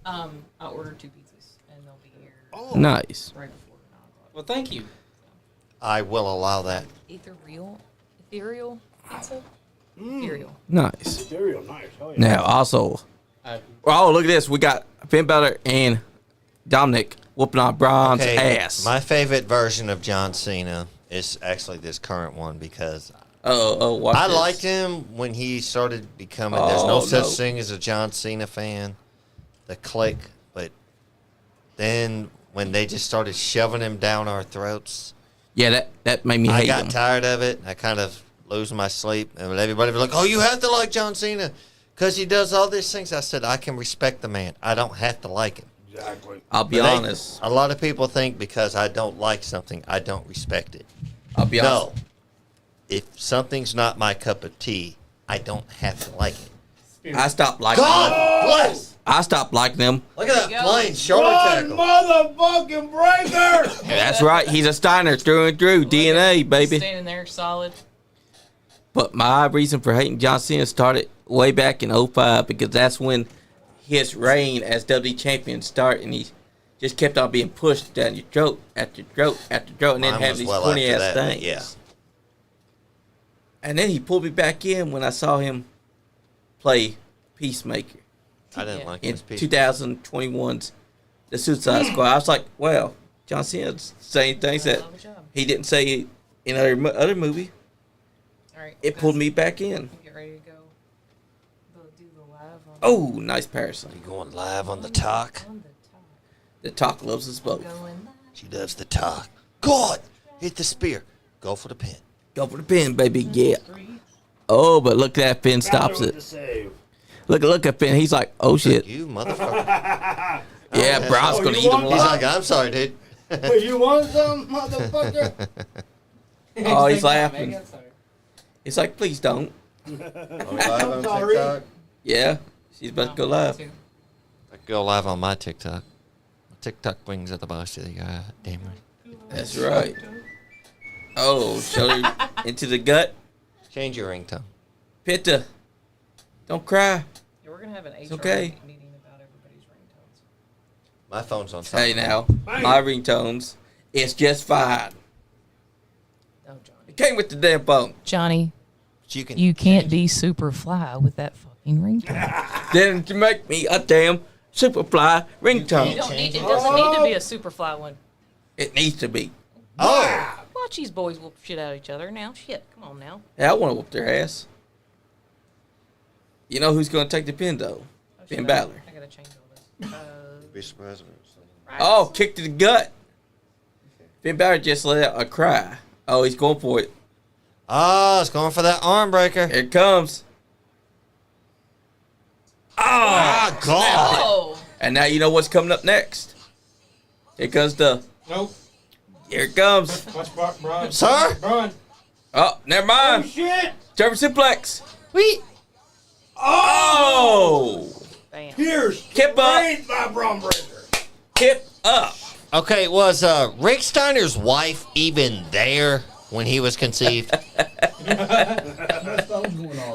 I ordered 2 pizzas, and they'll be here Nice. right before 9 o'clock. Well, thank you. I will allow that. Ethereal pizza? Ethereal. Nice. Stereo, nice. Hell yeah. Now, also, oh, look at this. We got Finn Balor and Dominik whooping on Bron's ass. My favorite version of John Cena is actually this current one because watch I this. liked him when he started becoming. There's no Oh, such no. thing as a John Cena fan. The click, but then when they just started shoving him down our throats, Yeah, that made me I hate got him. tired of it. I kind of lose my sleep, and everybody was like, "Oh, you have to like John Cena because he does all these things." I said, "I can respect the man. I don't have to like him." Exactly. I'll be But they- honest. a lot of people think because I don't like something, I don't respect it. I'll be honest. No. If something's not my cup of tea, I don't have to like it. I stopped liking them. God bless. I stopped liking them. Look at that There you go. plain shoulder One tackle. motherfucking breaker! That's right. He's a Steiner through and through. DNA, baby. Standing there solid. But my reason for hating John Cena started way back in '05 because that's when his reign as WWE champion started, and he just kept on being pushed down your throat after throat after throat, and then Mine have was these well corny after ass that, but things. yeah. And then he pulled me back in when I saw him play Peacemaker I didn't like in this piece. 2021's The Suicide Squad. I was like, well, John Cena's saying things that Love a job. he didn't say in other movie. All right. It pulled me back in. Get ready to go. Do the live on. Oh, nice parasite. You going live on the talk? On the top. The talk loves us both. Going live. She loves the talk. God, hit the spear. Go for the pin. Go for the pin, baby. Yeah. Oh, but look at that pin stops With it. the save. Look at Finn. He's like, oh shit. You motherfucker. Yeah, Bron's Oh, gonna you eat him want He's alive. like, I'm sorry, dude. But you want some, motherfucker? Oh, he's Megan, laughing. sorry. He's like, please don't. live on Sorry. TikTok? Yeah, she's about to go live. Too. I could go live on my TikTok. My TikTok wings at the boss of the guy. Damn right. That's right. Oh, shoulder into the gut. Change your ringtone. Penta, don't cry. Yeah, we're gonna have an HR okay. meeting about everybody's ringtones. My phone's on silent. Hey now, my ringtones, it's just fine. Oh, Johnny. It came with the damn phone. Johnny, You can. you can't be super fly with that fucking ringtone. Then to make me a damn Superfly ringtone. It doesn't need to be a super fly one. It needs to be. Oh! Watch these boys whoop shit out of each other now. Shit, come on now. Hey, I want to whoop their ass. You know who's going to take the pin, though? Oh, Finn shit, Balor. I gotta change all this. Be surprised. Oh, kick to the gut. Finn Balor just let out a cry. Oh, he's going for it. Oh, it's going for that arm breaker. Here it comes. Oh, God. Oh! And now you know what's coming up next. Here comes the... Nope. Here it comes. Watch Bron. Sir? Bron. Oh, never mind. Shit! German suplex. Wait. Oh! Bam. Here's Kip up. straight by Bron Breaker. Hip up. Okay, was Rick Steiner's wife even there when he was conceived?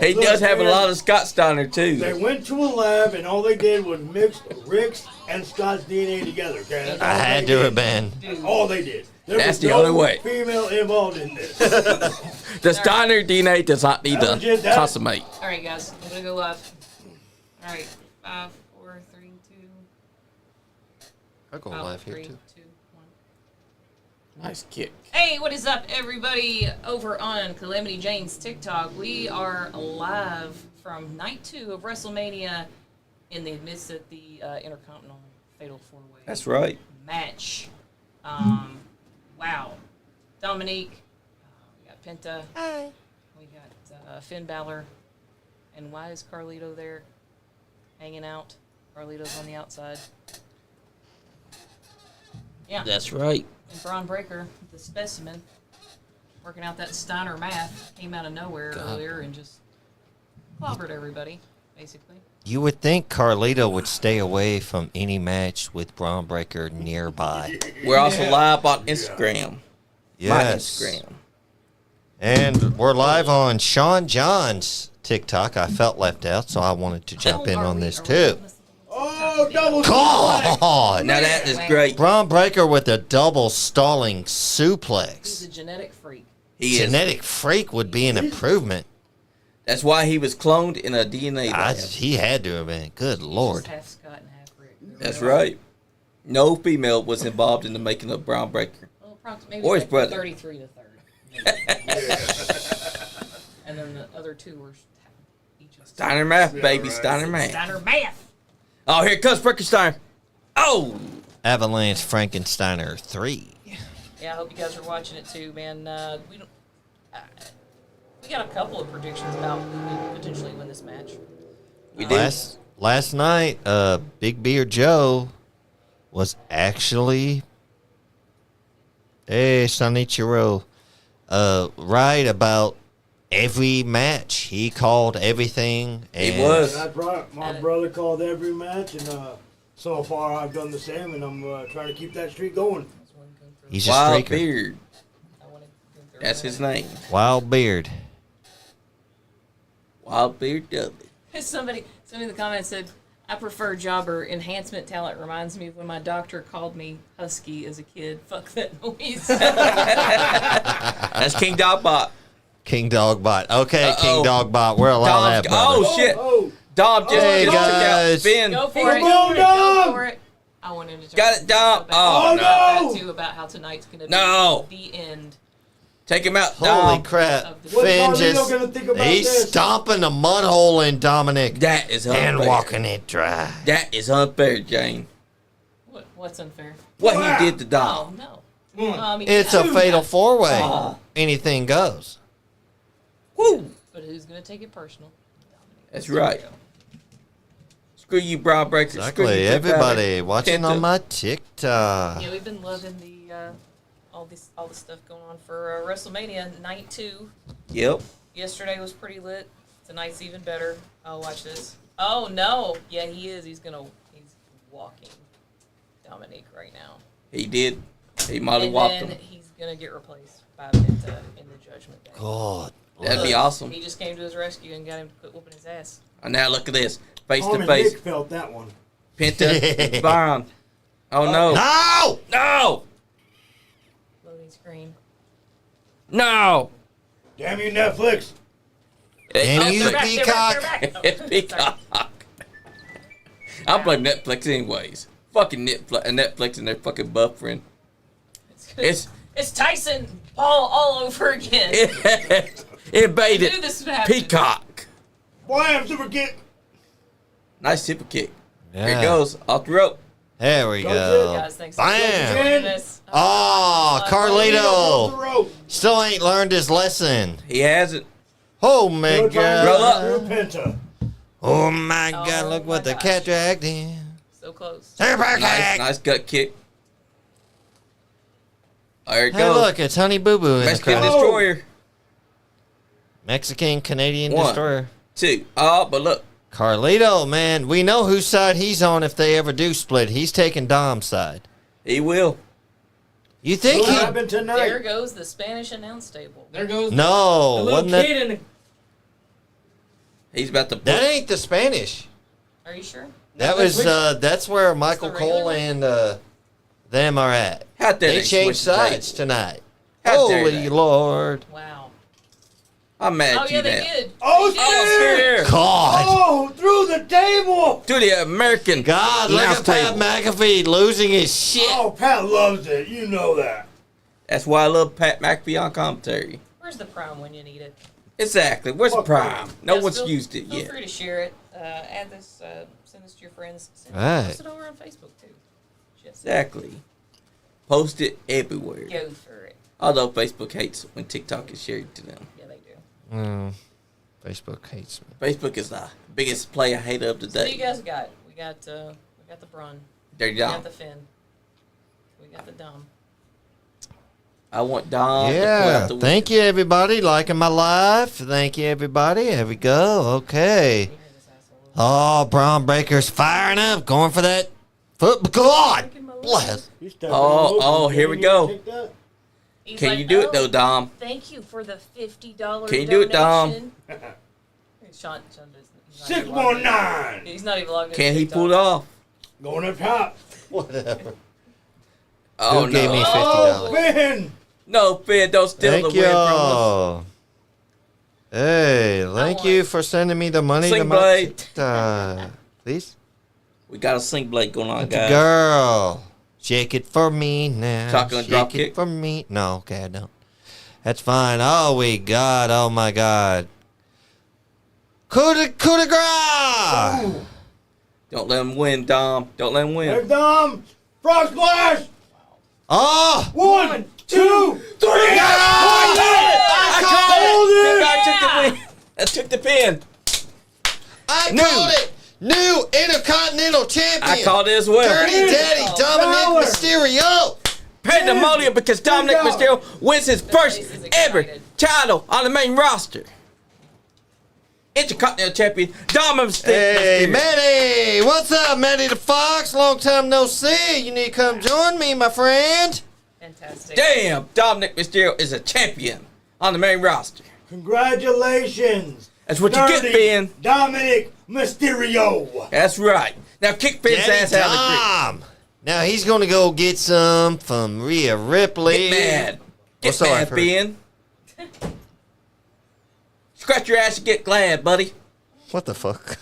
He does have a lot of Scott Steiner, They too. went to a lab and all they did was mix Rick's and Scott's DNA together. Okay, that's all I had they to did. have been. All they did. There That's was the no only way. Female involved in this. The Steiner DNA does not need That was just to that. consummate. All right, guys, I'm gonna go live. All right, 5, 4, 3, 2. I'll go 5, live here 3, too. 2, 1. Nice kick. Hey, what is up, everybody? Over on Calamity Jane's TikTok, we are live from night 2 of WrestleMania in the midst of the Intercontinental Fatal 4-Way That's right. match. Wow. Dominik, we got Penta. Hi. We got Finn Balor. And why is Carlito there hanging out? Carlito's on the outside. Yeah. That's right. And Bron Breaker, the specimen, working out that Steiner math, came out of nowhere earlier and just clobbered everybody, basically. You would think Carlito would stay away from any match with Braun Breaker nearby. We're also live on Instagram. Yes. My Instagram. And we're live on Sean Jahns' TikTok. I felt left out, so I wanted to jump in on this too. Oh, double God! Now that is great. Braun Breaker with a double stalling He's suplex. a genetic freak. He is. Genetic freak would be an improvement. That's why he was cloned in a DNA lab. He had to have been. Good Lord. He's half Scott and half Rick. That's right. No female was involved in the making of Bron Breaker. Well, approximately Or his like brother. 33 to 30. And then the other two were each of Steiner math, baby. Steiner math. Steiner math. Oh, here comes Frankenstein. Oh! Avalanche Frankensteiner 3. Yeah, I hope you guys are watching it too, man. We don't. We got a couple of predictions about who could potentially win this match. We did. Last night, Big Beard Joe was actually Sonichiro right about every match. He called everything. He was. My brother called every match, and so far I've done the same, and I'm trying to keep that streak going. He's a Wild streaker. Beard. That's his name. Wild Beard. Wild Beard Dudley. Somebody in the comments said, I prefer jobber. Enhancement talent reminds me of when my doctor called me husky as a kid. Fuck that noise. That's King Dogbot. King Dogbot. Okay, Uh-oh. King Dogbot. We're allowed that, brother. Oh, shit. Oh, Dom just Hey, took out guys. Finn. Go for it. Go, Go Dom! for it. I want him to talk Got it, Dom. about Oh, no. that too, about how tonight's going to be No. the end. Take him out, Holy Dom. crap. What's Finn Carlito just... gonna think about He's this? stomping a mud hole in Dominik That is unfair. and walking it dry. That is unfair, Jane. What's unfair? What he did to Oh, Dom. no. Mm. I mean, It's a fatal four-way. Oh. Anything goes. Woo. But who's going to take it personal? That's right. Screw you, Brown Breaker. Screw Exactly. you, Jeff Everybody Allen. watching Penta. on my TikTok. Yeah, we've been loving the all this stuff going on for WrestleMania night 2. Yep. Yesterday was pretty lit. Tonight's even better. Oh, watch this. Oh no! Yeah, he is. He's walking Dominik right now. He did. He molly And whopped then him. he's gonna get replaced by Penta in the Judgment Day. God. That'd be awesome. He just came to his rescue and got him to quit whooping his ass. And now look at this. Face Tom to and face. Nick felt that one. Penta, Bron. Oh, no. No! No! Loading screen. No! Damn you, Netflix. Damn you, They're back, they're back, they're Peacock. back. Oh, It's sorry. Peacock. I blame Netflix anyways. Fucking Netflix and their fucking buffering. It's Tyson Paul all over again. It baited I knew this would happen. Peacock. Blam, super kick. Nice super kick. Here Yeah. it goes. Off the rope. There we Go, go. Guys, thanks Bam. for joining us. Oh, Off the Carlito. rope. Still ain't learned his lesson. He has it. Oh, my Go try Roll God. up. Through Penta. Oh, my Oh, God. Look my what the gosh. cat dragged in. So close. Super Nice, kick. nice gut kick. There it Hey, goes. look. It's Honey Boo Boo in the Mexican crowd. Destroyer. Mexican Canadian 1, Destroyer. 2. Oh, but look. Carlito, man. We know whose side he's on if they ever do split. He's taking Dom's side. He will. You think What he... happened There tonight? goes the Spanish announce table. There goes the No. little Wasn't that... kid in the... He's about to put. That ain't the Spanish. Are you sure? That was that's where Michael the regular Cole one? and them are at. How dare They changed switch the sides date? tonight. How dare Holy they? Lord. Wow. I'm mad Oh at yeah, you they now. did. Oh, They did. Here. God. Oh, through the table. To the American. God, look announce at Pat table. McAfee losing his shit. Oh, Pat loves it. You know that. That's why I love Pat McAfee on commentary. Where's the prime when you need it? Exactly. Where's the Fuck prime? No Yes, one's feel- used it Feel yet. free to share it. Add this. Send this to your friends. Right. Post it over on Facebook too. Just Exactly. Post it everywhere. go for it. Although Facebook hates when TikTok is shared to them. Yeah, they do. Facebook hates me. Facebook is the biggest player hater of the So what do you day. guys got? We got the Bron. Dirty We got Dom. the Finn. We got the Dom. I want Dom to pull Yeah. out the Thank you, everybody. Liking my live. Thank you, everybody. There we go. Okay. You hear this asshole. Oh, Braun Breaker's firing up. Going for that foot. God bless. You stepped Oh, on oh, Logan. here we You go. take that? He's Can like, you do it "Oh, though, Dom? Thank you for the $50 Can you do it, Dom? donation." Sean doesn't. he's not even logged in. 619. He's not even logged in. Can to he TikTok. pull it off? Going up top. Whatever. Oh Who gave me no. Oh, $50? Finn. No, Finn, don't steal Thank the win from us. y'all. Hey, thank want- you for sending me the money to Sling my blade. TikTok. Please. We got a sling blade going on, That's a guys. girl. Shake it for me now. Shotgun Shake drop it kick. for me. No, okay, I don't. That's fine. Oh, we got. Oh my God. Coup de grace. Don't let him win, Dom. Don't let him There's win. Dom. Frog splash. Oh. 1, 2, 3. I took the win. I took the pin. I New. called it. New Intercontinental Champion. I called it as well. Dirty Daddy Dominik Bálor. Mysterio. Pandemonium because Dominik Big Mysterio wins his first place is ever excited. title on the main roster. Intercontinental Champion, Dominik. Hey, Manny! What's up, Manny the Fox? Long time no see. You need to come join me, my friend. Fantastic. Damn, Dominik Mysterio is a champion on the main roster. Congratulations. That's what you get, Ben. Dominik Mysterio. That's right. Now kick Ben's ass out of the Dom. Now he's going to go get some from Rhea Ripley. Get mad. Get sorry, mad, Ben. Scratch your ass and get glad, buddy. What the fuck?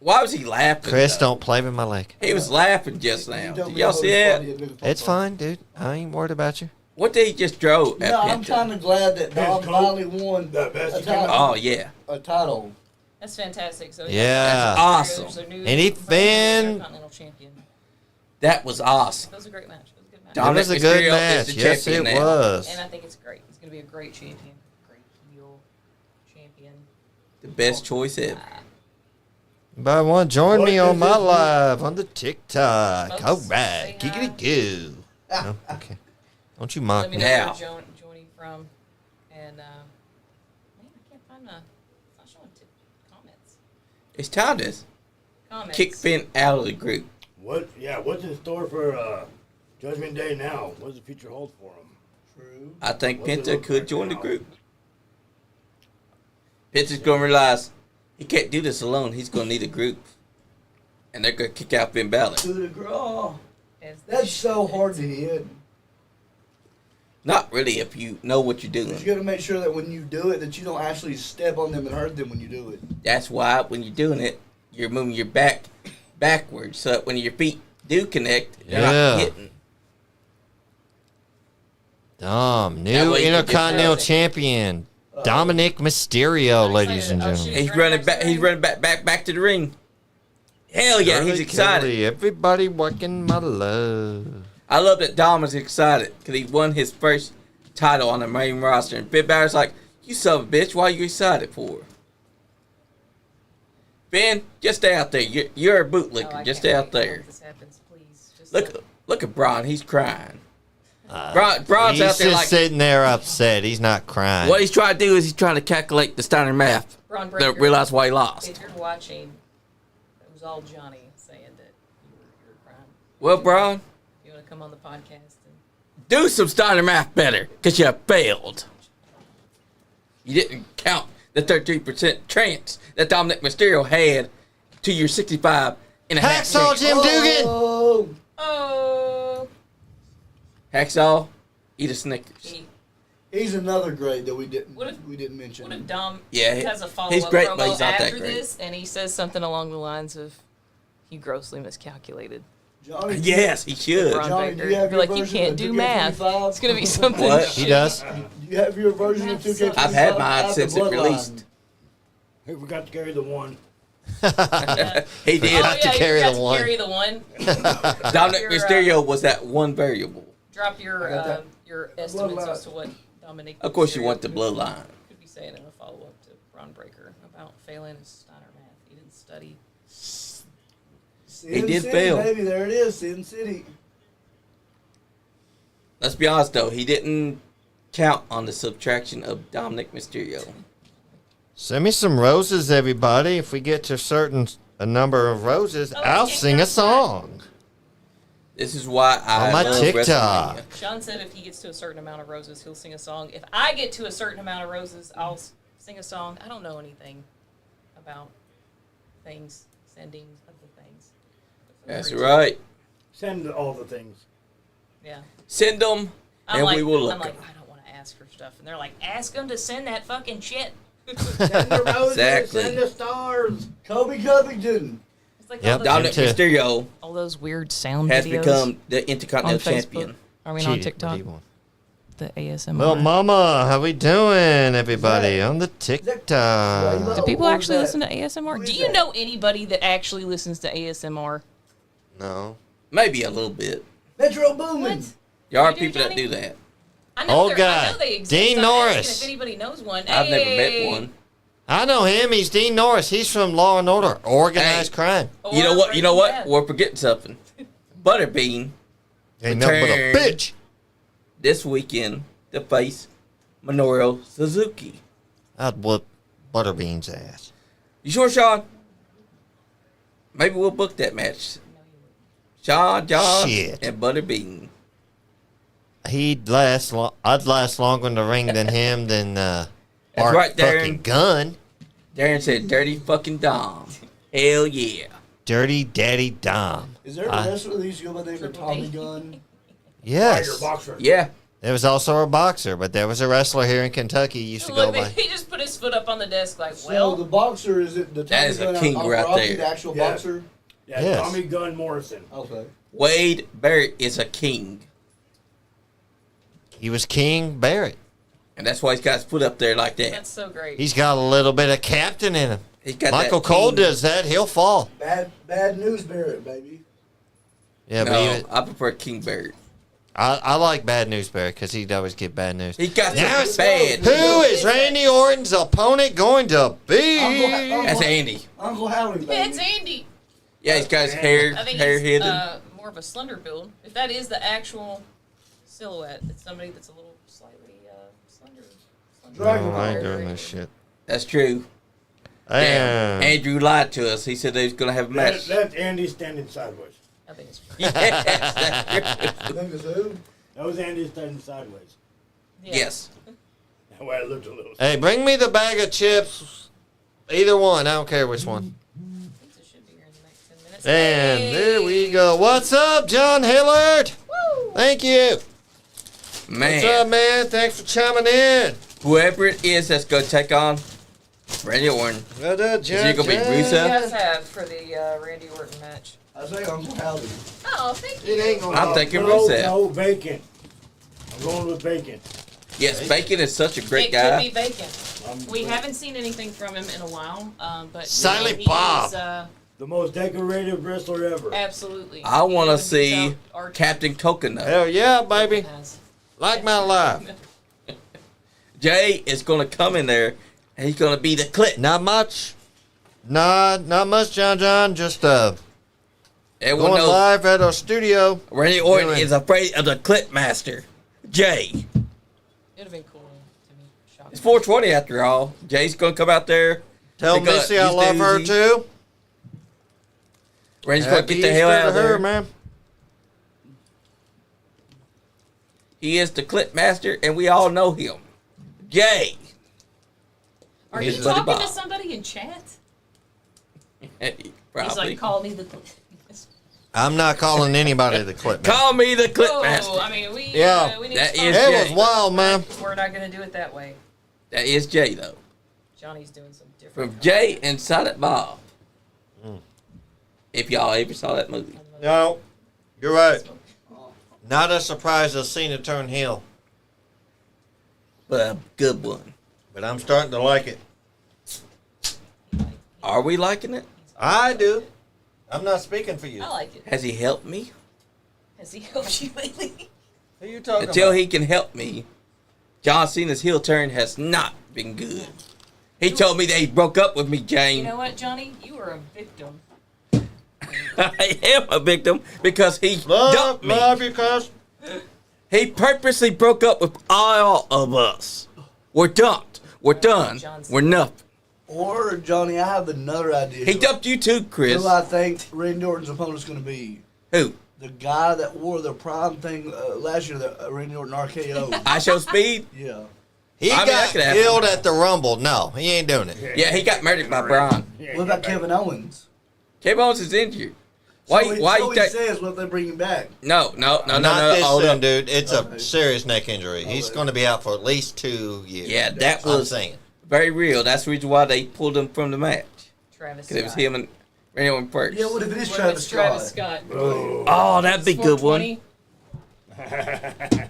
Why was he laughing? Chris, though? don't play with my leg. He was laughing just now. Did y'all see it? It's fine, dude. I ain't worried about you. What did he just drove at No, I'm Penta? kind of glad that Dom finally won The best a he can. title. Oh, yeah. A title. That's fantastic. So Yeah. That's awesome. There's a new And he been- Intercontinental champion. That was awesome. That was a great match. It was a good match. Dom- It was a Dominik good Mysterio match. is the Yes, champion it now. was. And I think it's great. He's going to be a great champion. Great heel champion. The best choice ever. But want to join me What on is my this? live on the TikTok. Folks, All say right. hi. Giggity goo. No? Okay. Don't you mock Let me me. know Now. where you're joining from. And, man, I can't find it's not showing comments. It's time to Comments. kick Ben out of the group. What's in store for Judgment Day now? What does the future hold for him? True. I think What's it Penta look could like join the now? group. Penta's going to realize he can't do this alone. He's going to need a group. And they're going to kick out Ben Bálor. To the girl. As they That's so should. hard to hit. Not really if you know what you're You doing. got to make sure that when you do it, that you don't actually step on them and hurt them when you do it. That's why when you're doing it, you're moving your back backwards. So that when your feet do connect, you're Yeah. not hitting. Dom, That new way you can Intercontinental just- champion. Dominik Mysterio, I'm ladies and excited. Oh, gentlemen. shoot. He's running back. He's running back to the ring. Hell yeah, he's Curly, excited. curly, everybody working my love. I love that Dom is excited because he won his first title on the main roster. And Ben Balor's like, "You son of a bitch, why are you excited for?" Ben, just stay out there. You're a Oh, bootlicker. I just can't stay out wait. there. I hope this happens, please. Just Look at Bron. He's crying. Bron's He's out just there like, sitting there upset. He's not crying. what he's trying to do is he's trying to calculate the Steiner math. Bron To Breakker. realize why he lost. If you're watching, it was all Johnny saying that you were crying. Well, Bron, You want to come on the podcast? And do some Steiner math better because you failed. You didn't count the 33% chance that Dominik Mysterio had to your 65.5 Hacksaw chance. Jim Dugan. Oh, oh, Hacksaw, eat a Snickers. he's another grade that we didn't What if- mention. what if Dom Yeah, has a follow-up he's great, but promo he's not that after great. this, and he says something along the lines of, "He grossly miscalculated." Johnny, Yes, he should. Bron Johnny, do Breakker. you have Be your like, you version can't of do 2K25? math. It's gonna be something. What? He does. Do you have your version of 2K25? I've had mine after since it Bloodline? released. Hey, we got to carry the one. He did. Oh Got yeah, to carry you got the to one. carry the one. Dominik Your, Mysterio was that one variable. Drop your got that. estimates Bloodline. as to what Dominik. Of course, you Mysterio want the bloodline. Could be saying in a follow-up to Bron Breakker about failing his Steiner math. He didn't study. Sin He did City, fail. Baby, there it is, Sin City. Let's be honest, though. He didn't count on the subtraction of Dominik Mysterio. Send me some roses, everybody. If we get to a number of roses, Oh, I'll yeah, sing yeah. a song. This is why I On my love TikTok. WrestleMania. Sean said if he gets to a certain amount of roses, he'll sing a song. If I get to a certain amount of roses, I'll sing a song. I don't know anything about things, sending of the things. That's right. Send all the things. Yeah. Send them, and we will look I'm like, 'em. I don't want to ask for stuff. And they're like, ask them to send that fucking shit. Send the roses. Exactly. Send the stars. Kobe Covington. It's like Yep. all, Dominik Him too. Mysterio all those weird sound has videos become the on Intercontinental Facebook. Champion. I mean, Cheated. on What do TikTok. you want? The ASMR. Little mama, how we doing, everybody? On the TikTok. Do people What was actually that? listen to ASMR? Who Do is you that? know anybody that actually listens to ASMR? No. Maybe a little bit. Metro Boomin. What? There are You do, people that Johnny? do that. I know Old I guy. know they exist. Dean I'm Norris. asking if anybody knows one. I've never Hey! met one. I know him. He's Dean Norris. He's from Law and Order, Organized Hey. Crime. Or You know what? You know what? Breaking Bad. We're forgetting something. Butterbean Ain't nothing but a Return. bitch. this weekend to face Minoru Suzuki. I'd whoop Butterbean's ass. You sure, Sean? Maybe we'll book that match. Sean Jahns Shit. and Butterbean. I'd last longer in the ring than him than Bart right, Darren. fucking Gunn. Darren said, "Dirty fucking Dom." Hell yeah. Dirty Daddy Dom. Is there a wrestler that used to go by the name of Tommy Gunn? Yes. Boxer. Yeah. There was also a boxer, but there was a wrestler here in Kentucky used to go Look, by. he just put his foot up on the desk like, So the boxer, is it the Tommy That is a Gunn king out right Rocky, there. the actual Yeah. boxer? Yeah, Yes. Tommy Gunn Morrison. Okay. Wade Barrett is a king. He was King Barrett. And that's why he's got his foot up there like that. That's so great. He's got a little bit of captain in him. He's got Michael that Cole king. does that, he'll fall. Bad news, Barrett, baby. Yeah, but No, even, I prefer King Barrett. I like Bad News Barrett because he'd always get bad news. He got Now some it's bad. Who is Randy Orton's opponent going to be? That's Andy. Uncle Howdy, baby. Yeah, it's Andy. Yeah, he's got his hair I think hair he's hidden. more of a slender build. If that is the actual silhouette, it's somebody that's a little slightly slender. No, I ain't doing this shit. That's true. Damn. Andrew lied to us. He said they was gonna have a match. That's Andy standing sideways. I think it's Yes, that's true. Think it's who? That was Andy standing sideways. yeah. Yes. That way I looked a little. Hey, bring me the bag of chips. Either one. I don't care which one. Pizza should be here in the next 10 minutes. And Hey! there we go. What's up, John Hillard? Woo! Thank you. What's up, Man, man? Thanks for chiming in. whoever it is that's gonna take on Randy Orton. What up, Is he gonna be What do Rusev? you guys have for the Randy Orton match? I say Uncle Howdy. Oh, thank you. It ain't gonna. I'm thinking no, Rusev. No, bacon. I'm going with bacon. Yes, Bacon is such a great It guy. could be Bacon. We haven't seen anything from him in a while, but Silent he Bob. is, The most decorated wrestler ever. absolutely. I want to He even see beats out our Captain Coconut. Hell yeah, baby. has. Like my life. Jay is gonna come in there, and he's gonna be the clip. Not much. Not much, John. Just Everyone going knows live at our studio. Randy Orton Doing- is afraid of the clip master, Jay. It'd have been cool to meet Shocker. It's 420 after all. Jay's gonna come out there. Tell pick up Missy I his love her doozy. too. Randy's gonna Happy get the hell Easter out of to her, there. man. He is the clip master, and we all know him. Jay. Are His you buddy talking Bob. to somebody in chat? He's Probably. like, call me the. I'm not calling anybody the clip. Man. Call me the clip Oh, master. I mean, we. Yeah. We need That to is start- It was Jay. wild, man. We're not gonna do it that way. That is Jay, though. Johnny's doing some different. From Jay and Silent Bob. If y'all ever saw that movie. No, you're right. Not a surprise to Cena turn heel, But a good one. but I'm starting to like it. Are we liking it? I do. I'm not speaking for you. I like it. Has he helped me? Has he helped you lately? Who you talking Until about? he can help me, John Cena's heel turn has not been good. He told me that he broke up with me, Jane. You know what, Johnny? You are a victim. I am a victim because he dumped me. Love you, cuz. He purposely broke up with all of us. We're dumped. We're done. We're nothing. Or, Johnny, I have another idea. He dumped you too, Chris. Who I think Randy Orton's opponent's going to be. Who? The guy that wore the prime thing last year, the Randy Orton RKO. I Show Speed? Yeah. He I mean, got that could happen. killed at the Rumble. No, he ain't doing it. Yeah, he got murdered by Bron. What about Kevin Owens? Kevin Owens is injured. Why? So Why so you he take? says, what if they bring him back? No. Not this Hold soon, up. dude. It's Okay. a serious neck injury. He's Okay. going to be out for at least 2 years. Yeah, that I'm was saying. very real. That's the reason why they pulled him from the match. Travis Because it was Scott. him and Randy Orton first. Yeah, what if it is What if Travis it's Scott? Travis Scott. Oh, that'd be a good one. 420.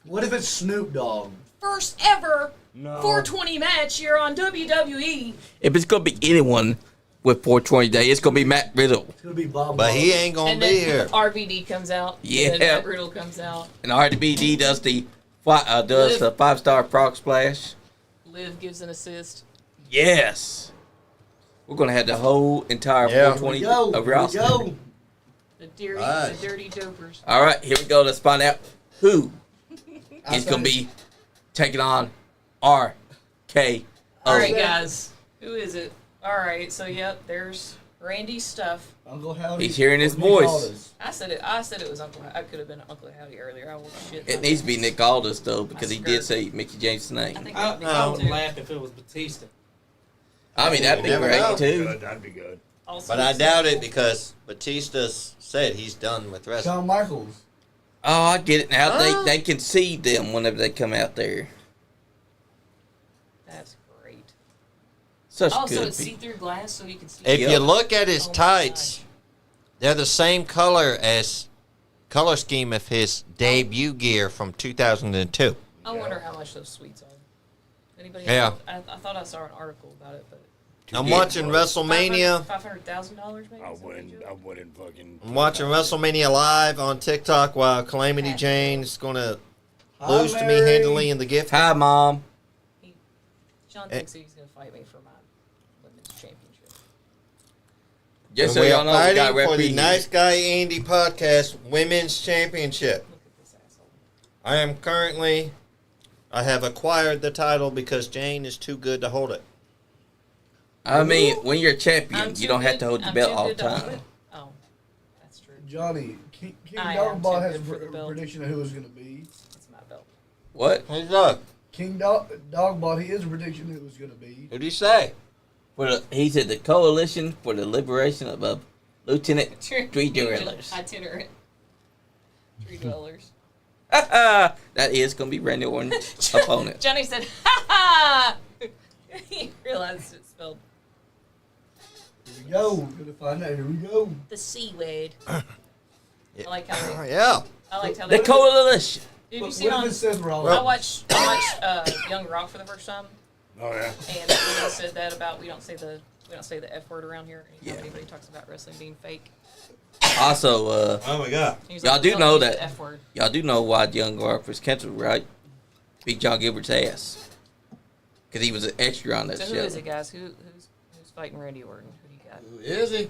What if it's Snoop Dogg? First ever No. 420 match here on WWE. If it's gonna be anyone with 420 Day, it's gonna be Matt Riddle. It's going to be Bob But Marley. he ain't going And to be then here. RVD comes out. Yeah. And then Matt Riddle comes out. And RDBD does the 5-star frog splash. Liv gives an assist. Yes. We're gonna have the whole entire Yeah. 420 Here we go. of Here we roster. go. Right. The dirty dopers. All right, here we go. Let's find out who I is gonna think- be taking on our K. All right, guys. Who is it? All right. So yep, there's Randy's stuff. Uncle Howdy. He's hearing his Nick voice. Aldis. I said it was Uncle. I could have been Uncle Howdy earlier. I was shit. It needs to be Nick Aldis, though, because he did Skirt. say Mickey James' name. I think I Nick would too. laugh if it was Batista. I mean, that'd be You never great, know. too. Good, that'd be good. Also, But I doubt it because Batista said he's done with wrestling. Shawn Michaels. Oh, I get it now. Huh? They can see them whenever they come out there. That's great. Such Oh, so good it's people. see-through glass, so you can see. If Yep. you look at his Oh my tights, they're the same color scheme of his debut gear from 2002. I wonder how much those sweets are. Anybody? Yeah. I thought I saw an article about it, but I'm Yeah. watching WrestleMania. $500,000 maybe. I Is that what you wouldn't fucking. I'm watching WrestleMania live on TikTok while Calamity Jane's going to lose to me Mary. handily in the gift. Hi, Mom. Sean thinks he's gonna fight me for my women's championship. Just so And we y'all are know, we got fighting for referee the here. Nice Guy Andy Podcast Women's Championship. Look at this asshole. I have acquired the title because Jane is too good to hold it. I mean, when you're a champion, I'm you too don't have good- to hold the I'm belt too all the good to hold time. it? Oh, that's true. Johnny. King I am Dogbot too has good for the a belt. prediction of who it's going to be. It's my belt. What? Who's up? King Dogbot, he is a prediction of who it's going to be. Who'd he say? He said the Coalition for the Liberation of Lieutenant Tree Dwellers. Itinerant. Tree dwellers. That is going to be Randy Orton's opponent. Johnny said, "Ha ha!" He realized it's spelled Here we go. We're going to find out. Here we go. the C word. I like how they. Yeah. I liked how The they. Coalition. Did you What see if on? it says Rollins? Well- I watched Young Rock for the first time, Oh yeah. and they said that about we don't say the F word around here. Anytime Yeah. anybody talks about wrestling being fake. Also, Oh my God. He's Y'all like, do "Don't know use that- the F word. y'all do know why Young Rock was canceled, right? Beat John Gilbert's ass. Because he was an extra on that So show. who is it, guys? Who's fighting Randy Orton? Who do you got? Who is he?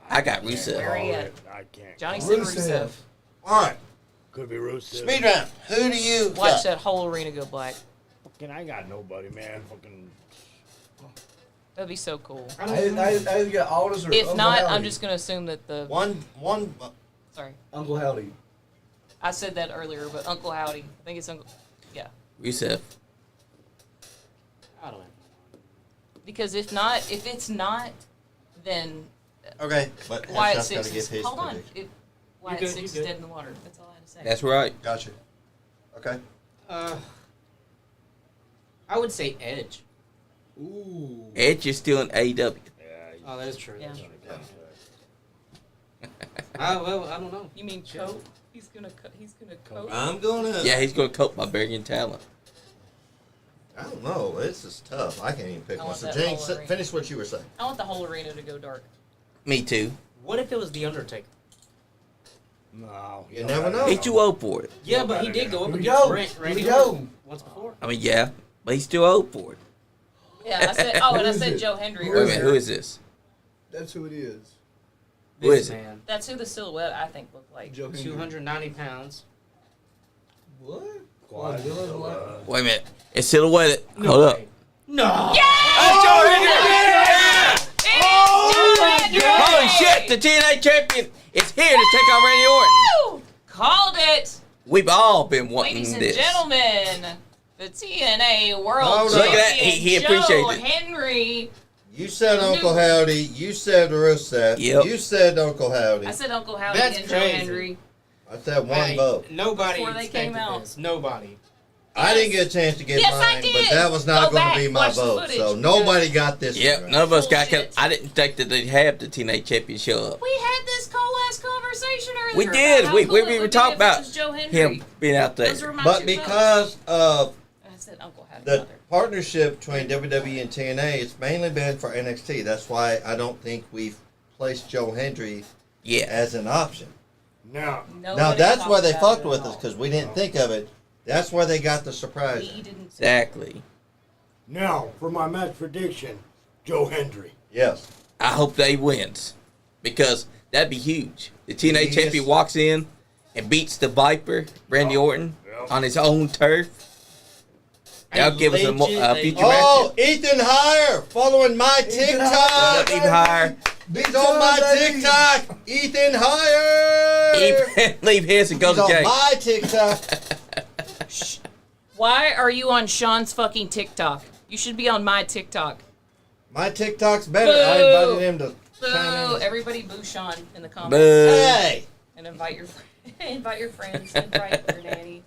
I got Rusev. Where he at? I can't. Johnny said Rusev. Rusev. All right. Could be Rusev. Speed round. Who do you Watch got? that whole arena go black. Fucking, I got nobody, man. Fucking. That'd be so cool. I either got Aldis or If Uncle not, Howdy. I'm just gonna assume that the One. sorry. Uncle Howdy. I said that earlier, but Uncle Howdy. I think it's Uncle. Yeah. Rusev. I don't know. Because if it's not, then Okay, but Wyatt Headshot's got Six to give is. his Hold on. prediction. If Wyatt good, Six you is good. dead in the water. That's all I had to say. That's right. Gotcha. Okay. I would say Edge. Ooh. Edge is still in AEW. Yeah. Oh, that is true. Yeah. That's true. Well, I don't know. You mean coat? He's gonna coat. I'm gonna. Yeah, he's going to cope by burying talent. I don't know. This is tough. I can't even pick I one. want So that James, whole arena. finish what you were saying. I want the whole arena to go dark. Me too. What if it was The Undertaker? No. You never know. He's too old for it. Yeah, but he did go up Here we against go. Randy Here we go. Orton once before. I mean, yeah, but he's too old for it. Yeah, I said. Oh, and I Who is said it? Joe Hendry Who Wait a is minute, earlier. who is this? That's who it is. Who This is it? man, That's who the silhouette I think looked like. Joe Hendry. 290 pounds. What? Quad- Quadzilla Black? Wait a minute. It's silhouetted. Hold up. way. No. Holy shit, the TNA champion is here to take on Randy Orton. Woo! Called it, We've all been wanting ladies and this. gentlemen. The TNA World Hold Champion on. Look at that, he Joe appreciated it. Henry. You said Uncle Howdy. You said Rusev. Yep. You said Uncle Howdy. I said Uncle Howdy That's and Joe crazy. Henry. I said one Hey, vote. Nobody Before they came expected out. this. Nobody. I didn't get a chance to get Yes, I mine, did. but that was not Go going back, to be my watch the vote. footage, So because- nobody got this. Yep, one right. none of us got. Bullshit. I didn't think that they'd have the TNA champion show up. We had this whole ass conversation earlier. We did. about how We cool it were would talking be if it about was Joe Henry. him being out there. Those were my But two because of votes. I said Uncle Howdy. the mother. partnership between WWE and TNA, it's mainly been for NXT. That's why I don't think we've placed Joe Hendry Yeah. as an option. No. Now Nobody that's talked where they about fucked it with at us all. because we didn't think of it. That's where they got the surprise. We didn't. Exactly. Now, for my match prediction, Joe Hendry. Yes. I hope they wins because that'd be huge. The TNA Yes. champion walks in and beats the Viper, Randy Orton, Yep. on his own turf. Y'all give us a future Oh, Ethan Higher, following my match. TikTok. Even higher. He's on my TikTok. Ethan Higher. Leave his and go He's to on Jay. my TikTok. Why are you on Sean's fucking TikTok? You should be on my TikTok. My TikTok's better. I Boo. invited him to chime Boo! in. Everybody boo Sean in the comments. Boo. Hey, And invite your friends, invite your nanny.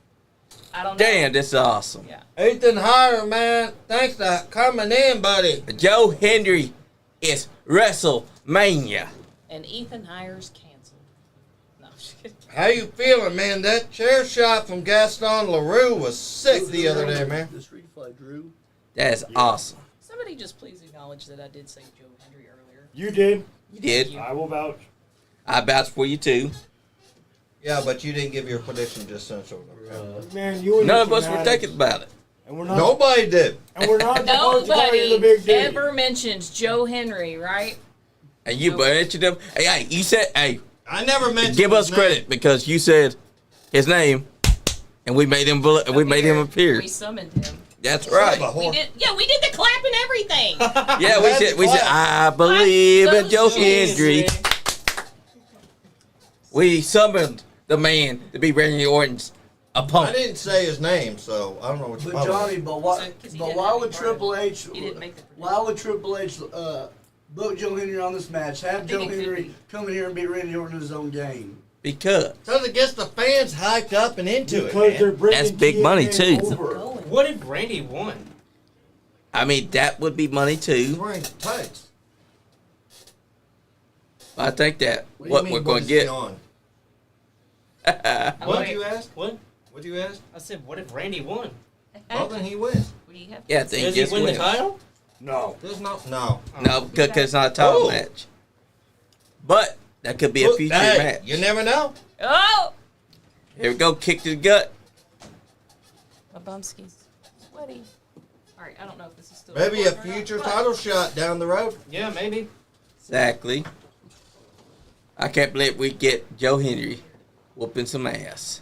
I don't know. Damn, this is awesome. Yeah. Ethan Higher, man. Thanks for coming in, buddy. Joe Hendry is WrestleMania. And Ethan Hires canceled. No, I'm just kidding. How you feeling, man? That chair shot from Gaston LaRue was sick the other day, man. The street fight, Drew. That is awesome. Somebody just please acknowledge that I did say Joe Hendry earlier. You did. You did. I will vouch. I vouch for you too. Yeah, but you didn't give your prediction just so. Man, you and None your of us were fanatics. thinking about it. And we're not. Nobody did. And we're not supposed to call you the Nobody big dude. ever mentions Joe Henry, right? And you mentioned him. Hey, you said, hey, I never mentioned. give us his credit name. because you said his name, and we made him. We made him appear. We summoned him. That's Son of right. a whore. We did the clap and everything. Yeah, we said. We said. I believe in Joe Hendry. We summoned the man to be Randy Orton's I opponent. didn't say his name, so I don't know what you're But talking Johnny, about. but why? So, 'cause he But didn't why have would any part of Triple H? He didn't make the Why would Triple H book Joe Henry on this match? Have Joe think it could Henry be. come in here and beat Randy Orton in his own game. Because Because it gets the fans hyped up and into Because it, they're man. bringing That's big money, TNA too. over. Going. What if Randy won? I mean that would be money He's too. wearing tights. I think that What, what do you we're mean, going what to is he get. on? Oh, What wait. did you ask? What? What did you ask? I said, what if Randy won? Well, then he wins. What do you have? Yeah, I think Does he he just win wins. the title? No. There's no. No, because it's not a title Ooh. match. But that could be a future Hey, match. you never know. Oh! Here we go, kick to the gut. My bumski's sweaty. Alright, I don't know if this is still Maybe a recording or not, future but- title shot down the road. Yeah, maybe. Exactly. I can't believe we get Joe Hendry whooping some ass.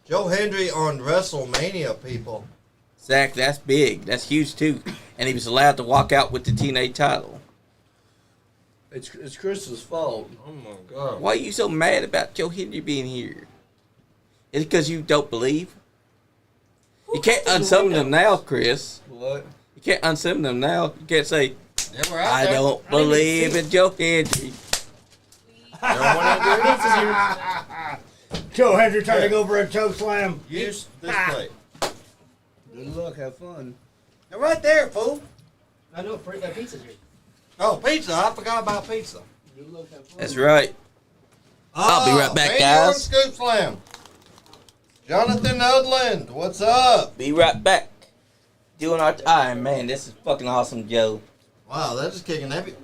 Joe Hendry on WrestleMania, people. Exactly, that's big. That's huge too. And he was allowed to walk out with the TNA title. It's Chris's fault. Oh my God. Why are you so mad about Joe Hendry being here? Is it because you don't believe? You can't unsummon them now, Chris. What? You can't unsummon them now. You can't say, Yeah, we're out I there. don't believe in Joe Hendry. You don't want to do it? Joe Hendry turning over a choke slam. Use this plate. Good luck. Have fun. They're right there, fool. I know pizza's here. Oh, pizza. I forgot about pizza. Good luck. Have fun. That's right. I'll be right back, Randy guys. Orton Scoop Slam. Jonathan Udland, what's up? Be right back. Doing our time, man. This is fucking awesome, Joe. Wow, that's just kicking heavy.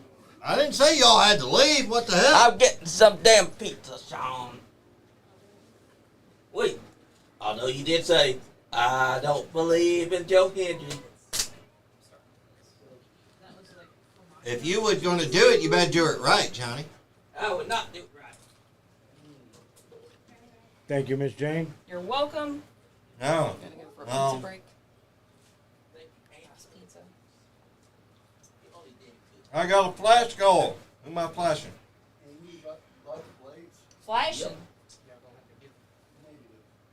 I didn't say y'all had to leave. What the hell? I'm getting some damn pizza, Sean. Wait. Although you did say, I don't believe in Joe Hendry. If you were going to do it, you better do it right, Johnny. I would not do it right. Thank you, Miss Jane. You're welcome. No. Gotta go for a pizza No. break. Pizza. I got a flash goal. Who am I flashing? Flashing.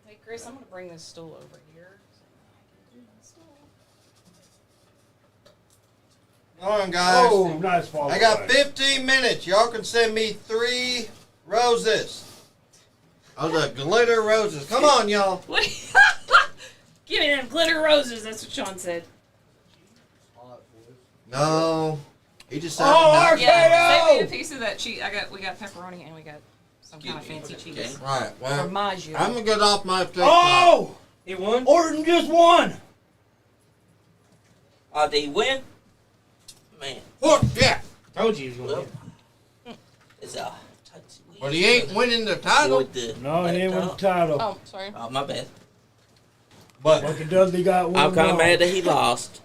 Hey, Chris, I'm gonna bring this stool over here. Come on, guys. Oh, nice fall. I got 15 minutes. Y'all can send me 3 roses. Oh, the glitter roses. Come on, y'all. What? Give me them glitter roses. That's what Sean said. No. He just said Oh, no. Yeah, save me a piece of that cheese. We got pepperoni and we got some kind of fancy cheese. Right, well, Formaggio. I'm going to get off my TikTok. Oh! He won? Orton just won! Oh, did he win? Man, What? Yeah. Told you he was going to win. it's a... But he ain't winning the title. No, he didn't win the title. Oh, sorry. Oh, my bad. But Lucky Dudley got one. I'm kind of wrong. mad that he lost.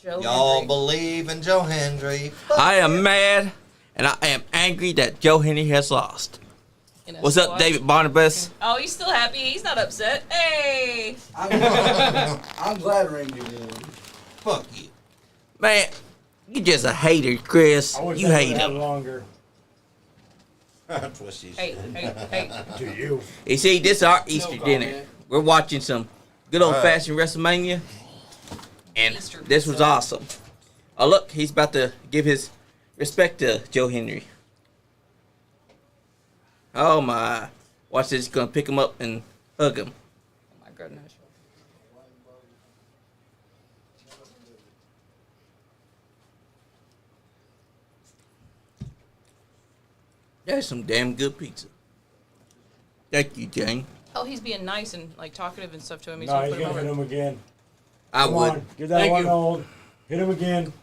Joe y'all Hendry. believe in Joe Hendry. I am mad, and I am angry that Joe Henry has lost. in a What's up, squash. David Barnabas? Oh, he's still happy. He's not upset. Hey. I'm glad Randy won. Fuck you. Man, you just a hater, Chris. I wish You I hate would've had him. longer. That's what she Hey, said. hey. To you. You see, this is our Easter comment. dinner. We're watching some good old-fashioned WrestleMania, and Easter this was pizza. awesome. Oh, look, he's about to give his respect to Joe Henry. Oh, my. Watch this. He's going to pick him up and hug him. Oh my goodness. That's some damn good pizza. Thank you, Jane. Oh, he's being nice and like talkative and stuff to him. He's No, gonna he's put him gonna hit over. him again. I Come would. on, give that Thank one you. hold. Hit him again.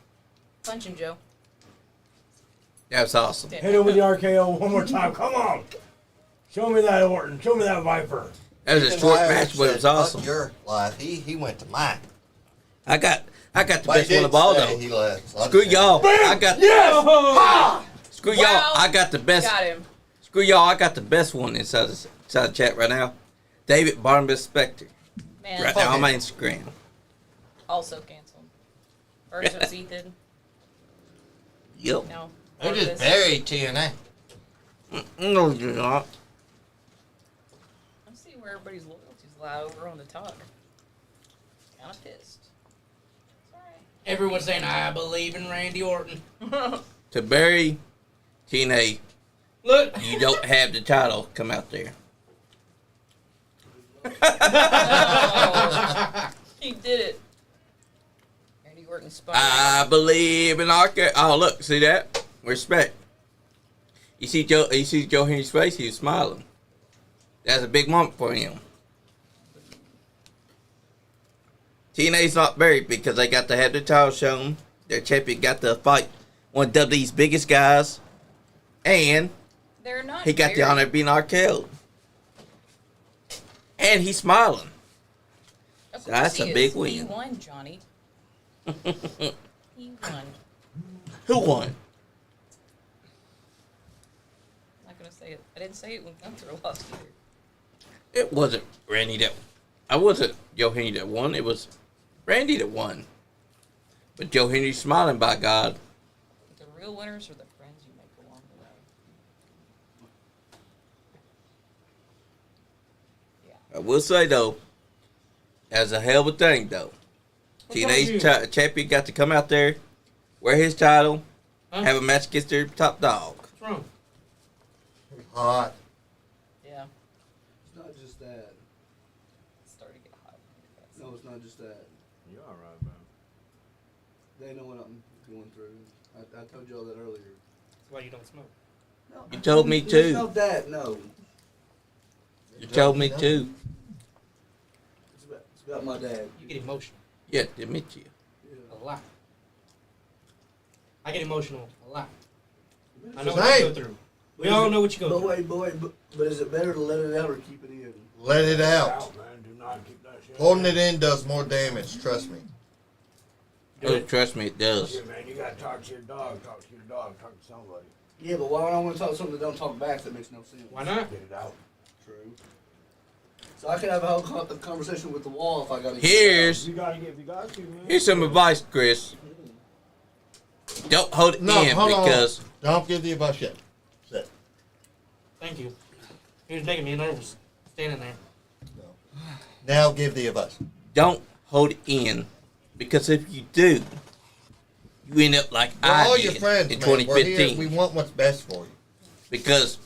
Punch him, Joe. That's awesome. Hit him with the RKO one more time. Come on. Show me that Orton. Show me that Viper. That was a short match, but it was Fuck awesome. your life. He went to mine. I got the But best he one of all, didn't say though. he left. So I Screw just- y'all. I got Yes! Screw y'all. Wow. I got the best. Got him. Screw y'all. I got the best one inside the chat right now. David Barnabas Spector. Man, Right now on my Instagram. also canceled. First was Ethan. Yep. No. They just Barnabas. buried TNA. No, you're not. Let's see where everybody's loyalties lie over on the talk. Kind of pissed. It's alright. Everyone's saying, I believe in Randy Orton. To bury TNA, Look. you don't have the title come out there. Oh, he did it. Randy Orton spot. I believe in our. Oh, look, see that? Respect. You see Joe Henry's face. He was smiling. That's a big moment for him. TNA's not buried because they got to have the title shown. Their champion got to fight one of WWE's biggest guys, and They're not. he got the buried. honor of being RKO'd. And he's smiling. Of So that's course a he big is. win. He won, Johnny. He won. Who won? I'm not gonna say it. I didn't say it when Gunther lost either. It wasn't Randy that. I wasn't Joe Henry that won. It was Randy that won. But Joe Henry's smiling, by God. The real winners are the friends you make along the way. Yeah. I will say though, that's a hell of a thing though. TNA's champion got to come out there, wear his title, Huh? have a match against their top dog. What's wrong? Hot. Yeah. It's not just that. It's starting to get hot. No, it's not just that. You all right, man? They know what I'm going through. I told y'all that earlier. That's why you don't smoke. No, You told me there's too. no that. No. You told me too. It's about my dad. You get emotional Yeah, to admit you. Yeah. a lot. I get emotional a lot. I know what Same. you go through. We all know what you go But through. wait, but is it better to let it out or keep it in? Let it out. Out, man. Do not keep that shit. Holding it in does more damage. Trust me. Oh, trust me, it does. Yeah, man. You gotta talk to your dog. Talk to your dog. Talk to somebody. Yeah, but why would I want to talk something that don't talk back? That makes no sense. Why not? Get it out. True. So I could have a whole conversation with the wall if I got to. Here's You gotta get. If you got to, man. here's some advice, Chris. Don't hold it No, in hold on. because Don't give the advice yet. Sit. Thank you. He was making me nervous standing there. Now give the advice. don't hold it in because if you do, you end up like We're I all did your friends, in man. We're here. 2015. We want what's best for you. Because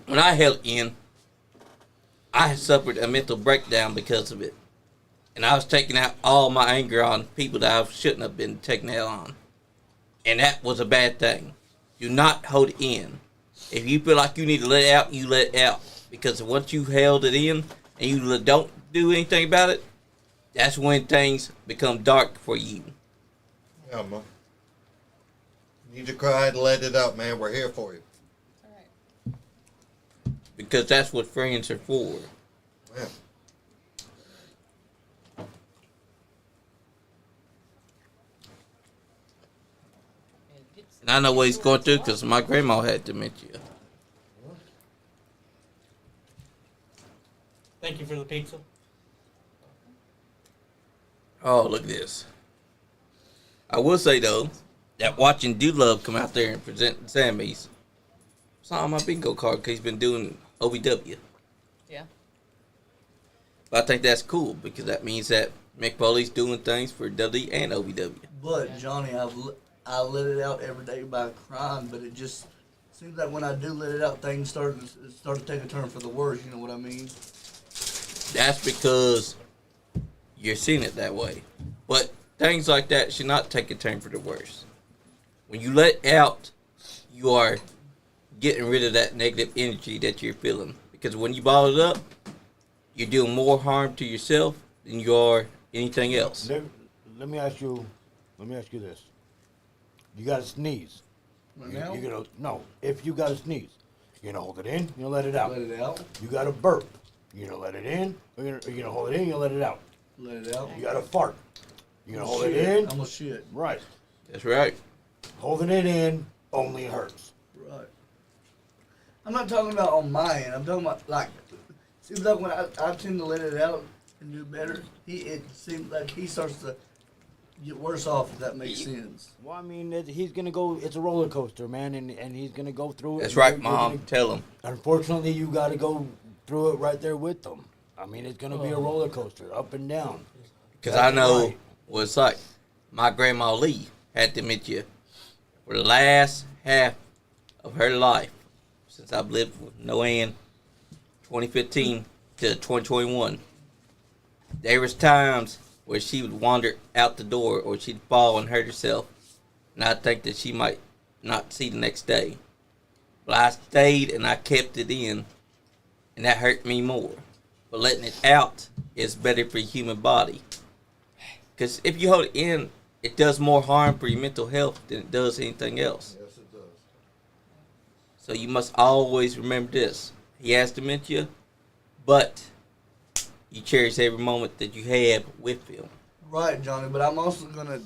when I held in, I suffered a mental breakdown because of it. And I was taking out all my anger on people that I shouldn't have been taking that on. And that was a bad thing. Do not hold it in. If you feel like you need to let it out, you let it out. Because once you held it in and you don't do anything about it, that's when things become dark for you. Yeah, man. You need to cry and let it out, man. We're here for you. It's alright. Because that's what friends are for. Yeah. And I know what he's going through because my grandma had dementia. for the pizza. Oh, look at this. I will say, though, that watching Dude Love come out there and present Sammy's, it's not on my bingo card because he's been doing OVW. Yeah. But I think that's cool because that means that Mick Foley's doing things for WWE and OVW. But Johnny, I let it out every day by crying, but it just seems like when I do let it out, things start to take a turn for the worse. You know what I mean? That's because you're seeing it that way. But things like that should not take a turn for the worse. When you let out, you are getting rid of that negative energy that you're feeling. Because when you bottle it up, you're doing more harm to yourself than you are anything else. Let me ask you this. You got to sneeze. Right now? You're gonna no. If you got to sneeze, you're gonna hold it in. You're gonna let it out. Let it out. You got to burp. You're gonna let it in. You're gonna hold it in. You're gonna let it out. Let it out. You got to fart. You're gonna hold it Shit. in. I'm gonna shit. Right. That's right. Holding it in only hurts. Right. I'm not talking about on my end. I'm talking about like. Seems like when I tend to let it out and do better, it seems like he starts to get worse off. If that makes sense. Well, I mean, he's gonna go. It's a roller coaster, man, and he's gonna go through it. That's and right, you're Mom. gonna- Tell him. Unfortunately, you got to go through it right there with them. I mean, it's gonna be a roller coaster, up and down. Because I know Right. what it's like. My grandma Lee had dementia for the last half of her life since I've lived with Noanne 2015 to 2021. There was times where she would wander out the door or she'd fall and hurt herself, and I'd think that she might not see the next day. But I stayed and I kept it in, and that hurt me more. But letting it out is better for the human body. Because if you hold it in, it does more harm for your mental health than it does anything else. Yes, it does. So you must always remember this. He has dementia, but you cherish every moment that you have with him. Right, Johnny. But I'm also gonna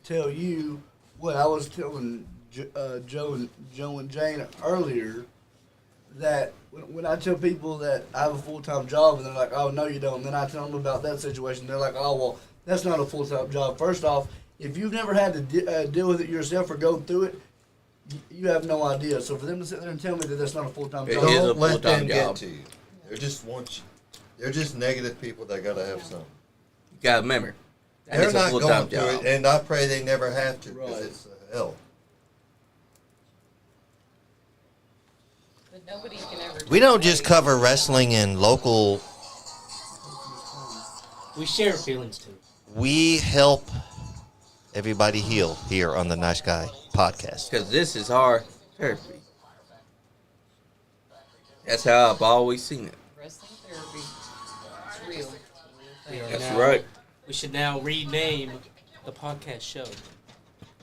tell you what I was telling Joe and Jane earlier. That when I tell people that I have a full-time job and they're like, "Oh no, you don't," and then I tell them about that situation, they're like, "Oh well, that's not a full-time job." First off, if you've never had to deal with it yourself or go through it, you have no idea. So for them to sit there and tell me that that's not a full-time It job, is a Don't let full-time them get job. to you. They're just negative people that gotta have something. You gotta remember, that They're is a not full-time going through job. it, and I pray they never have to because Right. it's hell. But nobody can ever. We don't just cover wrestling and local. We share feelings too. We help everybody heal here on the Nice Guy podcast. Because this is our therapy. That's how I've always seen it. Wrestling therapy. It's real. We are That's now- right. We should now rename the podcast show.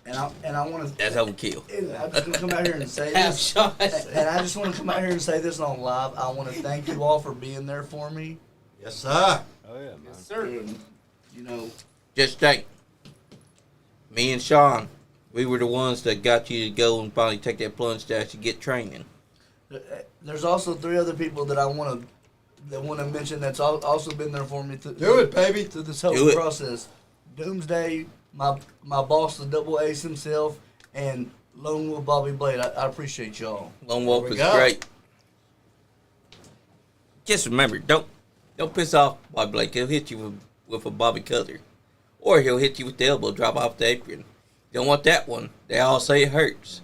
and I want to. That's overkill. And I just want to come out here and say Half this. shot. And I just want to come out here and say this on live. I want to thank you all for being there for me. Yes, sir. Oh yeah, man. Yes, sir. And, you know, Just think, me and Sean, we were the ones that got you to go and finally take that plunge to actually get training. there's also 3 other people that I want to mention that's also been there for me Do it, baby. through this whole Do it. process. Doomsday, my boss, the Double Ace himself, and Lone Wolf Bobby Blade. I appreciate y'all. Lone Wolf we is go. great. Just remember, don't piss off Bobby Blake. He'll hit you with a Bobby Cutter. Or he'll hit you with the elbow, drop off the apron. You don't want that one. They all say it hurts.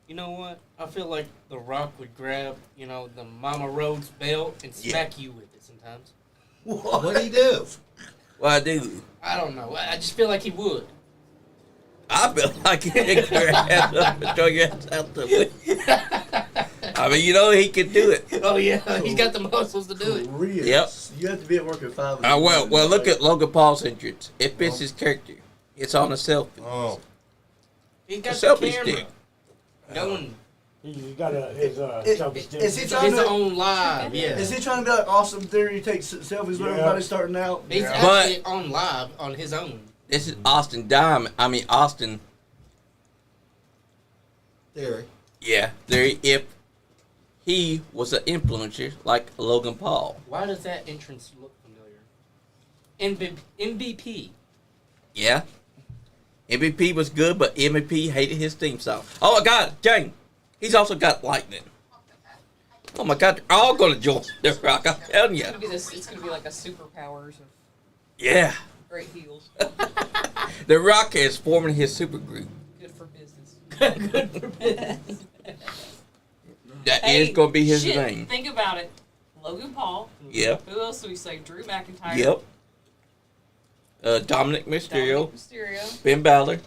You know what? I feel like The Rock would grab, the Mama Rhodes belt and smack you with it sometimes. What'd he do? Well, I do. I don't know. I just feel like he would. I feel like he can grab up and throw your ass out the way. I mean, he can do it. Oh, yeah. He's got the muscles to do it. Real. Yep. You have to be at work at 5. Well, look at Logan Paul's entrance. It fits his character. It's on a selfie. Oh, He's got A the selfie camera stick. going. He got his selfie is he His trying to? own live, yeah. Is he trying to be like Awesome Theory? Take selfies with Yeah. everybody starting out. He's Yeah. actually on live on his own. This is Austin Diamond. I mean, Austin. theory. Yeah. There. If he was an influencer like Logan Paul. Why does that entrance look familiar? MVP. Yeah. MVP was good, but MVP hated his theme song. Oh my God, Jane. He's also got lightning. Oh my God, they're all gonna join the Rock. I'm telling you. It's gonna be like a superpowers of Yeah. great heels. The Rock is forming his supergroup. Good for business. Good for business. That is gonna be his shit, name. Think about it. Logan Paul. Yep. Who else do we say? Drew McIntyre. Yep. Dominik Mysterio. Dominik Mysterio. Ben Bálor.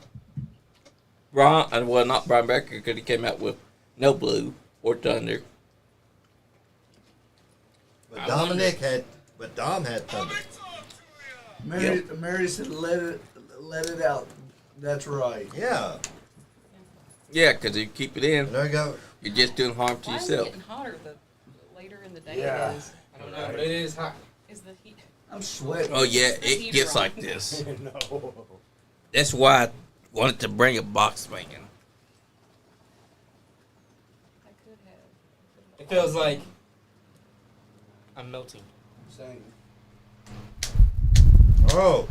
Bron, well, not Bron Breakker because he came out with no blue or thunder. But Dom had thunder. Mary said, "Let it out." That's right. Yeah. Yeah, because if you keep it in, And there you go. you're just doing harm to Why is it yourself. getting hotter the later in the day Yeah. it is? I don't know, but it is hot. Is the heat? I'm sweating. Oh yeah, The it heat gets drop. like this. No. That's why I wanted to bring a box fan. I could have. It feels like I'm melting. Same. Oh.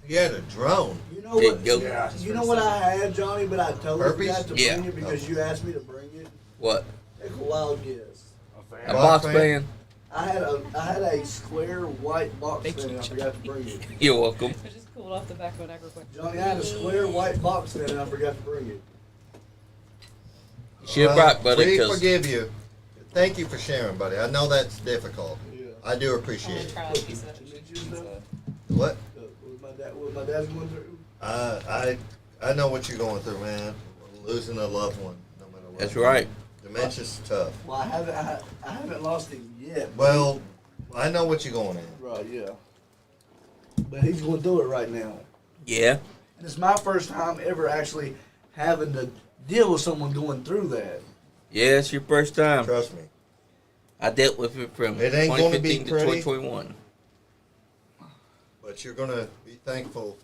He had a drone. You know Big what? goat. Yeah. You know what I had, Johnny, but I totally Herpes? forgot to Yeah. bring it because you asked me to bring it. What? Take a wild guess. A A fan. box fan? fan? I had a square white box fan. I forgot to bring it. You're welcome. I just pulled off the back of an real quick. Johnny, I had a square white box fan and I forgot to bring it. You should right, buddy, We because forgive you. Thank you for sharing, buddy. I know that's difficult. Yeah. I do I'm appreciate gonna it. try a piece of that. What? What my dad's going through. I know what you're going through, man. Losing a loved one, no matter what. that's right. Dementia's tough. Well, I haven't lost him yet. Well, I know what you're going in. Right, yeah. But he's going through it right now. Yeah. And it's my first time ever actually having to deal with someone going through that. Yeah, it's your first time. Trust me. I dealt with it from It ain't gonna be 2015 to pretty. 2021. But you're going to be thankful.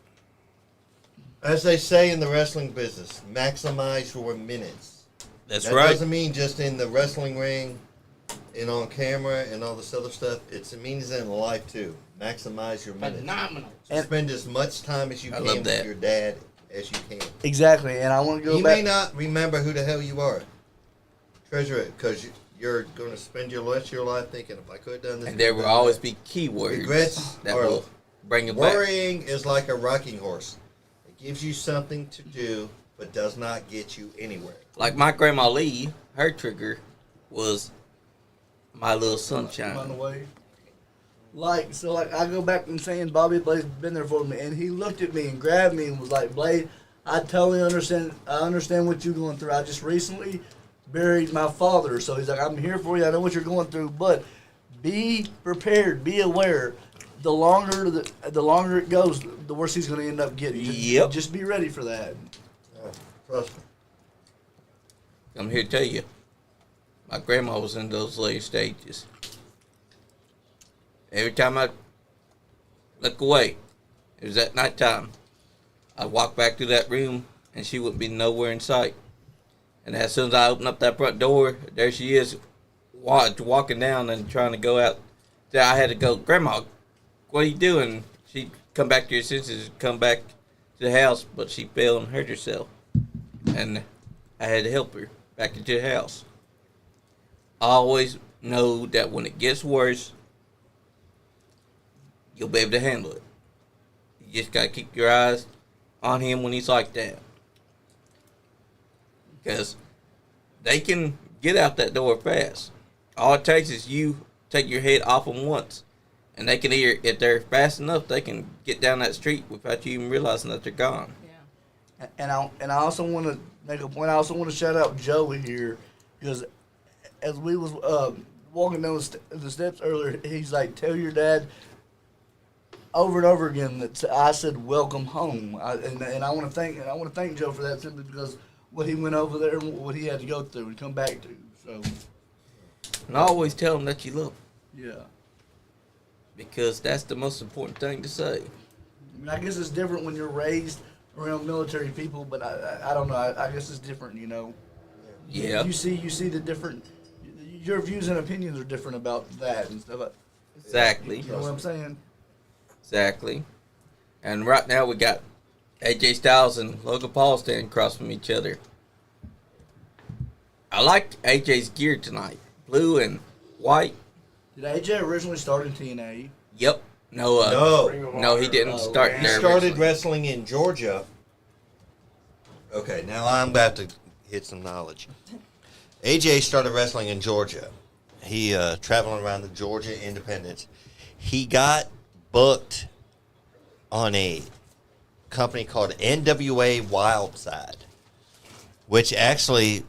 As they say in the wrestling business, maximize your minutes. That's That right. doesn't mean just in the wrestling ring and on camera and all this other stuff. It means in life too. Maximize your minutes. Phenomenal. Spend as much time as you I can love with that. your dad as you can. Exactly, and I want to go You back. may not remember who the hell you are. Treasure it, because you're going to spend your rest of your life thinking, if I could have done this. And there will always be keywords Regrets that are- will bring it back. Worrying is like a rocking horse. It gives you something to do, but does not get you anywhere. Like my grandma Lee, her trigger was my little Run sunshine. away. Like I go back and saying Bobby Blade's been there for me, and he looked at me and grabbed me and was like, "Blade, I totally understand. I understand what you're going through. I just recently buried my father, so he's like, I'm here for you. I know what you're going through, but be prepared, be aware. The longer it goes, the worse he's going to end up getting. Yep. Just be ready for that. Trust me. I'm here to tell you, my grandma was in those later stages. Every time I look away, it was at nighttime, I'd walk back to that room and she wouldn't be nowhere in sight. And as soon as I open up that front door, there she is, walking down and trying to go out. So I had to go, Grandma, what are you doing? She'd come back to her senses, come back to the house, but she fell and hurt herself. And I had to help her back into the house. Always know that when it gets worse, you'll be able to handle it. You just gotta keep your eyes on him when he's like that. Because they can get out that door fast. All it takes is you take your head off them once. And they can either, if they're fast enough, they can get down that street without you even realizing that they're gone. Yeah. And I also want to make a point. I also want to shout out Joey here, because as we was walking down the steps earlier, he's like, "Tell your dad over and over again that I said welcome home." And I want to thank Joe for that, simply because what he went over there and what he had to go through and come back to. So And always tell them that you love them, yeah. because that's the most important thing to say. I mean, I guess it's different when you're raised around military people, but I don't know. I guess it's different, you know. Yeah. You see the different. your views and opinions are different about that and stuff. Exactly. You know what I'm saying? Exactly. And right now we got AJ Styles and Logan Paul standing across from each other. I liked AJ's gear tonight. Blue and white. Did AJ originally start in TNA? Yep. No, he didn't start He there. started originally. wrestling in Georgia. Okay, now I'm about to hit some knowledge. AJ started wrestling in Georgia. He traveling around the Georgia Independence. He got booked on a company called NWA Wildside, which actually,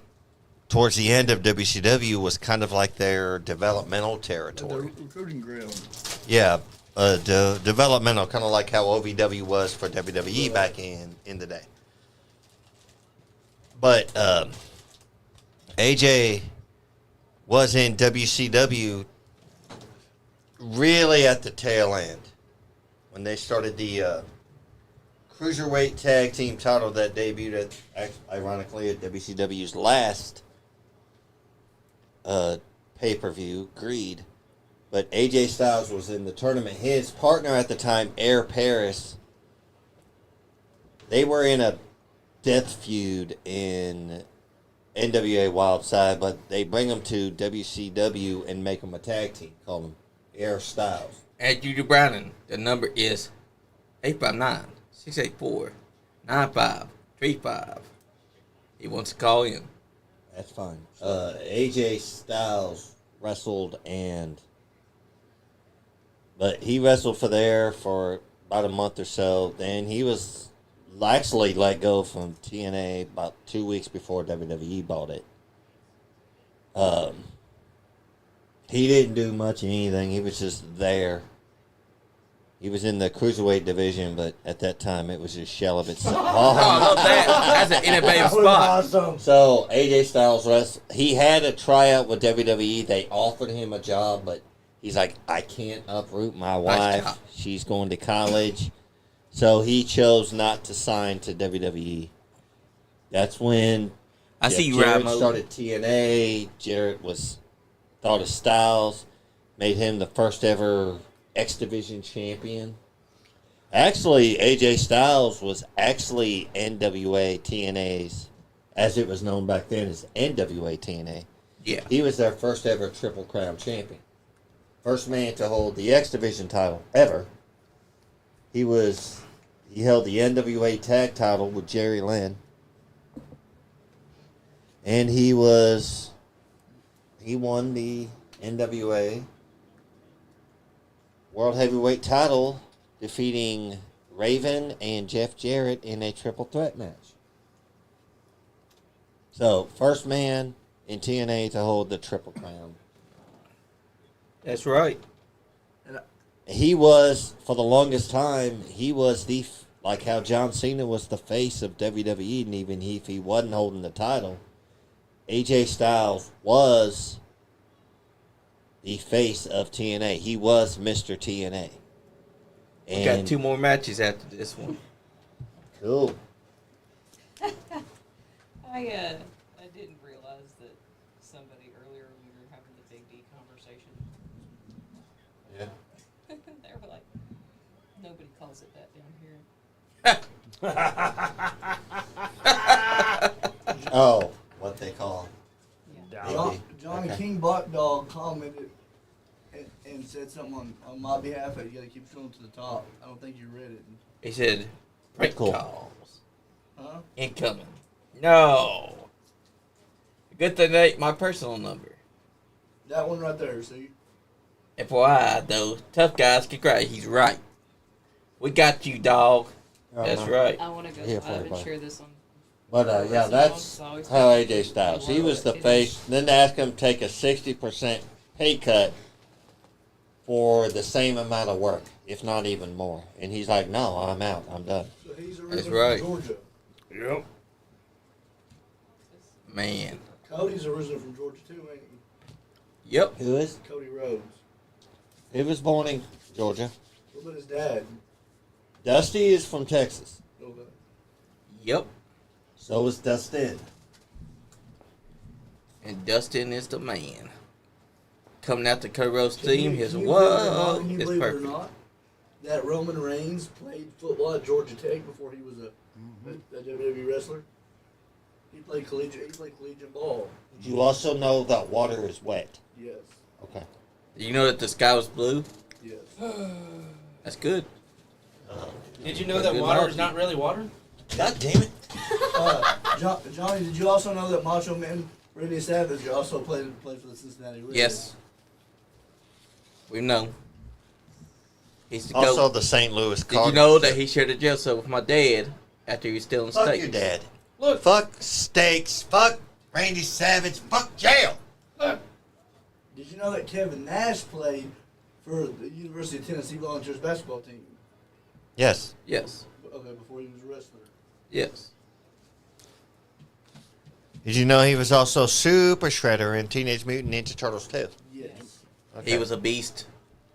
towards the end of WCW, was kind of like their developmental territory. The recruiting ground. Yeah, developmental, kind of like how OVW was for WWE back in the day. But AJ was in WCW really at the tail end when they started the Cruiserweight Tag Team title that debuted, ironically, at WCW's last pay-per-view, Greed. But AJ Styles was in the tournament. His partner at the time, Air Paris, they were in a death feud in NWA Wildside, but they bring them to WCW and make them a tag team, call them Air Styles. At Judy Browning, the number is 859-684-9535. He wants to call in. That's fine. AJ Styles wrestled but he wrestled for there for about a month or so. Then he was actually let go from TNA about 2 weeks before WWE bought it. He didn't do much of anything. He was just there. He was in the Cruiserweight division, but at that time it was a shell of itself. Oh, I love that. That's an innovative spot. Awesome. So AJ Styles he had a tryout with WWE. They offered him a job, but he's like, I can't uproot my wife. job. She's going to college. So he chose not to sign to WWE. That's when I see you, Jarrett Ramo. started TNA. Jarrett thought of Styles, made him the first ever X Division champion. Actually, AJ Styles was actually NWA TNA's, as it was known back then as NWA TNA. Yeah. He was their first ever Triple Crown champion. First man to hold the X Division title ever. He held the NWA tag title with Jerry Lynn. And he won the NWA World Heavyweight title, defeating Raven and Jeff Jarrett in a triple threat match. So, first man in TNA to hold the Triple Crown. That's right. He was, for the longest time, he was like how John Cena was the face of WWE, and even if he wasn't holding the title, AJ Styles was the face of TNA. He was Mr. TNA. We got 2 more matches after this one. Cool. I didn't realize that somebody earlier when we were having the Big D conversation, Yeah. they were like, nobody calls it that down here. Oh, what they call Johnny Okay. King Buck Dog commented and said something on my behalf. You got to keep scrolling to the top. I don't think you read it. He said, prank Cool. calls. Huh? Incoming. No. Good thing that ain't my personal number. That one right there. See? FYI, though, tough guys can cry. He's right. We got you, dog. That's right. I want to go Here, live and everybody. share this on. But yeah, that's how AJ Styles. He was the face. Then they asked him to take a 60% pay cut for the same amount of work, if not even more. And he's like, no, I'm out. I'm done. So he's That's originally right. from Georgia. Yep. Man. Cody's originally from Georgia too, ain't he? Yep. Who is? Cody Rhodes. He was born in Georgia. What about his dad? Dusty is from Texas. Okay. Yep. So is Dustin. And Dustin is the man. coming out the Cody Rhodes team. Here's a Can whoa. you It's believe it or perfect. not, that Roman Reigns played football at Georgia Tech before he was a WWE wrestler? He played collegiate ball. You also know that water is wet. Yes. Okay. You know that the sky was blue? Yes. That's good. Did you know that water is not really water? God damn it. Johnny, did you also know that Macho Man Randy Savage also played for the Cincinnati Reds? Yes. We know. He's the Also goat. the St. Louis Did Cardinals. you know that he shared a jail cell with my dad after he was still in Fuck state? your dad. Look. Fuck steaks. Fuck Randy Savage. Fuck jail. Did you know that Kevin Nash played for the University of Tennessee Volunteers basketball team? Yes. Yes. Okay, before he was a wrestler. Yes. Did you know he was also Super Shredder in Teenage Mutant Ninja Turtles 2? Yes. Okay. He was a beast.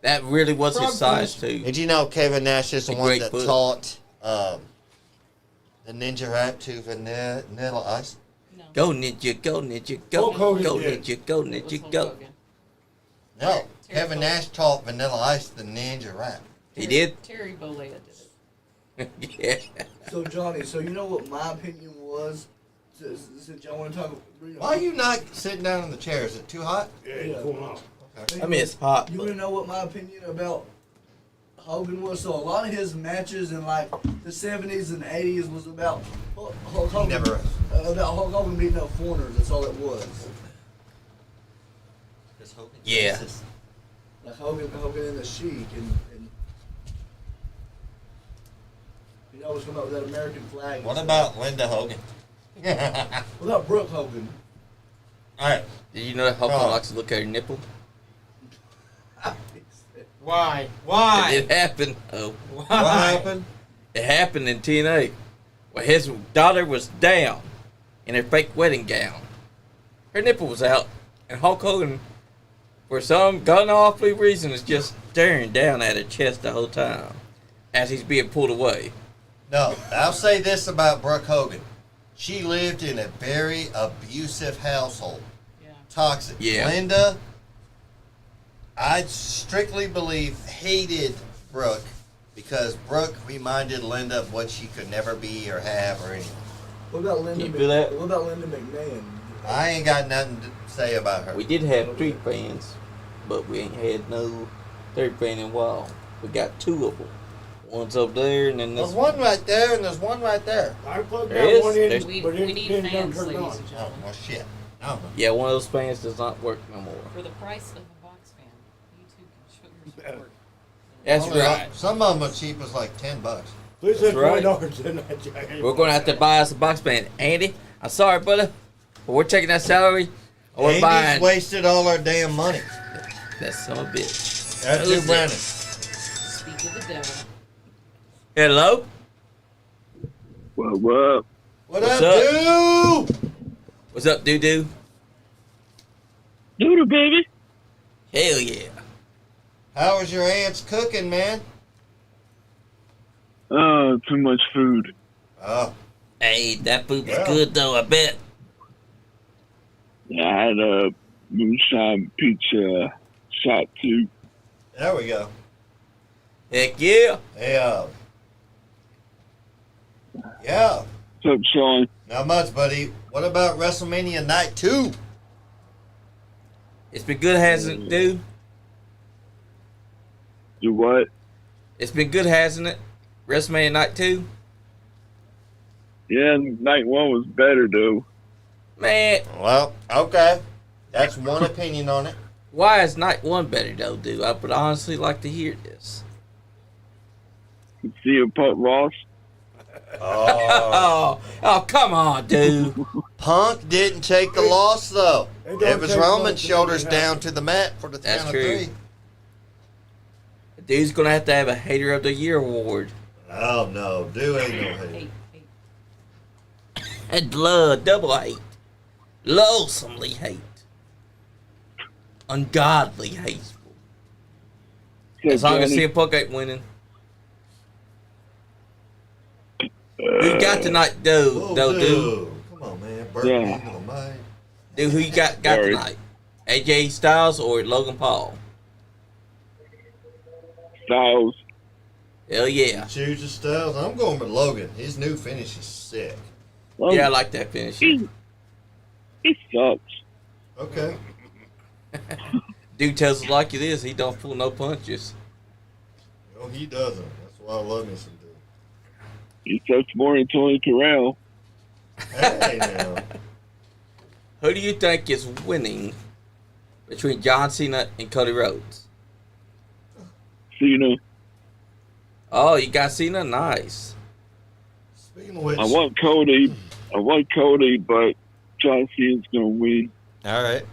That really was his size, too. Did you know Kevin Nash is the A one great that foot. taught the ninja rap to Vanilla Ice? No. Go, Ninja, go, Ninja, go. Hulk Hogan Go, did. Ninja, go, It was Ninja, Hulk go. Hogan. No. Terry Kevin Bollea. Nash taught Vanilla Ice the ninja rap. He did? Terry Bollea did it. Yeah. So Johnny, so you know what my opinion was? Since y'all want to talk, Why are you not sitting down in the chair? Is it too hot? Yeah, it's cool off. I mean, it's hot. You but- want to know what my opinion about Hogan was? So a lot of his matches in like the 70s and 80s was about Hulk Hogan. Never. About Hulk Hogan beating up foreigners. That's all it was. Yeah. Like Hogan and the Sheik, and he always come up with that American flag. What about Linda Hogan? What about Brooke Hogan? All right. Did you know that Hulk Oh. likes to look at her nipple? Why? Why? It happened. Oh. Why? What happened? It happened in TNA. Well, his daughter was down in her fake wedding gown. Her nipple was out, and Hulk Hogan, for some god-awful reason, is just staring down at her chest the whole time as he's being pulled away. No, I'll say this about Brooke Hogan. She lived in a very abusive household. Yeah. Toxic. Yeah. Linda, I strictly believe, hated Brooke because Brooke reminded Linda of what she could never be or have or anything. What about Linda? Can you feel that? What about Linda McMahon? I ain't got nothing to say about her. We did have 3 fans, but we ain't had no 3rd fan in a while. We got 2 of them. One's up there, and then There's this one right there and there's one right there. I plugged There that is. one in, There's- We but it need didn't fans, turn ladies on. and Oh, gentlemen. well, shit. I don't know. Yeah, one of those fans does not work no more. For the price of a box fan, you two can show your support. That's Only right. Some of them are cheap as like $10. Please That's said right. $20 in that jacket. We're going to have to buy us a box fan. Andy, I'm sorry, brother, but we're taking that salary, and we're Andy's buying wasted all our damn money. that son of a bitch. That's Who's it, Brandon. Speak of the devil. Hello? What? What What's up, dude? What's up, doo-doo? Doodle, baby. Hell yeah. How was your aunt's cooking, man? Too much food. Oh, Hey, that food was Yeah. good, though, I bet. Yeah, I had a moonshine pizza shot too. there we go. Heck yeah. Hey, yeah. What's up, Sean? Not much, buddy. What about WrestleMania Night 2? It's been good, hasn't it, dude? Do what? It's been good, hasn't it? WrestleMania Night 2? Yeah, night one was better though. Man, Well, okay. That's one opinion on it. why is Night 1 better, though, dude? I would honestly like to hear this. You see a Punk Ross? Oh. Oh, come on, dude. Punk didn't take the loss, though. It don't It was take Roman's much to shoulders make it happen. down to the mat for the That's count of true. 3. Dude's going to have a Hater of the Year award. Oh, no. Dude ain't no hate. Hey. And blood, double hate. Loathsomely hate. Ungodly hateful. As long as CM Punk ain't winning. Who you got tonight, Whoa, dude? dude. Come on, man. Burp Yeah. into the mic. Dude, who you got Sorry. tonight? AJ Styles or Logan Paul? Styles. Hell yeah. Choose the Styles. I'm going with Logan. His new finish is sick. Well, Yeah, I like that finish. he sucks. Okay. Dude tells us like it is. He don't pull no punches. No, he doesn't. That's why I love me some dude. He sucks more than Tony Terrell. Hey, now. Who do you think is winning between John Cena and Cody Rhodes? Cena. Oh, you got Cena? Nice. Speaking of which. I want Cody, but John Cena's gonna win. All right.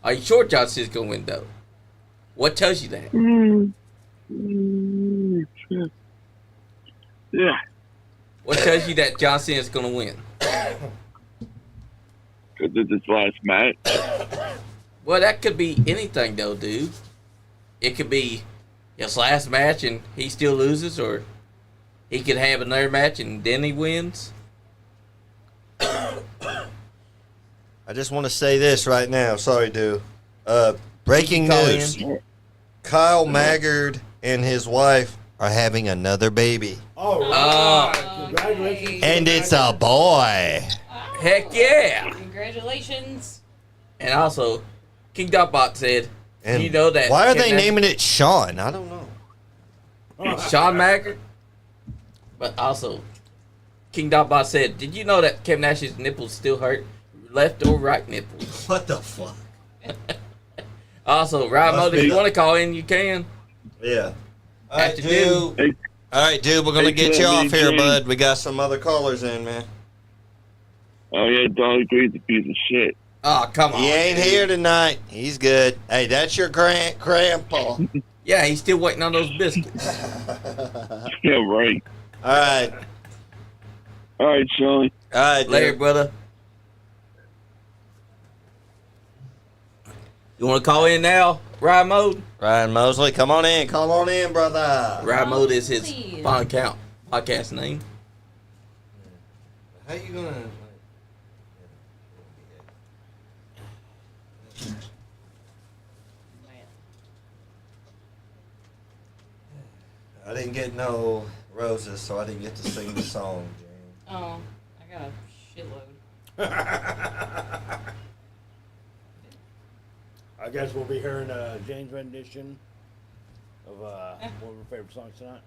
Are you sure John Cena's going to win, though? What tells you that? Yeah, What tells you that John Cena's going to win? because it's his last match. Well, that could be anything, though, dude. It could be his last match and he still loses, or he could have another match and then he wins. I just want to say this right now. Sorry, dude. Breaking Call news. Kyle Maggard and his wife are having another baby. All right. Congratulations. And it's a boy. Heck yeah! Congratulations. And also, King Dotbot said, And you know that. why are they Kevin- naming it Sean? I don't know. Sean Maggard? But also, King Dotbot said, did you know that Kevin Nash's nipples still hurt? Left or right nipples? What the fuck? Also, Ryan Must Mode, if be you the- want to call in, you can. Yeah. All right, After dude. Hey, All right, dude. We're gonna Hey, get you Kevin, off here, James. bud. We got some other callers in, man. oh yeah, Dolly Green's a piece of shit. Oh, come on. He ain't dude. here tonight. He's good. Hey, that's your grandpa. Yeah, he's still waiting on those biscuits. Yeah, right. All right. All right, Sean. All right, Later, dude. brother. You want to call in now, Ryan Mode? Ryan Mosley, come on in. Come on in, brother. Ryan Mode is his Please. podcast name. How you gonna? I didn't get no roses, so I didn't get to sing the song, James. Oh, I got a shitload. I guess we'll be hearing Jane's rendition of one of her favorite songs tonight.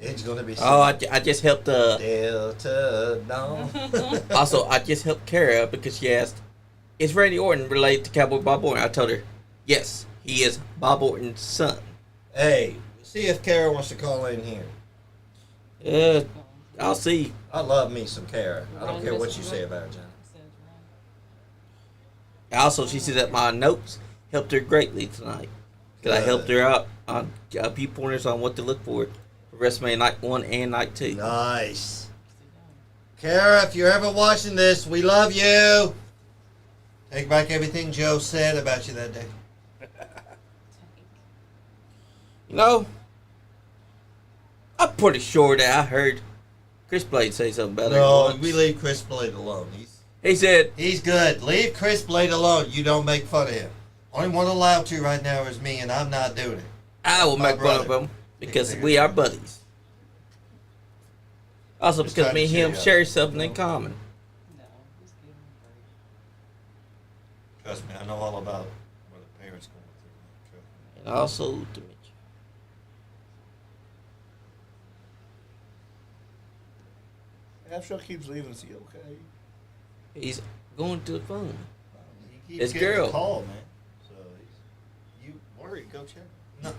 It's gonna be. Oh, I just helped. Delta Dawn. Also, I just helped Kara because she asked, "Is Randy Orton related to Cowboy Bob Orton?" I told her, "Yes, he is Bob Orton's son." Hey, see if Kara wants to call in here. I'll see. I love me some Kara. I don't care what you say about her, John. Also, she said that my notes helped her greatly tonight. Because I helped her out on a few pointers on what to look for WrestleMania Night 1 and Night 2. Nice. Kara, if you're ever watching this, we love you. Take back everything Joe said about you that day. You know, I'm pretty sure that I heard Chris Blade say something about her. No, once. we leave Chris Blade alone. He said, He's good. Leave Chris Blade alone. You don't make fun of him. Only one allowed to right now is me, and I'm not doing it. I will My make fun of brother. him because we are buddies. Also, Just because trying me to and him cheer you share up. something in common. No, just give him a Trust me, I know all about what the parents going through. And also to Mitch. After keeps leaving, is he okay? He's going to the phone. He keeps His getting girl. a call, man. So you worry, go check. No,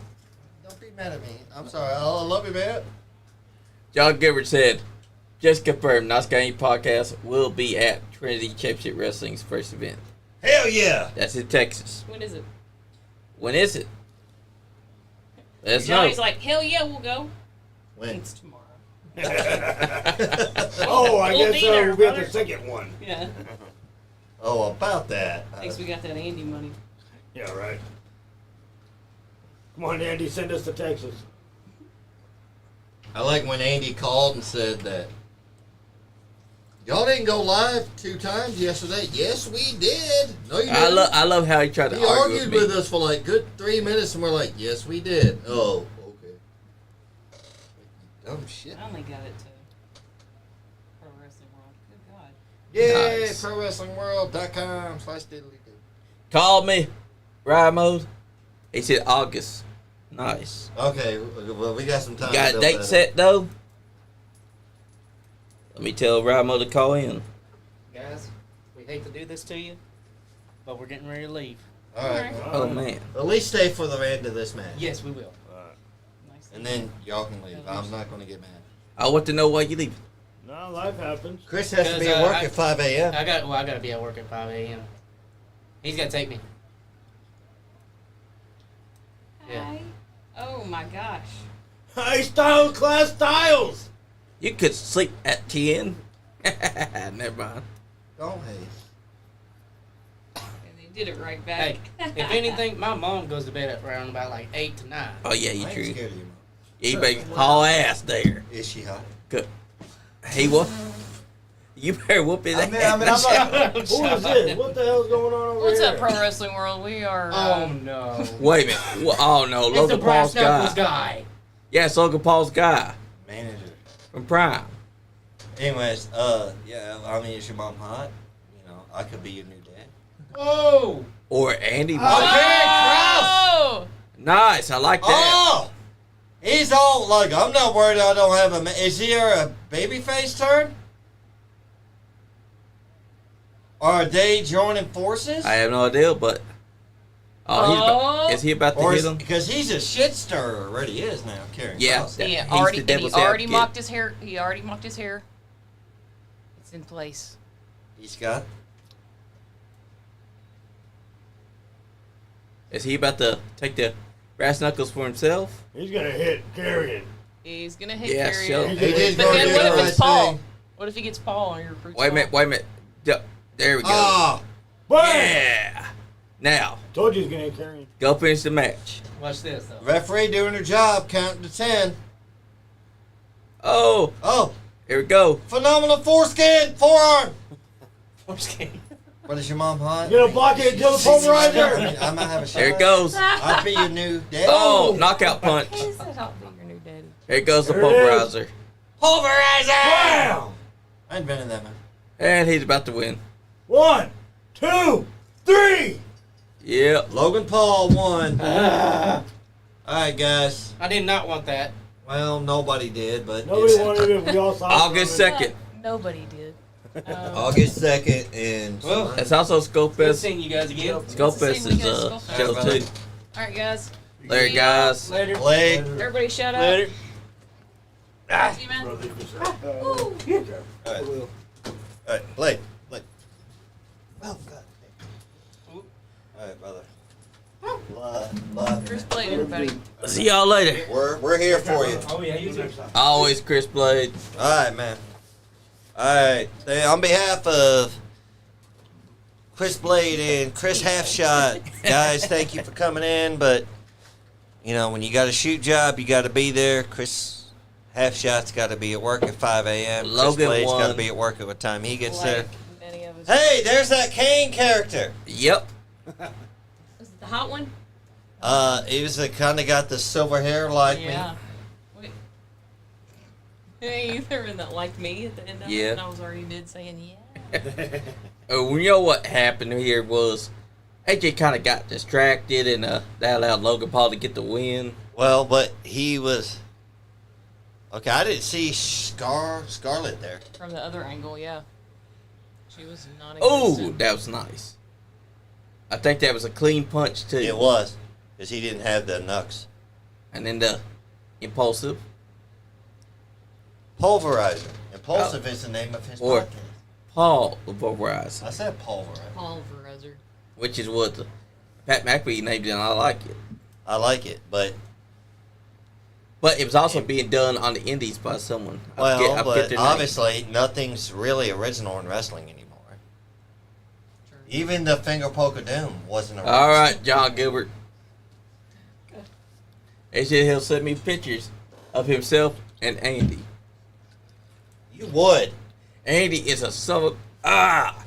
don't be mad at me. I'm sorry. I love you, man. John Gibbard said, just confirmed, Nas Game Podcast will be at Trinity Championship Wrestling's first event. Hell yeah! That's in Texas. When is it? When is it? Let us know. Johnny's like, hell yeah, we'll go. When? It's tomorrow. Oh, I We'll guess be there, we'll be at the brother. second one. Yeah. Oh, about that. Thinks we got that Andy money. Yeah, right. Come on, Andy, send us to Texas. I like when Andy called and said that Y'all didn't go live 2 times yesterday. Yes, we did. No, you didn't. I love how he tried to He argue argued with with me. us for like good 3 minutes, and we're like, yes, we did. Oh, okay. Dumb shit. I only got it to Pro Wrestling World. Good God. Yeah, Nice. ProWrestlingWorld.com/diddly-do. Called me, ride mode. He said August. Nice. Okay, well, we got some time. You got to a build date that set though? Let me tell ride mode to call in. Guys, we hate to do this to you, but we're getting ready to leave. up. All right. Oh man. At least stay for the end of this match. Yes, we will. Nice. And then y'all can leave. I'm not going to get mad. I want to know why you leaving. No, life happens. Chris has to be Because, at work I- at 5 a.m. I gotta be at work at 5 a.m. He's gonna take me. Yeah. Hi. Oh my gosh. High style class styles. You could sleep at 10. Never mind. Don't hate. And they did it right Hey, back. if anything, my mom goes to bed at around about like 8 to 9. Oh yeah, you I ain't true. scared of you, Mom. Yeah, you better haul ass there. Is she hot? Good. Hey, what? You better whoop his I mean, I'm ass. not. Who is this? What the hell's going on over What's here? up, Pro Wrestling World? We are. Oh no. Wait a minute. Oh no, It's the Logan brass Paul's knuckles guy. guy. Yeah, it's Logan Paul's guy Manager. from Prime. Anyways, yeah, I mean, is your mom hot? You know, I could be your new dad. Oh! Or Andy. Oh! Nice, I like that. Oh! He's all like, I'm not worried I don't have a. Is he a baby face turn? Are they joining forces? I have no idea, but he's Oh. is he about to Or hit him? because he's a shit stirrer already is now, Karen. Yeah. Cross. That- He he's already, the and he devil's already advocate. mocked his hair. He already mocked his hair. It's in place. He's got. Is he about to take the brass knuckles for himself? He's gonna hit Carrion. He's gonna hit Yeah, Carrion. sure. He He did But go then do what the if right it's Paul? thing. What if he gets Paul on your recruit? Wait a minute, wait a minute. There we go. Oh! Bam! Yeah. Now, Told you he's gonna hit Carrion. go finish the match. Watch this though. Referee doing her job, counting to 10. Oh, Oh! here we go. Phenomenal foreskin! Forearm! Foreskin. What is your mom hot? You gonna block it until the pulverizer? I might have a shot. There it goes. I'll be your new dad. Oh, knockout punch. He said, "I'll be your new daddy." Here goes the There it is. pulverizer. Pulverizer! Bam! I invented that, man. And he's about to win. 1, 2, 3. Yep. Logan Paul won. Alright, guys. I did not want that. Well, nobody did, but Nobody it's wanted it. We all saw it. August coming. 2nd. Nobody did. August 2nd and Well, It's also Good Skullfest. seeing you guys again. Skullfest It's the same is weekend as show Skullfest. too. All right, guys. Later, guys. Later. Blake. Everybody, shut up. Later. See you, man. Alright, Blake. Oh, God. Alright, brother. Love. Chris Blade, everybody. See y'all later. We're here for you. Oh yeah, you too. Always Chris Blade. Alright, man. Alright. On behalf of Chris Blade and Chris Halfshot, guys, thank you for coming in. But, you know, when you got a shoot job, you got to be there. Chris Halfshot's got to be at work at 5 a.m. Logan Chris Blade's got to won. be at work at what time he gets there. Like many of us. Hey, there's that Kane character. Yep. Is it the hot one? He was the kind of got the silver hair like Yeah. Wait. Hey, either in that like me at the end of Yeah. it, and I was already mid saying yeah. You know what happened here was AJ kind of got distracted and that allowed Logan Paul to get the win. me. Well, but he was. Okay, I didn't see Scarlett there. From the other angle, yeah. She was not. Oh, that was nice. I think that was a clean punch too. It was. Because he didn't have the knucks. And then the impulsive. Pulverizer. Impulsive is the name of his Or- podcast. Paul the Pulverizer, I said pulverizer. Pulverizer. which is what Pat McAfee named it, and I like it. I like it, but But it was also being done on the indies by someone. I forget but their name. obviously nothing's really original in wrestling anymore. Even the finger poke of doom wasn't original. All right, John Gilbert. They said he'll send me pictures of himself and Andy. You would. Andy is a son of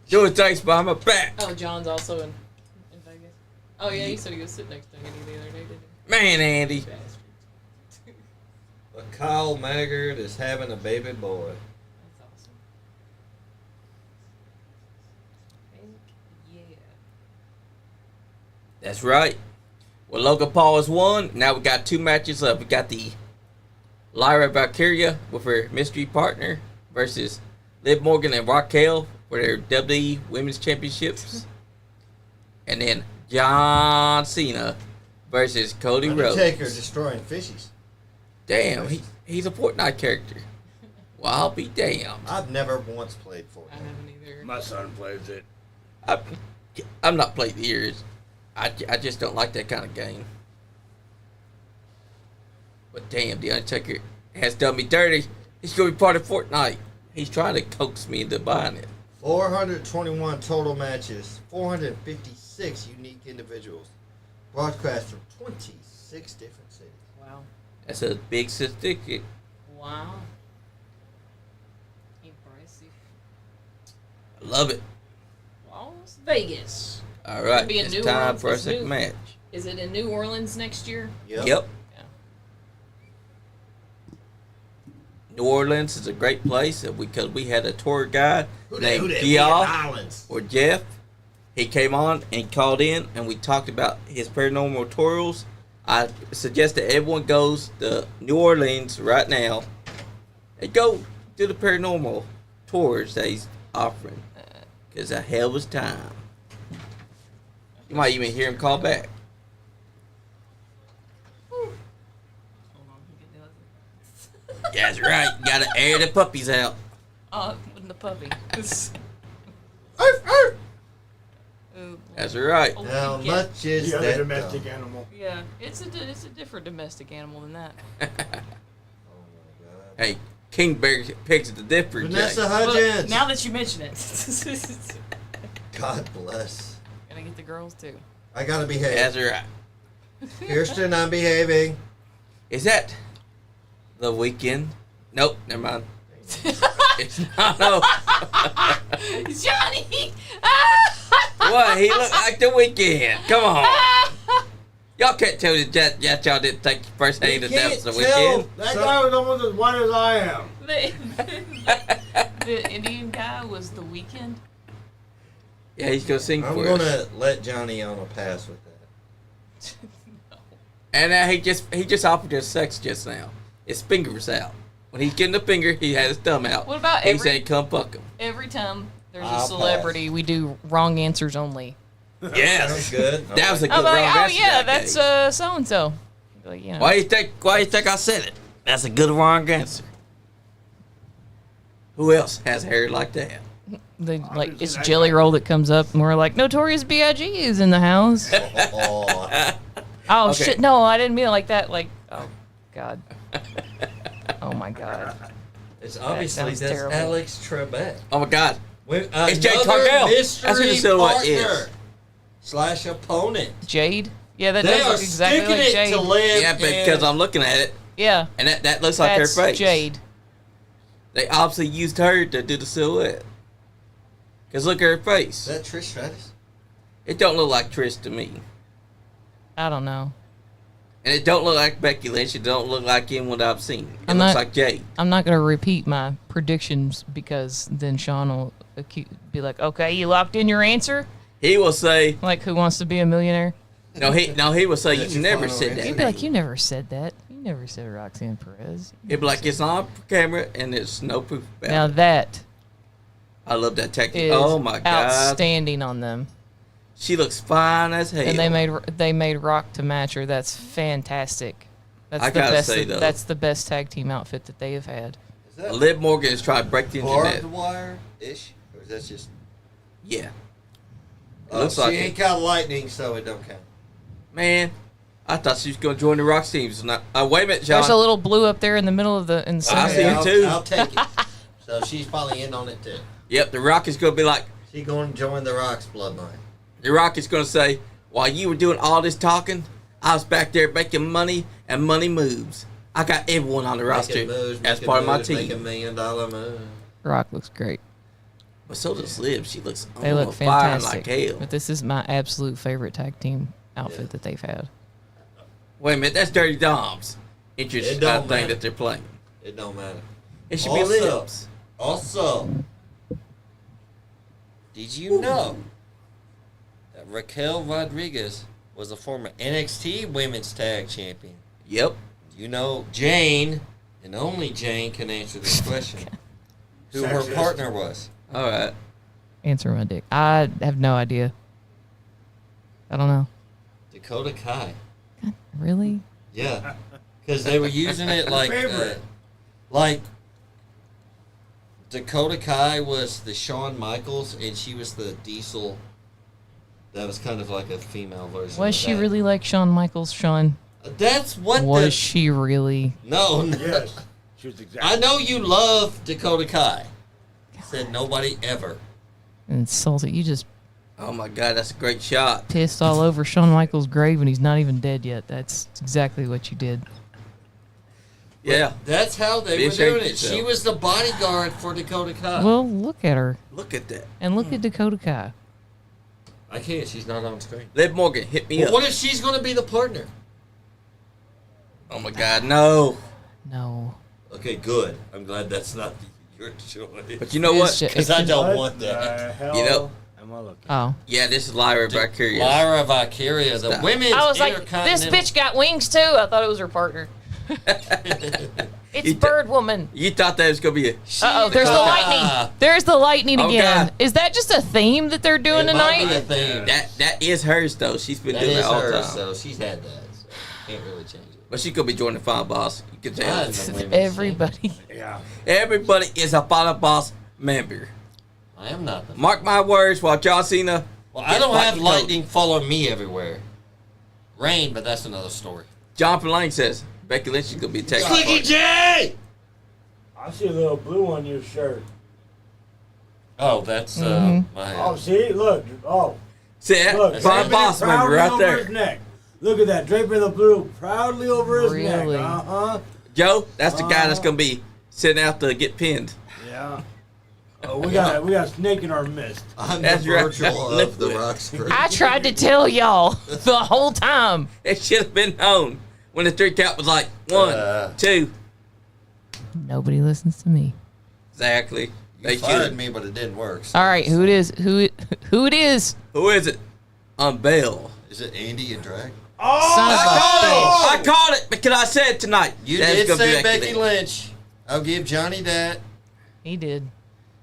doing things behind my back. Oh, John's also in Vegas. Oh yeah, he said he was sitting next to Andy the other day, didn't he? Man, Andy. Bastard. But Kyle Maggard is having a baby boy. That's awesome. Yeah. That's right. Well, Logan Paul has won. Now we got 2 matches left. We got the Lyra Valkyria with her mystery partner versus Liv Morgan and Raquel for their WWE Women's Championships. And then John Cena versus Cody Rhodes. Undertaker destroying fishies. Damn, he's a Fortnite character. Well, I'll be damned. I've never once played I Fortnite. haven't either. My son plays it. I'm not playing years. I just don't like that kind of game. But damn, the Undertaker has done me dirty. He's going to be part of Fortnite. He's trying to coax me into buying it. 421 total matches. 456 unique individuals. Broadcast from 26 different cities. Wow. That's a big certificate. Wow. Impressive. I love it. Las Vegas. All right, Be in it's New time Orleans. for our It's second new. match. Is it in New Orleans next year? Yep. Yep. Yeah. New Orleans is a great place because we had a tour guide named We Geoff had Islands. or Jeff. He came on and called in, and we talked about his paranormal tours. I suggest that everyone goes to New Orleans right now and go do the paranormal tours that he's offering. Because a hell of a time. You might even hear him call back. Hold on. That's right. You gotta air the puppies out. Oh, with the puppy. Ooh, That's right. oh, How yeah. much is The other that? domestic dog? animal. Yeah, it's a different domestic animal than that. Oh my God. Hey, King Bear picks the different. Vanessa Jay. Well, Hudgens. now that you mention it, God bless. gotta get the girls too. I gotta behave. That's right. Kirsten, I'm behaving. Is that the weekend? Nope, never mind. It's not. No. Johnny! What? He looked like the weekend. Come on. Y'all can't tell me that y'all didn't think first We hand that that was the can't tell. weekend. That guy was almost as white as I am. The Indian guy was the weekend. Yeah, he's gonna sing I'm for gonna us. let Johnny on a pass with that. And he just offered us sex just now. His fingers out. When he's getting the finger, he had his thumb out. What about he every- said, "Come fuck him." Every time there's I'll a celebrity, we do wrong answers only. Sounds Yes, good. that was a good I'm like, wrong oh answer. yeah, that that's day. so and so. Like, you know. Why you think I said it? That's a good wrong answer. Who else has hair like that? Like it's Jelly Roll that comes up, and we're like, Notorious B.I.G. is in the house. Oh, Oh Okay. shit! No, I didn't mean it like that. Like, oh god. Oh my god. it's obviously sounds that's terrible. Alex Trebek. Oh my God! It's Jay Cargill. That's who the mystery silhouette is. partner slash opponent. Jade. Yeah, that They does are look exactly sticking like it Jade. to Liv. Yeah, because I'm looking at it, Yeah, and that looks like that's her face. Jade. They obviously used her to do the silhouette. Cause look at her face. Is that Trish Stratus? It don't look like Trish to me, I don't know. and it don't look like Becky Lynch. It don't look like anyone that I've seen. It I'm looks not- like Jade. I'm not gonna repeat my predictions because then Sean will be like, "Okay, you locked in your answer." He will say, Like, who wants to be a millionaire? no. He will say, That's you your never final said answer? He'd that. be like, "You never said that. You never said Roxanne Perez." He'd be like, it's on camera, and there's no proof about Now it. that I love that technique. is Oh my God, outstanding on them. she looks fine as hell. And they made Rock to match her. That's fantastic. That's I the gotta best. say, though- That's the best tag team outfit that they have had. Is that Liv Morgan is trying to break the internet. barbed wire ish? Or is that just. Yeah. It Oh, looks she like ain't it. got lightning, so it don't count. Man, I thought she was going to join the Rock teams. Wait a minute, John. There's a little blue up there in the middle of the I center. see it too. I'll take it. So she's probably in on it too. Yep, the Rock is going to be like, She's going to join the Rock's bloodline. the Rock is going to say, while you were doing all this talking, I was back there making money and money moves. I got everyone on the roster Making moves, as making part of my moves, Make $1 team. million move. Rock looks great. But so does Liv. She looks They on look fire fantastic. like hell. But this is my absolute favorite tag team outfit that they've had. Wait a minute, that's Dirty Dom's interest It don't thing matter. that they're playing. It don't matter. It should be Liv's. Also, did you know that Raquel Rodriguez was a former NXT Women's Tag Champion? Yep. You know, Jane, and only Jane can answer this question, who her Sexist. partner was. All right. Answer my dick. I have no idea. I don't know. Dakota Kai. Really? Yeah. Because they were using it Favorite. like Dakota Kai was the Shawn Michaels, and she was the Diesel. That was kind of like a female version. Was of she that. really like Shawn Michaels, Sean? That's what Was she really? No, no. Yes. She was exactly. I know you love Dakota Kai. Said nobody ever. Insulted. You just Oh my God, that's a great shot. pissed all over Shawn Michaels' grave and he's not even dead yet. That's exactly what you did. Yeah. That's how they Be were ashamed doing of it. She yourself. was the bodyguard for Dakota Kai. Well, look at her. Look at that. And look at Dakota Kai. I can't. She's not on screen. Liv Morgan, hit me Well, up. what if she's going to be the partner? Oh my God, no. No. Okay, good. I'm glad that's not your choice. But you know what? Because I don't What want that. the hell You know- am I looking? Oh. Yeah, this is Lyra Valkyria. Lyra Valkyria, the Stop. women's I was like, this Intercontinental. bitch got wings too. I thought it was her partner. It's You Bird Woman. You thought that was gonna be a Uh oh, there's the lightning. There's the lightning Oh, again. God. Is that just a theme that they're doing It might be a tonight? thing. that is hers though. She's been That doing is that all the hers, time. so she's had that. So can't really change it. But she's gonna be joining the Final Boss. You can tell. I know women's Everybody. Yeah. Everybody is a Final Boss member. I am not the. Mark my words. While John Cena. Well, I gets don't have Cody. lightning follow me everywhere. Rain, but that's another story. Jonathan Lang says Becky Lynch is gonna be a tag team Squeaky partner. J! I see a little blue on your shirt. Oh, that's my. Oh, see? Look. Oh. See that? Look. Final draping Boss it member proudly right over his there. neck. Look at that. Draping the blue proudly over his neck. Really? Uh-huh. Joe, that's the guy that's gonna be sitting out to get pinned. Yeah. Oh, we got a snake in our midst. I'm That's the right. virtual of the rock screen. I tried to tell y'all the whole time. It should have been known when the 3 count was like 1, 2. Nobody listens to me. Exactly. They You fired should. me, but it didn't work. So. All right, who it is? Who it is? Who is it? Unveil. Is it Andy and Drag? Son of a bitch. I called it because I said tonight. You that it's did gonna be say Becky Lynch. I'll give Johnny that. He did.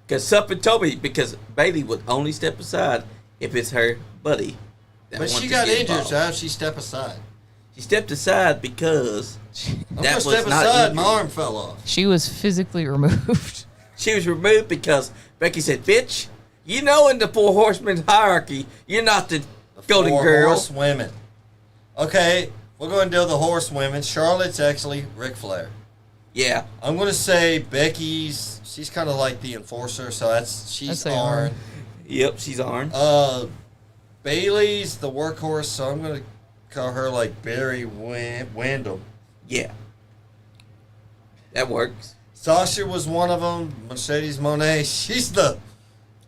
Because something told me because Bailey would only step aside if it's her buddy. that But wants she to got get injured, involved. so how'd she step aside? She stepped aside because I'm that gonna was step not aside. injured. My arm fell off. She was physically removed. She was removed because Becky said, "Bitch, you know in the 4 horsemen hierarchy, you're not the golden Four girl." horse women. Okay, we're going to do the horse women. Charlotte's actually Ric Flair. Yeah. I'm going to say Becky's. She's kind of like the enforcer, so she's I'd say Arn. Arn. Yep, she's Arn. Bailey's the workhorse, so I'm going to call her like Barry Windham. Yeah. That works. Sasha was one of them. Mercedes Moné. She's the.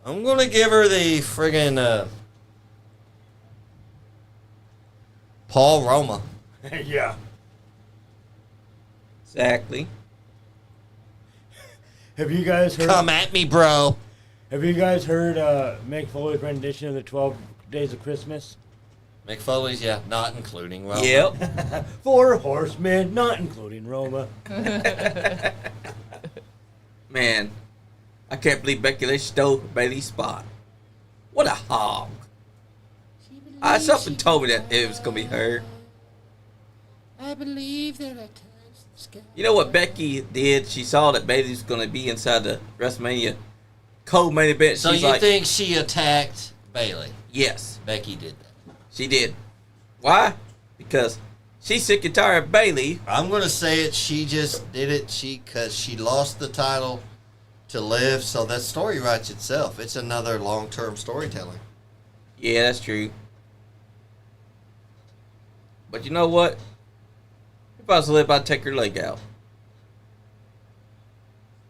I'm going to give her the friggin' Paul Roma. Yeah. Exactly. Have you guys heard? Come at me, bro. Have you guys heard Mick Foley's rendition of the 12 Days of Christmas? Mick Foley's, yeah, not including Roma. Yep. 4 horsemen, not including Roma. Man, I can't believe Becky Lynch stole Bailey's spot. What a hog. Something told me that it was going to be her. I believe that I touched the sky. You know what Becky did? She saw that Bailey was going to be inside the WrestleMania co-main event. So She's you like, think she attacked Bailey? yes, Becky did that. she did. Why? Because she's sick and tired of Bailey. I'm gonna say it. She just did it. Because she lost the title to Liv. So that story writes itself. It's another long-term storytelling. Yeah, that's true. But you know what? If I was Liv, I'd take her leg out.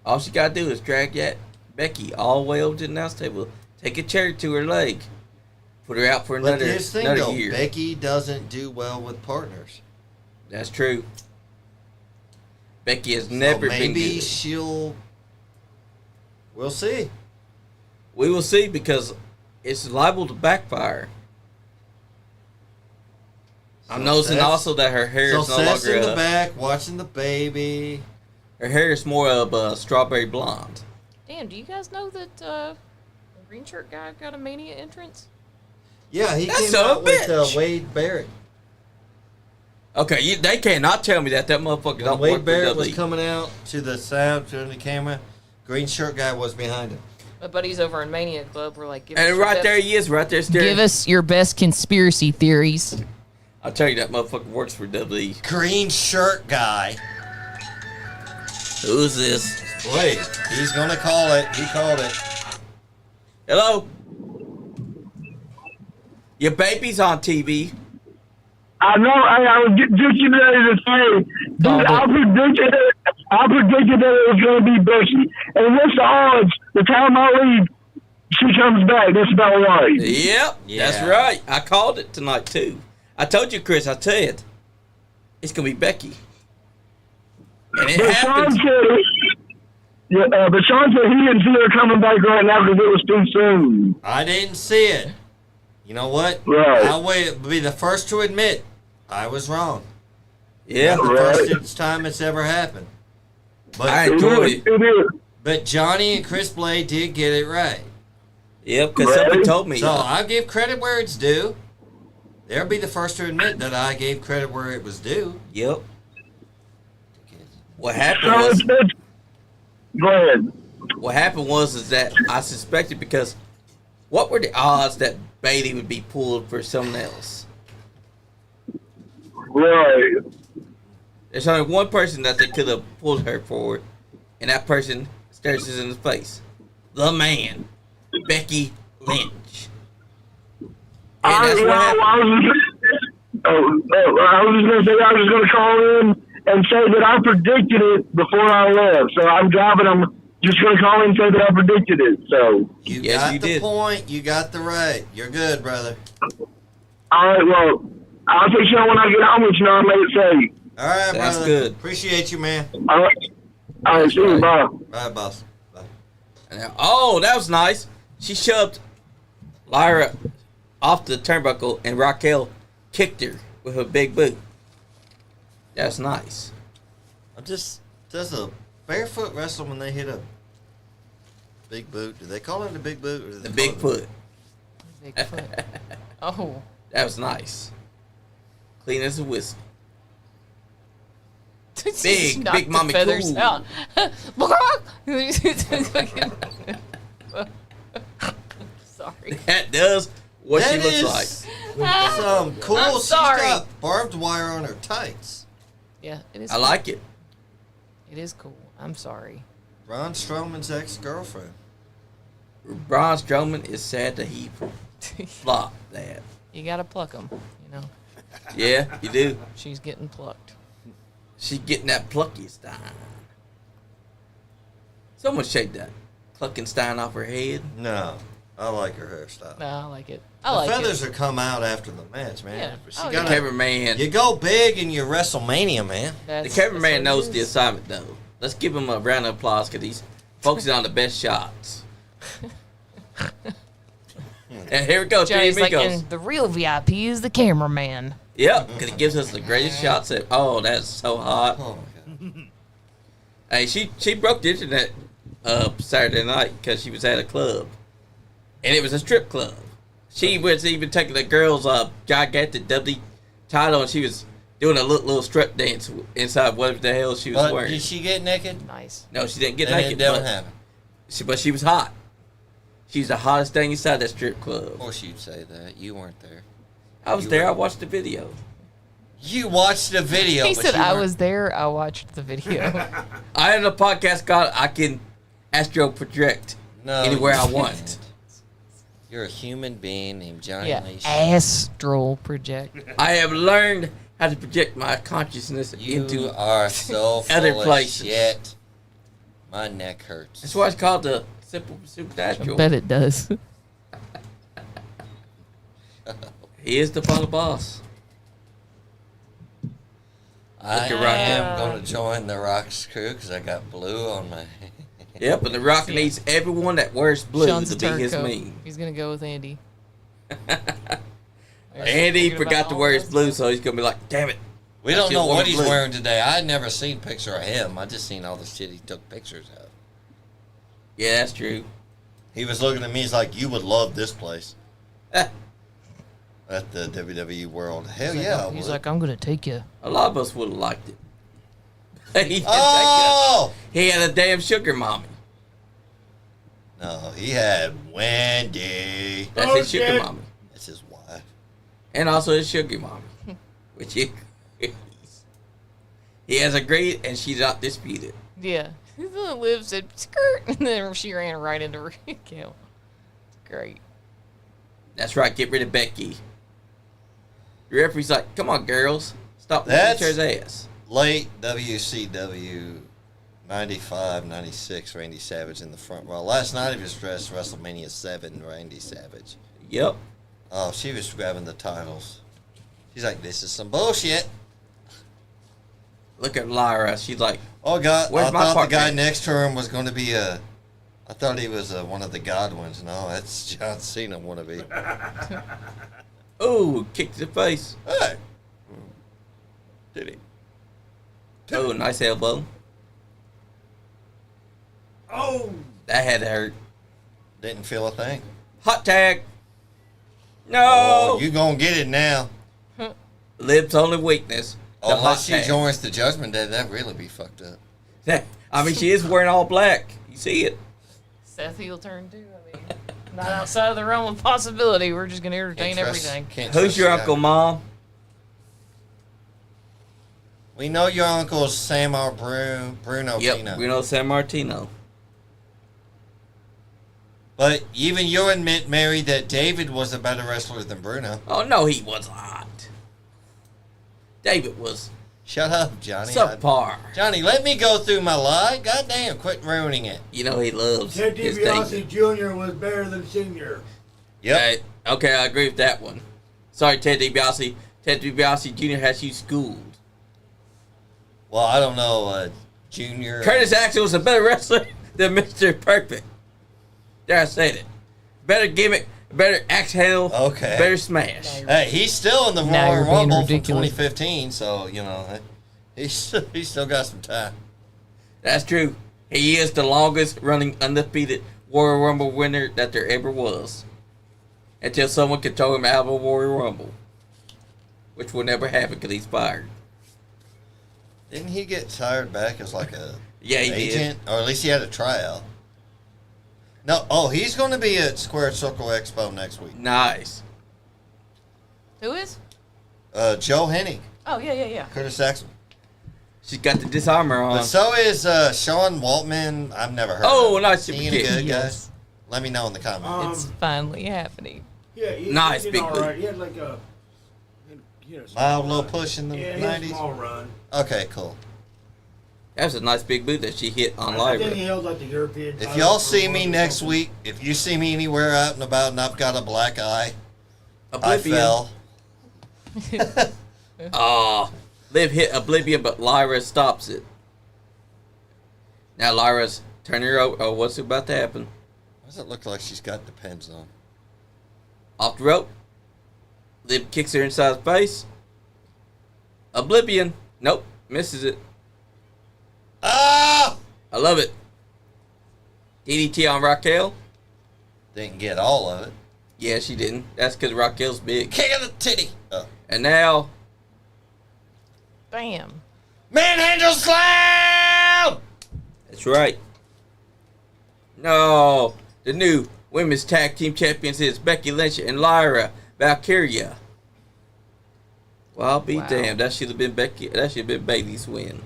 All she gotta do is drag that Becky all the way over to the announce table, take a chair to her leg, put her out for But another here's the thing, though. year. Becky doesn't do well with partners. That's true. Becky has never been maybe good. she'll... We'll see. We will see because it's liable to backfire. I'm noticing also that her hair So is no Seth's longer in the back watching the baby. her hair is more of a strawberry blonde. Damn, do you guys know that the green shirt guy got a Mania entrance? Yeah, he That came son of out a with bitch. Wade Barrett. Okay, they cannot tell me that motherfucker When don't Wade work for Barrett was WWE. coming out to the side, to the camera, green shirt guy was behind him. My buddies over in Mania Club were like, give us And your right best, there he is, right there staring. give us your best conspiracy theories. I'll tell you that motherfucker works for WWE. Green shirt guy. Who's this? Wait, he's gonna call it. He called it. Hello? Your baby's on TV. I know. I was just getting ready to say, dude, I predicted that it was going to be Becky. And what's the odds? The time I leave, she comes back. That's about right. Yep, that's Yeah. right. I called it tonight too. I told you, Chris. I said it's gonna be Becky, and it But Sean happened. said, but Sean said he didn't see her coming back right now because it was too soon. I didn't see it. You know what? Right. I'll be the first to admit I was wrong. Yeah, The Right. first time it's ever happened. But I enjoyed it. It is. but Johnny and Chris Blade did get it right. Yep, because somebody Right. told me. So I'll give credit where it's due. They'll be the first to admit that I gave credit where it was due. Yep. What happened So was go ahead. what happened was is that I suspected because what were the odds that Bailey would be pulled for someone else? Right. There's only one person that they could have pulled her for, and that person stares us in the face. The man, Becky Lynch. And that's what happened. I was just going to say I was going to call in and say that I predicted it before I left. So I'm driving. I'm just going to call in and say that I predicted it. So. You Yes, got you the did. point. You got the right. You're good, brother. All right. Well, I'll take you when I get home. Let you know I made it safe. All right, That's brother. good. Appreciate you, man. All right. All right. See you. Bye. All right, boss. Bye. Oh, that was nice. She shoved Lyra off the turnbuckle, and Raquel kicked her with her big boot. That's nice. Does a barefoot wrestle when they hit a big boot? Do they call it a big boot? Or do they The call big it foot. Bigfoot. Oh. That was nice. Clean as a whistle. Big, Knock big the mommy feathers cool. out. Sorry. That does what That she looks is like. some cool. I'm sorry. She's got barbed wire on her tights. Yeah, it is. I like it. It is cool. I'm sorry. Braun Strowman's ex-girlfriend. Braun Strowman is sad that he flopped that. You gotta pluck them. You know, Yeah, you do. she's getting plucked. She's getting that Pluckenstein. Someone shake that Pluckenstein off her head. No, I like her hairstyle. No, I like it. I The like feathers it. will come out after the match, man. Yeah. She Oh, gotta- The cameraman. You go big in your WrestleMania, man. The That's cameraman what it knows the is. assignment, though. Let's give him a round of applause because he's focusing on the best shots. And here we go, three Johnny's like, amigos. and the real VIP is the cameraman. Yep, because he gives us the greatest shots. Oh, that's so hot. Oh my god. Hey, she broke the internet Saturday night because she was at a club, and it was a strip club. She was even taking the girls' gigantic WWE title, and she was doing a little strut dance inside whatever the hell she was But wearing. did she get naked? Nice. No, she didn't get Then naked. it don't but happen. but she was hot. She's the hottest thing inside that strip club. Of course you'd say that. You weren't there. I was You there. were- I watched the video. You watched the video. He but said you I weren't- was there. I watched the video. I have a podcast called I Can Astro Project No, anywhere you I want. can't. You're a human being named Johnny yeah, Leash. astral project. I have learned how to project my consciousness You into. are so full other of places. shit. My neck hurts. That's why it's called the Simple I supernatural. bet it does. He is the final boss. I Look at Rock. am going to join the Rock's crew because I got blue on my. Yep, and the Rock needs everyone that wears blue Sean's to a be his turncoat. meme. He's gonna go with Andy. Andy Thinking forgot about to all wear his this blue, stuff. so he's gonna be like, "Damn it!" We I don't should've know worn what he's blue. wearing today. I had never seen a picture of him. I just seen all the shit he took pictures of. Yeah, that's true. He was looking at me. He's like, "You would love this place." At the WWE World. Hell He's yeah. like, I he's would. like, I'm gonna take you. A lot of us would have liked it. he, didn't Oh! take it. He had a damn sugar mommy. No, he had Wendy. That's Oh, his sugar shit. mommy, That's his wife. and also his sugar mommy, which he has agreed, and she's not disputed. Yeah. Liv said skirt, and then she ran right into Raquel. Great. That's right. Get rid of Becky. The referee's like, "Come on, girls, stop That's- each other's ass." Late WCW 95, 96, Randy Savage in the front row. Last night he was dressed WrestleMania 7, Randy Savage. Yep. Oh, she was grabbing the titles. She's like, this is some bullshit. Look at Lyra. She's like, Oh, God. Where's I my thought the part, guy man? next to him was going to be I thought he was one of the Godwins. No, that's John Cena wannabe. "Ooh, kick to the face." Hey. Did he? Oh, nice elbow. Oh, That had to hurt. Didn't feel a thing. Hot tag. No. Oh, you going to get it now. Liv's only weakness. The hot Unless she tag. joins the Judgment Day, that'd really be fucked up. I mean, she is wearing all black. You see it. Seth heel turn too. I mean, not outside of the realm of possibility. We're just gonna entertain Can't trust- everything. can't Who's trust your the guy. uncle, Mom? We know your uncle's Sam Bruno Yep, Tino. we know San Martino. But even you admit, Mary, that David was a better wrestler than Bruno. Oh, no, he was not. David was Shut up, Johnny. subpar. Johnny, let me go through my lie. Goddamn, quit ruining it. You know he loves Ted his DiBiase David. Jr. was better than Senior. Yep. Okay, I agree with that one. Sorry, Ted DiBiase. Ted DiBiase Jr. has you schooled. Well, I don't know, Junior. Curtis Axel was a better wrestler than Mr. Perfect. There, I said it. Better gimmick, better axe handle, Okay. better smash. Hey, he's still in the Now Royal you're being Rumble from ridiculous. 2015, so, you know, he's still got some time. That's true. He is the longest running undefeated Royal Rumble winner that there ever was. Until someone can throw him out of a Royal Rumble. Which will never happen because he's fired. Didn't he get hired back as like a Yeah, he agent? Or at least he had a tryout. No, oh, he's going to be at Square Circle Expo next week. did. Nice. Who is? Joe Hennig, Oh yeah. Curtis Axel. She's got the disarmor on. But so is Sean Waltman. I've never heard Oh, of him. nice Is super he any kick. good, Yes. guys? Let me know in the comments. It's finally happening. Yeah, he Nice, did big all boot. right. He had like a Mild little push in the yeah, he had a 90s. small run. Okay, cool. That was a nice big boot that she hit on I think he Lyra. held like the European. If title y'all for see one me or next something. week, if you see me anywhere out and about and I've got a black eye, I Oblivion. fell. Oh, Liv hit Oblivion, but Lyra stops it. Now Lyra's turning her over. Oh, what's about to happen? Why does it look like she's got the pens on? Off the rope. Liv kicks her inside the face. Oblivion. Nope. Misses it. Ah! I love it. DDT on Raquel. Didn't get all of it. Yeah, she didn't. That's because Raquel's big. Kick of the titty. Oh. And now, Bam. Manhandle slam! that's right. No. The new women's tag team champions is Becky Lynch and Lyra Valkyria. Well, I'll be Wow. damned. That should have been Becky. That should have been Bailey's win.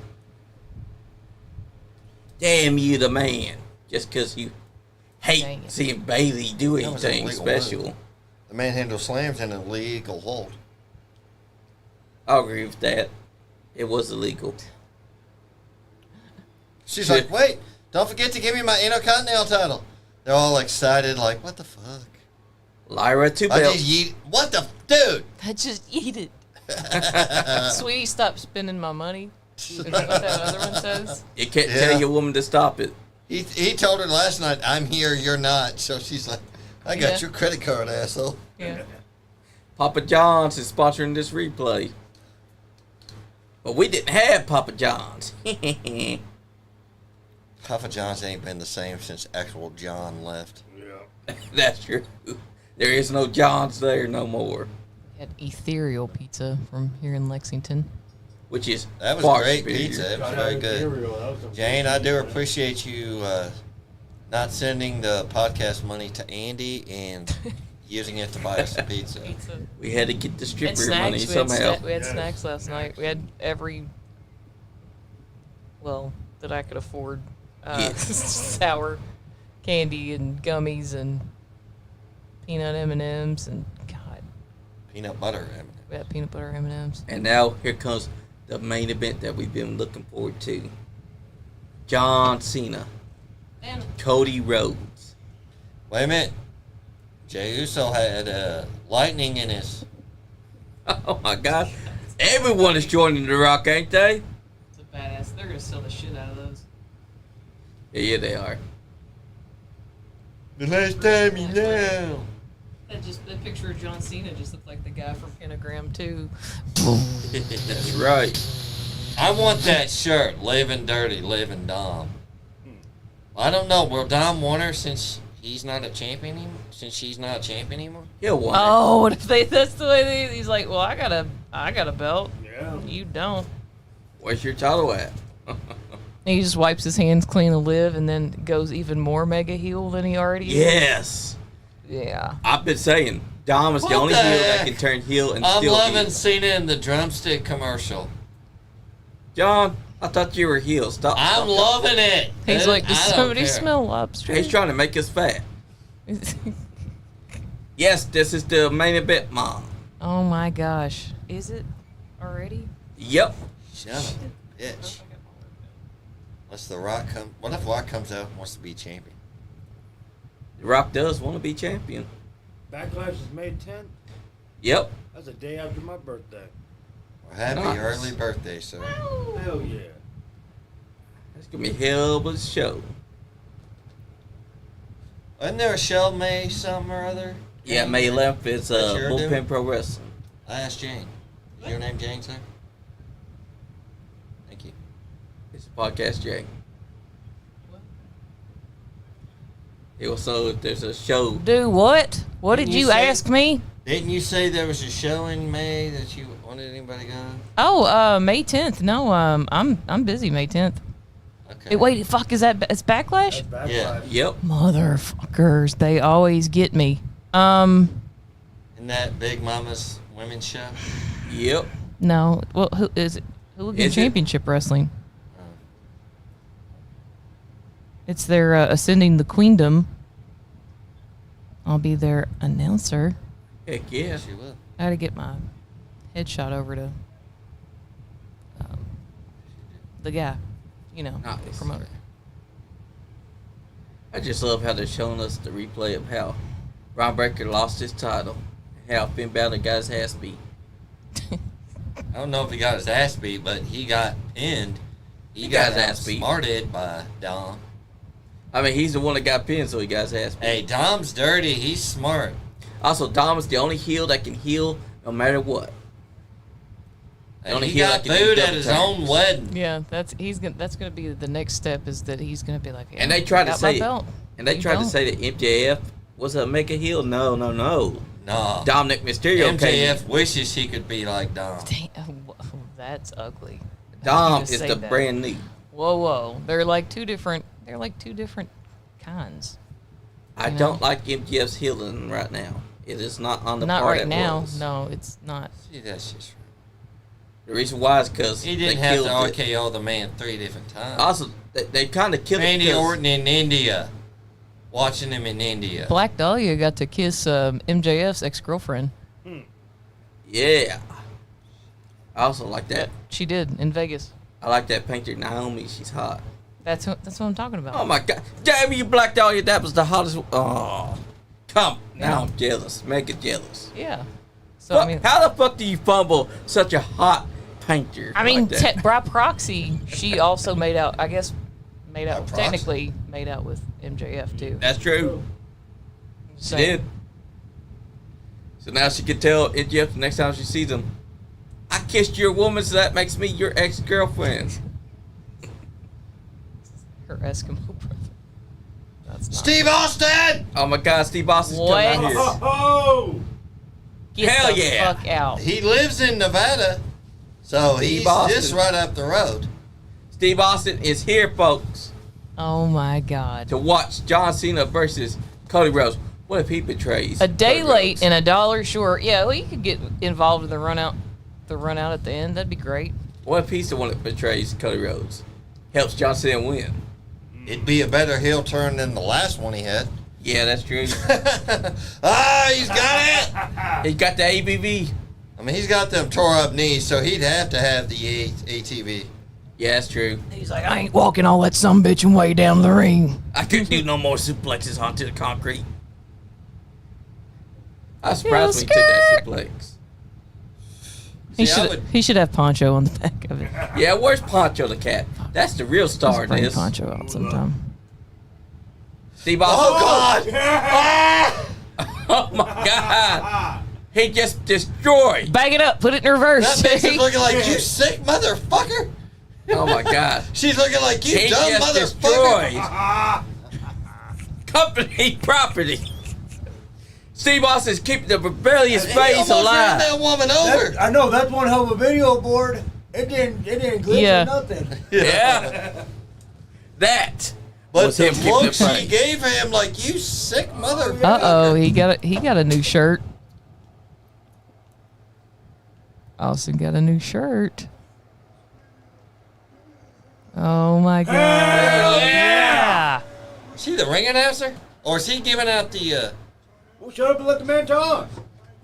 Damn you, the man. Just because you hate Dang it. seeing Bailey do That was an anything illegal special. move. The manhandle slam's an illegal hold. I'll agree with that. It was illegal. She's like, wait, don't forget to give me my Intercontinental title. They're all excited, like, what the fuck? Lyra 2 belts. What the dude? I just eat it. Sweetie, stop spending my money. Is that what that other one says? You can't tell your woman to stop it. He told her last night, I'm here, you're not. So she's like, I got your credit card, asshole. Yeah. Papa John's is sponsoring this replay. But we didn't have Papa John's. Papa John's ain't been the same since actual John left. Yeah. That's true. There is no John's there no more. We had ethereal pizza from here in Lexington. Which is That was far great superior. pizza. It was very good. Jane, I do appreciate you not sending the podcast money to Andy and using it to buy us some pizza. We had to get the And stripper snacks. money somehow. We had snacks last night. We had that I could afford. Sour candy and gummies and peanut M&Ms and God. Peanut butter M&Ms. We had peanut butter M&Ms. And now here comes the main event that we've been looking forward to. John Cena. And Cody Rhodes. Wait a minute. Jey Uso had lightning in his... Oh my God. Everyone is joining The Rock, ain't they? it's a badass. They're gonna sell the shit out of those. Yeah, they are. The last time he now. That picture of John Cena just looked like the guy from Pentagram 2. That's right. I want that shirt. Living dirty, living Dom. I don't know. Will Dom want her since he's not a champion anymore? Since she's not a champion anymore? He'll want Oh, what if that's the way he's like, well, I got a belt. Yeah. You don't. it. Where's your title at? And he just wipes his hands clean to live and then goes even more mega heel than he already is. Yes. Yeah. I've been saying Dom is the What only the heel that heck? can turn heel and I'm still loving heel. Cena in the drumstick commercial. John, I thought you were heel. Stop. I'm loving it. He's dude. like, does I don't somebody care. smell lobster? He's trying to make us fat. Yes, this is the main event, Mom. Oh my gosh. Is it already? Yep. Shut up, bitch. Unless The Rock come. What if Rock comes out and wants to be champion? The Rock does want to be champion. Backlash is May 10th. Yep. That's the day after my birthday. Well, happy Nice. early birthday, sir. Hell yeah. It's going to be a hell of a show. Wasn't there a show May something or other? Yeah, May 11th is That's your Bullpen doing? Pro Wrestling. I asked Jane. Is your name Jane, sir? Thank you. It's a podcast, Jay. It was so if there's a show. Do what? What did Didn't you you say- ask me? Didn't you say there was a show in May that you wanted anybody to go? Oh, May 10th. No, I'm busy May 10th. Okay. Hey, wait, fuck, is that it's Backlash? That's Backlash. Yeah. Yep. Motherfuckers, they always get me. In that Big Mama's women's show? Yep. No. Well, who is it? Hooligan Is it? Championship Wrestling. Oh. It's their Ascending the Queendom. I'll be their announcer. Heck yeah. Yes, you will. I had to get my headshot over to the guy, you know, the Nice. promoter. I just love how they're showing us the replay of how Ron Breaker lost his title, how Finn Balor got his ass beat. I don't know if he got his ass beat, but he got pinned. He got got his ass beat. outsmarted by Dom. I mean, he's the one that got pinned, so he got his ass beat. Hey, Dom's dirty. He's smart. Also, Dom is the only heel that can heal no matter what. Hey, only he heel got that can do booed at double his turns. own wedding. Yeah, that's gonna be the next step is that he's gonna be like, And "Yeah, they tried to got my say, belt." and they You tried to don't. say that MJF was a mega heel. No. Nah. Dominik Mysterio MJF came. wishes he could be like Dom. Damn, that's ugly. Dom You is just the say that. brand new. Whoa. They're like two different kinds. I You know? don't like MJF's healing right now. It is not on the Not par right that now. was. No, it's not. See, that's just The reason why is because He they didn't have killed to it. RKO the man 3 different times. Also, they kind of killed Randy it. 'Cause- Orton in India. Watching him in India. Black Dahlia got to kiss MJF's ex-girlfriend. Yeah. I also like that. She did in Vegas. I like that painter Naomi. She's hot. That's what I'm talking about. Oh my God! Damn, you Black Dahlia, that was the hottest. Oh, come now, I'm jealous. Mega jealous. Yeah. So I mean, how the fuck do you fumble such a hot painter? I mean, like that? by proxy, she also made out. I guess proxy? technically made out with MJF too. That's true. She So- did. So now she can tell MJF the next time she sees him, I kissed your woman, so that makes me your ex-girlfriend. Her Eskimo brother. That's not Steve Austin! Oh my God, Steve Austin's What? coming out here. Oh! Get Hell the yeah. fuck out. He lives in Nevada, so he's Austin. just right up the road. Steve Austin is here, folks, Oh my God. to watch John Cena versus Cody Rhodes. What if he betrays? A day Cody late Rhodes? and a dollar short. Yeah, well, you could get involved in the run out at the end. That'd be great. What if he's the one that betrays Cody Rhodes? Helps John Cena win. It'd be a better heel turn than the last one he had. Yeah, that's true. He's got it! He got the ABV. I mean, he's got them tore up knees, so he'd have to have the ATV. Yeah, that's true. He's like, I ain't walking all that sumbitch and way down the ring. I couldn't do no more suplexes onto the concrete. I was surprised when he took that suplex. He should have Poncho on the back of it. Yeah, where's Poncho the cat? That's the real star in Bring this. Poncho out sometime. Steve Austin. Oh, God! Oh my God! He just destroyed. Bag it up. Put it in reverse. That makes it looking like, you sick motherfucker! Oh my God! She's looking like, you He dumb just motherfucker! destroyed company property. Steve Austin's keeping the rebellious He face almost ran alive. that woman over! I know that's one hell of a video board. It didn't glitch Yeah. or nothing. Yeah. That But was the him keeping look it she funny. gave him, like, you sick motherfucker! Uh-oh, he got a new shirt. Austin got a new shirt. Oh my God. Yeah. Is he the ring announcer? Or is he giving out the, Well, shut up and let the man talk.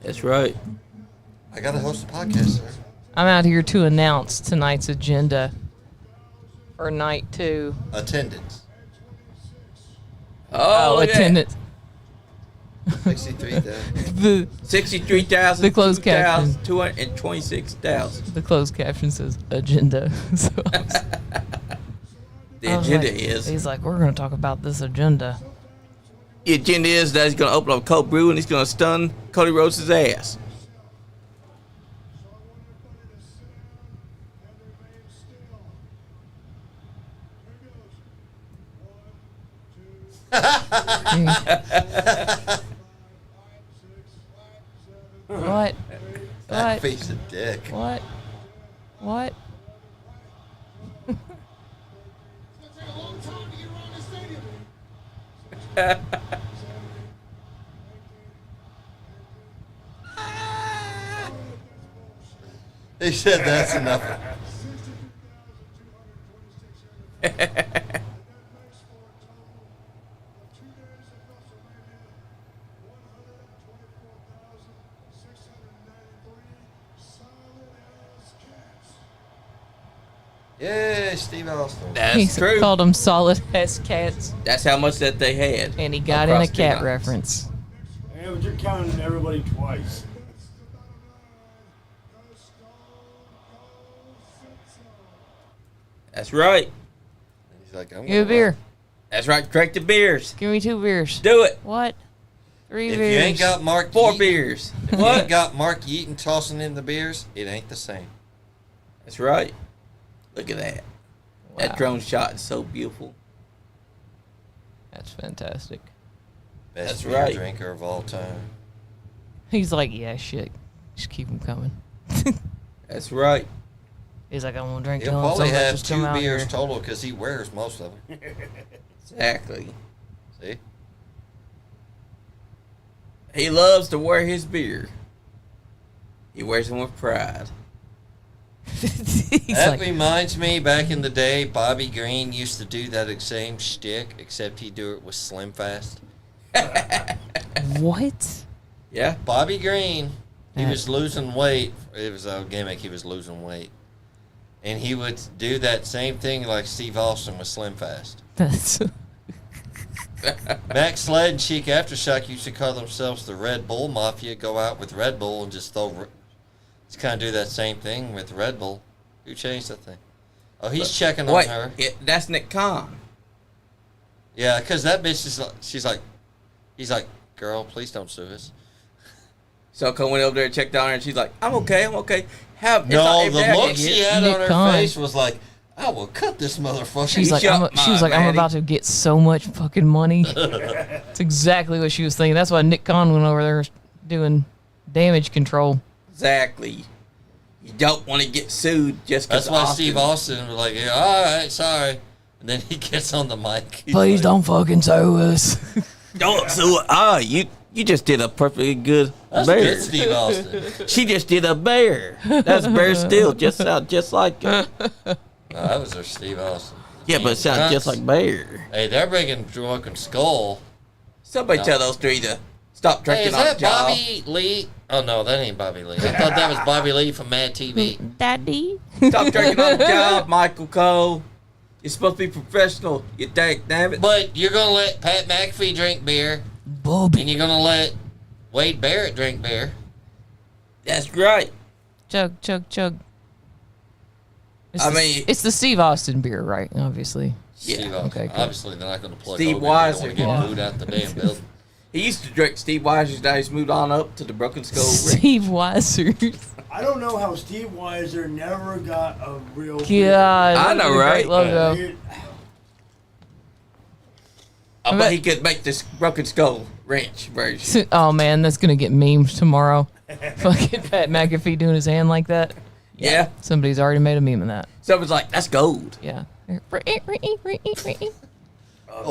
That's right. I gotta host a podcast, sir. I'm out here to announce tonight's agenda for night 2. Attendance. Oh, look at that. attendance. 63,000. The 63,000. The closed caption. 226,000. the closed caption says agenda. So The I was agenda like- is. He's like, we're going to talk about this agenda. The agenda is that he's going to open up cold brew and he's going to stun Cody Rhodes' ass. What? That What? piece of dick. What? What? He said that's enough. Yeah, Steve Austin. That's He true. called them solid ass cats, That's how much that they had. and he got in a across the cat night. reference. Yeah, but you're counting everybody twice. That's right. He's like, I'm Give me a gonna- beer. That's right. Drink the beers. Give me 2 beers. Do it. What? 3 If beers. you ain't got Mark 4 Yeaton- beers. If you What? ain't got Mark Yeaton tossing in the beers, it ain't the same. That's right. Look at that. Wow. That drone shot is so beautiful. That's fantastic. Best That's beer right. drinker of all time. He's like, yeah, shit. Just keep them coming. That's right. He's like, I won't drink He'll till probably somebody have just come 2 out beers here. total because he wears most of them. Exactly. See? He loves to wear his beer. He wears them with pride. He's That like, reminds me, back in the day, Bobby Green used to do that same shtick, except he'd do it with Slim Fast. what? Yeah. Bobby Green, he Yeah. was losing weight. It was a gimmick. He was losing weight. and he would do that same thing like Steve Austin with Slim Fast. That's Max Sled and Chic Aftershock used to call themselves the Red Bull Mafia. Go out with Red Bull and just kind of do that same thing with Red Bull. Who changed that thing? Oh, he's checking on her. That's Nick Khan. Yeah, because that bitch is like, he's like, girl, please don't sue us. So Cole went over there and checked on her, and she's like, I'm okay. No, the look she had Nick on her Khan. face was like, I will cut this motherfucker. She's like, I'm about to get so much fucking money. That's exactly what she was thinking. That's why Nick Khan went over there doing damage control. Exactly. You don't want to get sued just because. That's why Steve Austin was like, yeah, all right, sorry. And then he gets on the mic. Please don't fucking sue us. Don't sue. You just did a perfectly good That's bear. good Steve Austin. She just did a bear. That's Bear Steel. Just sound just like it. No, that was her Steve Austin. Yeah, but it sounds just like Bear. Hey, they're bringing Drunken Skull. Somebody tell those three to stop Hey, drinking is on the that job. Bobby Lee? Oh, no, that ain't Bobby Lee. I thought that was Bobby Lee from Mad TV. Daddy. Stop drinking on the job, Michael Cole. You're supposed to be professional. You damn it. But you're going to let Pat McAfee drink beer, Bobby. and you're going to let Wade Barrett drink beer. That's right. Chug, chug, chug. I It's the Steve Austin beer, right? Obviously. Yeah. Steve Austin. Okay, cool. Obviously, they're not going to plug Steve Hogan. They don't Weiser. want to get booed out the damn building. He used to drink Steve Weiser's. Now he's moved on up to the Broken Skull Ring. Steve Weiser. I don't know how Steve Weiser never got a real. God. I know, right? Great logo. It- I bet he could make this Broken Skull wrench version. Oh man, that's gonna get memed tomorrow. Fucking Pat McAfee doing his hand like that. Yeah. Somebody's already made a meme of that. Someone's like, that's gold. Yeah. Oh,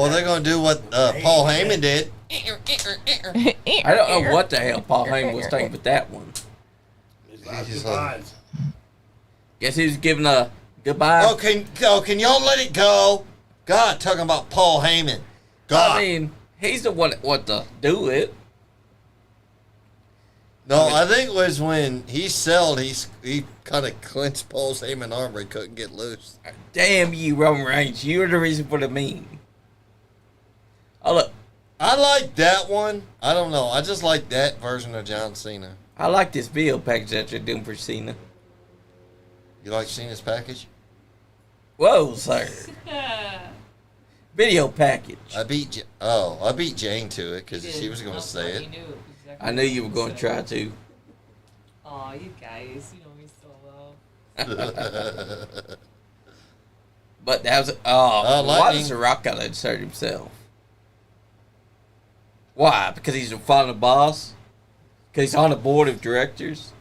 they're going to do what Paul Heyman did. I don't know what the hell Paul Heyman was thinking with that one. He's like, Guess he was giving a goodbye. oh, can y'all let it go? God, talking about Paul Heyman. God. I mean, he's the one that wanted to do it. No, I think it was when he sold, he kind of clenched Paul Heyman's arm where he couldn't get loose. Damn you, Roman Reigns. You're the reason for the meme. Oh, look. I like that one. I don't know. I just like that version of John Cena. I like this video package that you're doing for Cena. You like Cena's package? Whoa, sir. Video package. I beat Jane to it because she was going to say it. I knew you were going to try to. Aw, you guys, you know me so well. But that was why Lightning. does The Rock gotta insert himself? Why? Because he's the final boss? Because he's on the board of directors?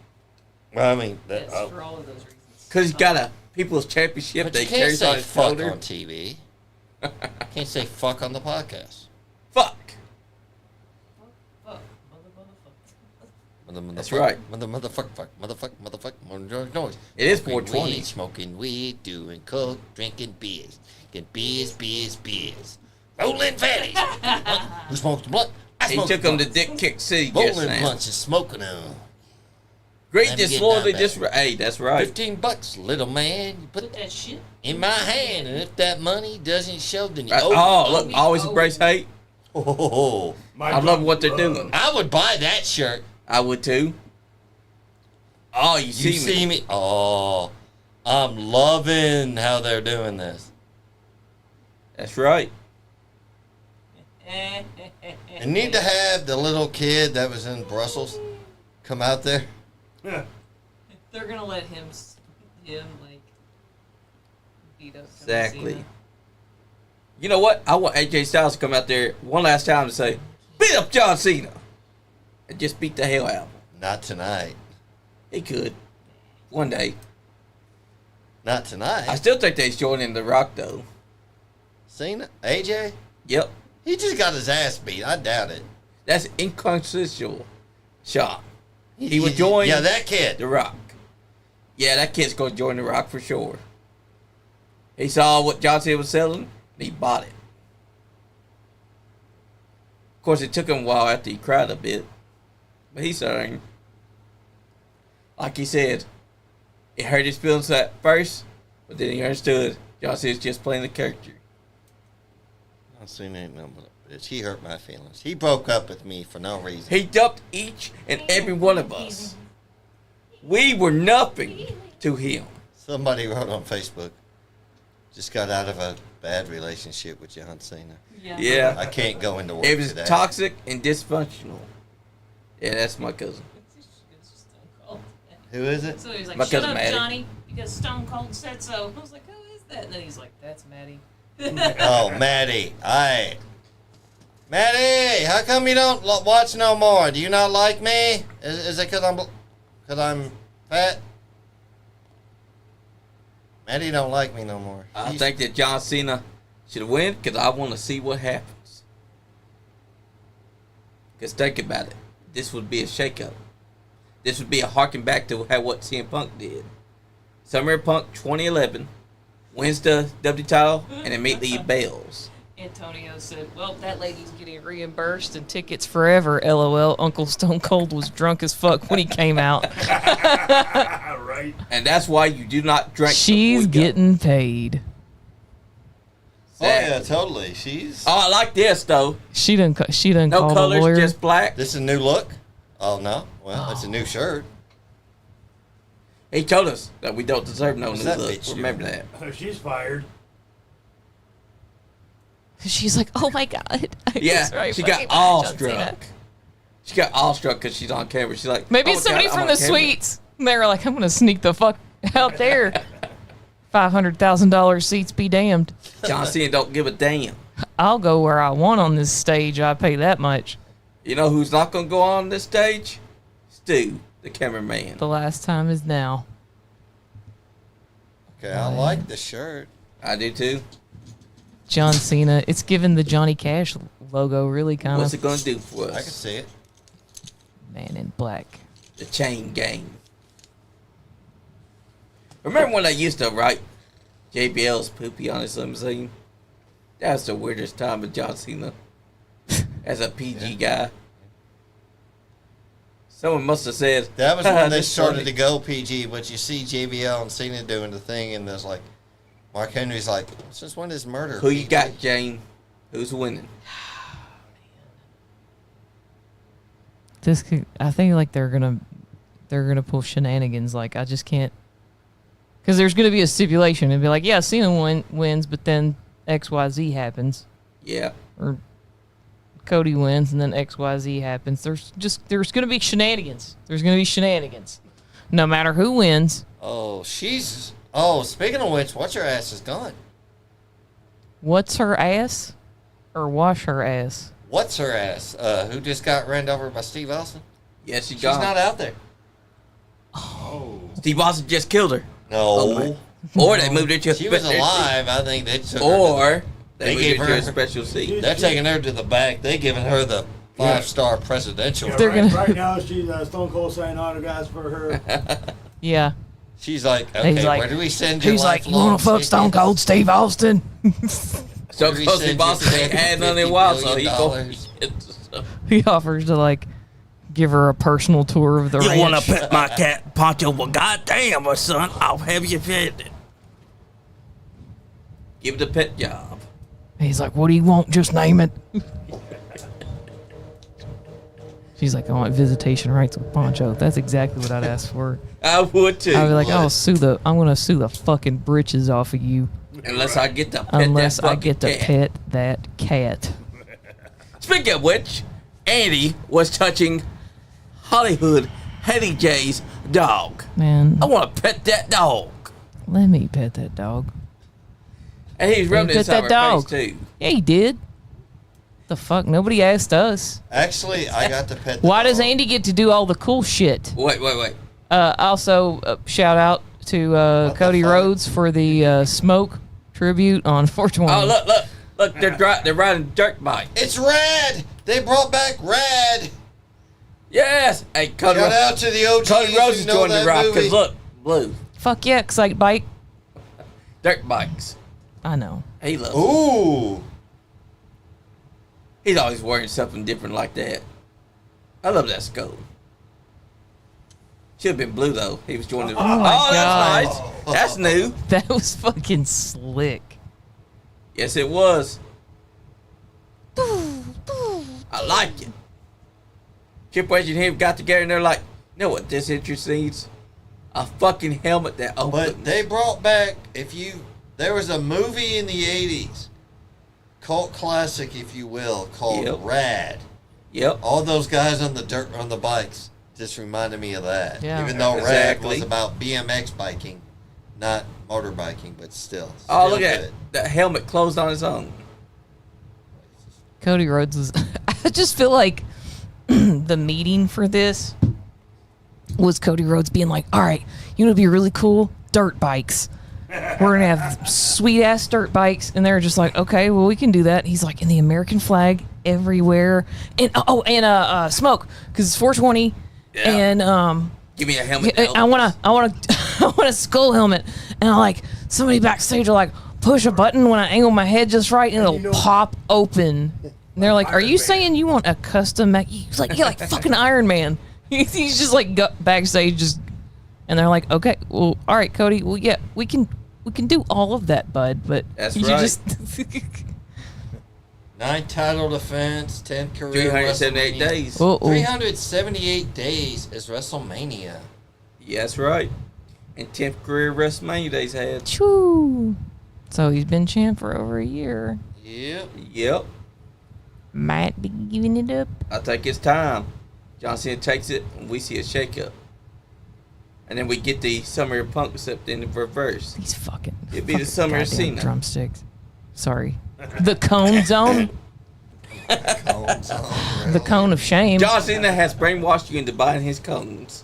Well, I mean, Yes, for all of those reasons. Because he's got a People's Championship but that you he can't carries on say his fuck shoulder. on TV. Can't say fuck on the podcast. Fuck. Fuck. That's right. Motherfuck, noise. It is Smoking 420. Weed, smoking weed, doing coke, drinking beers. Getting beers. Rolling fatties. Who smokes the blunt? I He smoke took the him to blunt. Dick Kick City just Rolling now. blunts and smoking them. Great Let me just get slowly down just... back. Hey, that's right. $15, little man. You put Put that shit. in my hand, and if that money doesn't show, then you Right. owe Oh, look, me. always embrace hate. Oh, I love what they're doing. I would buy that shirt. I would too. Oh, you You see see me. me? Oh, I'm loving how they're doing this. That's right. They need to have the little kid that was in Brussels come out there. They're gonna let him like beat up. John Exactly. Cena. You know what? I want AJ Styles to come out there one last time to say, beat up John Cena. And just beat the hell out of him. Not tonight. He could. One day. Not tonight. I still think they's joining The Rock, though. Cena? AJ? Yep. He just got his ass beat. I doubt it. That's inconsequential. Shot. He would join Yeah, that kid. The Rock. Yeah, that kid's going to join The Rock for sure. He saw what John Cena was selling, and he bought it. Of course, it took him a while after he cried a bit. But he's starting. Like he said, it hurt his feelings at first, But then he understood John Cena's just playing the character. John Cena ain't nothing but a bitch. He hurt my feelings. He broke up with me for no reason. He dumped each and every one of us. We were nothing to him. Somebody wrote on Facebook, just got out of a bad relationship with John Cena. Yeah. I can't go into work It was today. toxic and dysfunctional. Yeah, that's my cousin. Who is it? So he's like, My shut cousin up, Maddie. Johnny, because Stone Cold said so. I was like, who is that? And then he's like, that's Maddie. Oh, Maddie. Aye. Maddie, how come you don't watch no more? Do you not like me? Is it because I'm fat? Maddie don't like me no more. I think that John Cena should win because I want to see what happens. Because think about it. This would be a shakeup. This would be a harken back to what CM Punk did. Summer of Punk 2011 wins the W title and immediately bails. Antonio said, well, that lady's getting reimbursed and tickets forever, LOL. Uncle Stone Cold was drunk as fuck when he came out. Right. And that's why you do not drink. She's before you go. getting paid. Oh, yeah, totally. She's... Oh, I like this, though. She done No call the colors, lawyer. just black. This is a new look? Oh, no? Well, it's a new shirt. He told us that we don't deserve no What's new that look. bitch Remember doing? that. She's fired. She's like, oh my God. Yeah, she got awestruck. She got awestruck because she's on camera. She's like, Maybe oh, it's somebody God, I'm from on the camera. suites. And they were like, I'm going to sneak the fuck out there. $500,000 seats be damned. John Cena don't give a damn. I'll go where I want on this stage. I pay that much. You know who's not going to go on this stage? Stu, the cameraman. The last time is now. Okay, I like the shirt. I do too. John Cena. It's given the Johnny Cash logo really kind What's of. it going to do for us? I can see it. Man in black. The chain gang. Remember when I used to write JBL's poopy on his limousine? That was the weirdest time with John Cena. As a PG guy. Someone must have said... That was when they "That's started funny." to go PG, but you see JBL and Cena doing the thing, and there's like, Mark Henry's like, since when is murder Who you PG? got, Jane? Who's winning? This could, I think like they're gonna pull shenanigans. Like I just can't, because there's gonna be a stipulation and be like, yeah, Cena wins, but then XYZ happens, Yeah. or Cody wins and then XYZ happens. There's gonna be shenanigans. There's gonna be shenanigans, no matter who wins. Oh, speaking of which, what's your ass is gone? What's her ass, or wash her ass? What's her ass? Who just got ran over by Steve Austin? Yes, She's gone. not out there. Steve Austin just killed her. No. Or they moved her to a She was special alive. I think they took seat. her. Or they They moved gave her to her- a special seat. They're taking her to the back. They giving her the 5-star presidential. Yeah, They're right, gonna- right now she's Stone Cold signing autographs for her. Yeah. She's like, okay, He's like- where do we send your He's like, you lifelong want to fuck Stone tickets? Cold Steve Austin? So We close send to Boston you ain't had none in a $50 while, so billion he dollars. He offers to like give her a personal tour of the ranch. You want to pet my cat, Poncho? Well, goddamn, my son, I'll have you fed. Give it a pet job. He's like, what do you want? Just name it. She's like, I want visitation rights with Poncho. That's exactly what I'd ask for. I would too. I'd be like, I'm gonna sue the fucking britches off of you Unless I get to pet unless that I fucking get to cat. pet that cat. Speaking of which, Andy was touching Hollywood Hetty J's dog. Man, I want to pet that dog. let me pet that dog. And he's rubbing pet inside that her dog. face too. Yeah, he did. The fuck? Nobody asked us. Actually, I got to pet the Why does dog. Andy get to do all the cool shit? Wait. Also, shout out to the Cody fuck? Rhodes for the smoke tribute on 420. Oh, look, they're riding dirt bikes. It's red. They brought back red. Yes. Hey, Cody, Shout out to the OGs Cody Rhodes who is know joining the that rock movie. because look, blue Fuck yeah, Excite Bike. dirt bikes. I know. He loves. Them. Ooh. He's always wearing something different like that. I love that skull. Should have been blue though. He was joining. Oh my God. That's nice. That's new. That was fucking slick. Yes, it was. I like it. Triple H and him got together and they're like, you know what this intercedes? A fucking helmet that opens. But they brought back, there was a movie in the 80s, cult classic, if you will, called Rad. Yep. All those guys on the bikes just reminded me of that. Yeah. Even though Exactly. Rad was about BMX biking, not motorbiking, but still. Oh, look at it. That helmet closed on its own. Cody Rhodes was. I just feel like the meeting for this was Cody Rhodes being like, all right, you know what'd be really cool? Dirt bikes. We're going to have sweet ass dirt bikes. And they're just like, okay, well, we can do that. He's like, in the American flag everywhere. And smoke, because it's 420. Yeah. And give me a helmet. I want a skull helmet. And I like, somebody backstage will like push a button when I angle my head just right and it'll pop open. And they're like, are you saying you want a custom mech? He's like, yeah, like fucking Iron Man. He's just like backstage, and they're like, okay, well, all right, Cody, well, yeah, we can do all of that, bud, but that's you right. Just 9 title defense, 10 career 378 days. 378 days is WrestleMania. Yeah, that's right. And 10th career WrestleMania days had. Choo. So he's been champ for over a year. Yep. Might be giving it up. I think it's time. John Cena takes it, and we see a shakeup. And then we get the Summer of Punk except in the reverse. These fucking. It'd be the Summer of Cena. Drumsticks. Sorry. The cone zone. The cone of shame. John Cena has brainwashed you into buying his cones.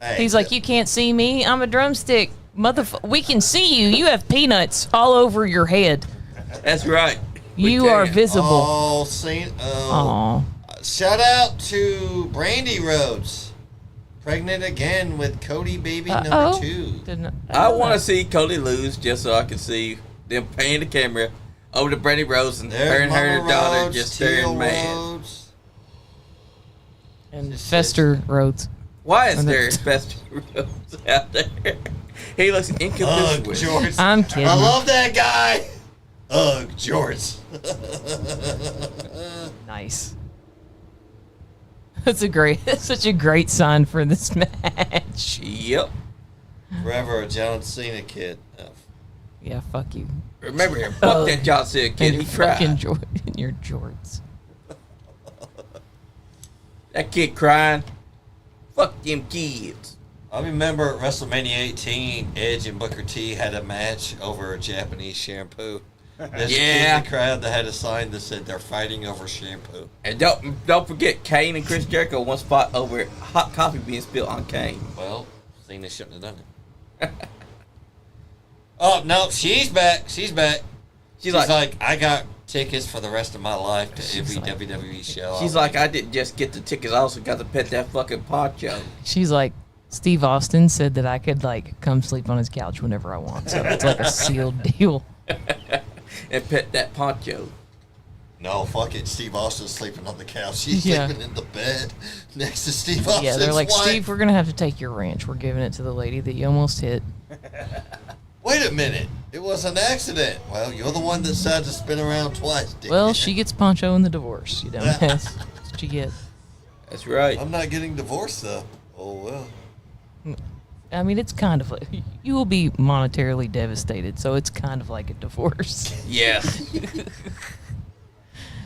Hey, He's like, you can't see me. I'm a drumstick. We can see you. You have peanuts all over your head. That's right. You are visible. Oh, Cena. Oh. Shout out to Brandy Rhodes. Pregnant again with Cody baby number 2. I want to see Cody lose just so I can see them paying the camera over to Brandy Rhodes and her and her daughter just staring mad. And Fester Rhodes. Why is there Fester Rhodes out there? He looks inconspicuous. George. I'm kidding. I love that guy. George. Nice. That's such a great sign for this match. Yep. Forever a John Cena kid. Oh. Yeah, fuck you. Remember him. Fuck that John Cena kid. He cried. Fucking your jorts. That kid crying. Fuck them kids. I remember at WrestleMania 18, Edge and Booker T had a match over a Japanese shampoo. There's a kid in the crowd that had a sign that said they're fighting over shampoo. And don't forget, Kane and Chris Jericho once fought over hot coffee being spilled on Kane. Well, Cena shouldn't have done it. Oh, no, she's back. She's like, I got tickets for the rest of my life to every WWE show. She's like, I didn't just get the tickets, I also got to pet that fucking poncho. She's like, Steve Austin said that I could like come sleep on his couch whenever I want. So it's like a sealed deal. And pet that poncho. No, fuck it. Steve Austin's sleeping on the couch. She's sleeping in the bed next to Steve Austin's Yeah, they're like, wife. Steve, we're going to have to take your ranch. We're giving it to the lady that you almost hit. Wait a minute. It was an accident. Well, you're the one that decided to spin around twice, dick. Well, she gets poncho in the divorce. You know, that's what you get. That's right. I'm not getting divorced, though. Oh, well. I mean, it's kind of like, you will be monetarily devastated, so it's kind of like a divorce. Yes.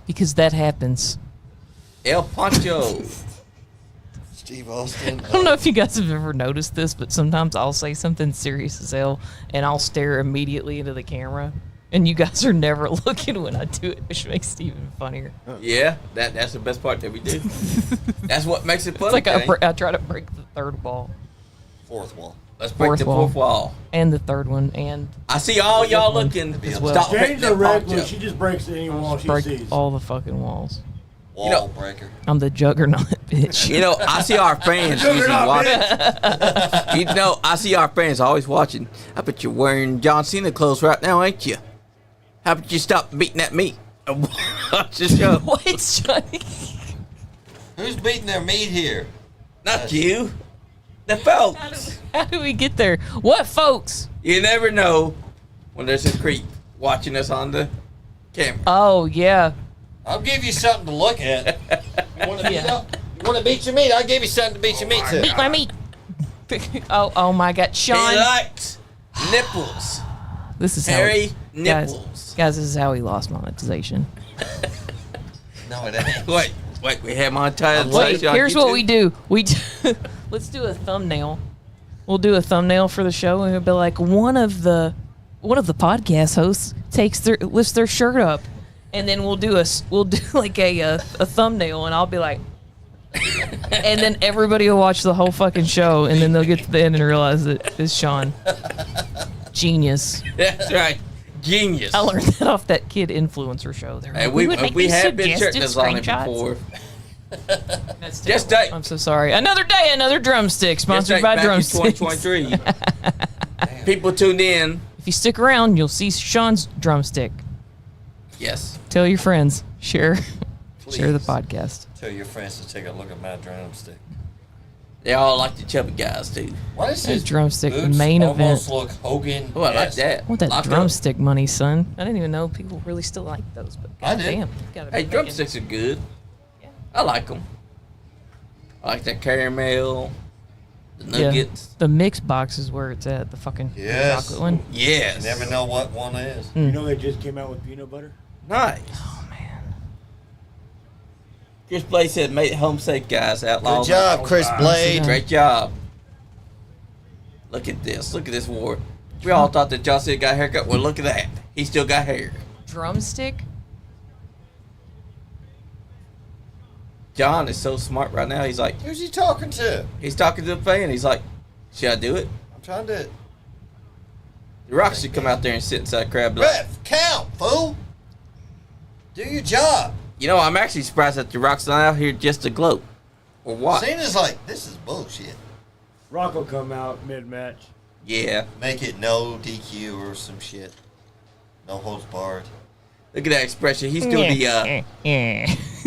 Because that happens. El Poncho. Steve Austin. I don't know if you guys have ever noticed this, but sometimes I'll say something serious as hell, and I'll stare immediately into the camera, and you guys are never looking when I do it, which makes it even funnier. Yeah, that's the best part that we do. That's what makes it fun. It's like I try to break the third wall. Fourth wall. Let's break the fourth wall. And the third one, and... I see all y'all looking. Stop Jane's that a regular. poncho. She just breaks any wall she break sees. all the fucking walls. Wall breaker. I'm the juggernaut, bitch. You know, I see our fans usually watching. You know, I see our fans always watching. I bet you're wearing John Cena clothes right now, ain't you? How about you stop beating at me? Watch the show. What, Johnny? Who's beating their meat here? Not you. The folks. How do we get there? What folks? You never know when there's a creep watching us on the camera. Oh, yeah. I'll give you something to look at. You want to Yeah. beat your meat? I'll give you something to beat your meat to. Beat my meat. Oh my God. He Sean. likes nipples. This is Hairy how nipples. Guys, this is how he lost monetization. No, it ain't. Wait, we have monetization. Wait, on here's what YouTube? we do. Let's do a thumbnail. We'll do a thumbnail for the show, and it'll be like one of the podcast hosts lifts their shirt up, and then we'll do like a thumbnail, and I'll be like, and then everybody will watch the whole fucking show, and then they'll get to the end and realize that it's Sean. Genius. That's right. Genius. I learned that off that kid influencer show. They're And like, we these have been suggestive shirtless on it screenshots." before. That's Just terrible. day. I'm so sorry. Another day, another drumstick, sponsored by Drumsticks. 2023. People tuned in. If you stick around, you'll see Sean's drumstick. Yes. Tell your friends. Share the Please. podcast. Tell your friends to take a look at my drumstick. They all like the chubby guys too. Why does That his drumstick boots main almost event. look Hogan? Oh, I like that. I want that Locked up. drumstick money, son. I didn't even know people really still like those. But I do. damn, Hey, drumsticks are good. I like them. I like that caramel, the nuggets. The mix box is where it's at. The fucking Yes. chocolate one. Yes. You never know what one is. You know they just came out with peanut butter? Nice. Oh man. Chris Blade said, "Made it home safe, guys. Outlaw." Good job, Chris Blade. Great job. Look at this. Look at this war. We all thought that John Cena got a haircut. Well, look at that. He still got hair. Drumstick. John is so smart right now. He's like, Who's he talking to? he's talking to the fan. He's like, should I do it? I'm trying to. The Rock should come out there and sit inside crowd. Be like, Ref, count, fool. Do your job. you know, I'm actually surprised that the Rock's not out here just to gloat or what. Cena's like, this is bullshit. Rock will come out mid-match. Yeah. Make it no DQ or some shit. No holds barred. Look at that expression. He's doing the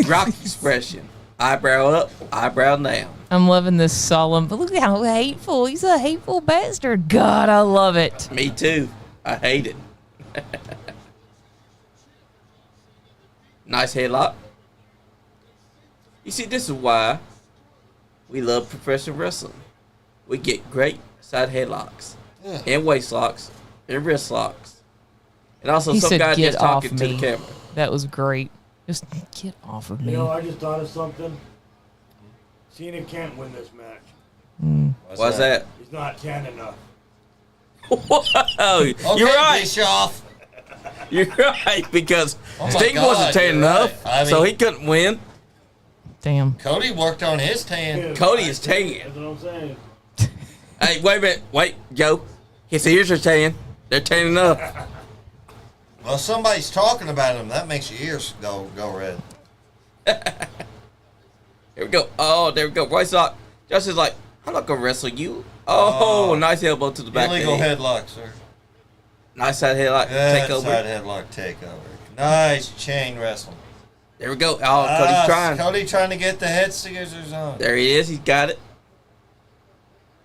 Rock expression. Eyebrow up, eyebrow down. I'm loving this solemn. But look how hateful. He's a hateful bastard. God, I love it. Me too. I hate it. Nice headlock. You see, this is why we love professional wrestling. We get great side headlocks, and waist locks, and wrist locks. And also He some said, guy "Get just talking off to the me." camera. That was great. Just get off of me. You know, I just thought of something. Cena can't win this match. Why's that? He's not tan enough. Whoa, Okay, you're right. Bischoff. You're right, because Oh my Sting God, wasn't tan you're enough, right. I so mean- he couldn't win. Damn. Cody worked on his tan. Cody is tan. That's what I'm saying. Hey, wait a minute. Wait, Joe. His ears are tan. They're tan enough. Well, somebody's talking about him. That makes your ears go red. Here we go. Oh, there we go. Royce Lock. Justin's like, I'm not going to wrestle you. Oh, nice elbow to the back. Illegal of the head. headlock, sir. Nice side headlock. Good Take over. side headlock takeover. Nice chain wrestling. There we go. Oh, Cody's trying. Cody trying to get the head scissors on. There he is. He's got it.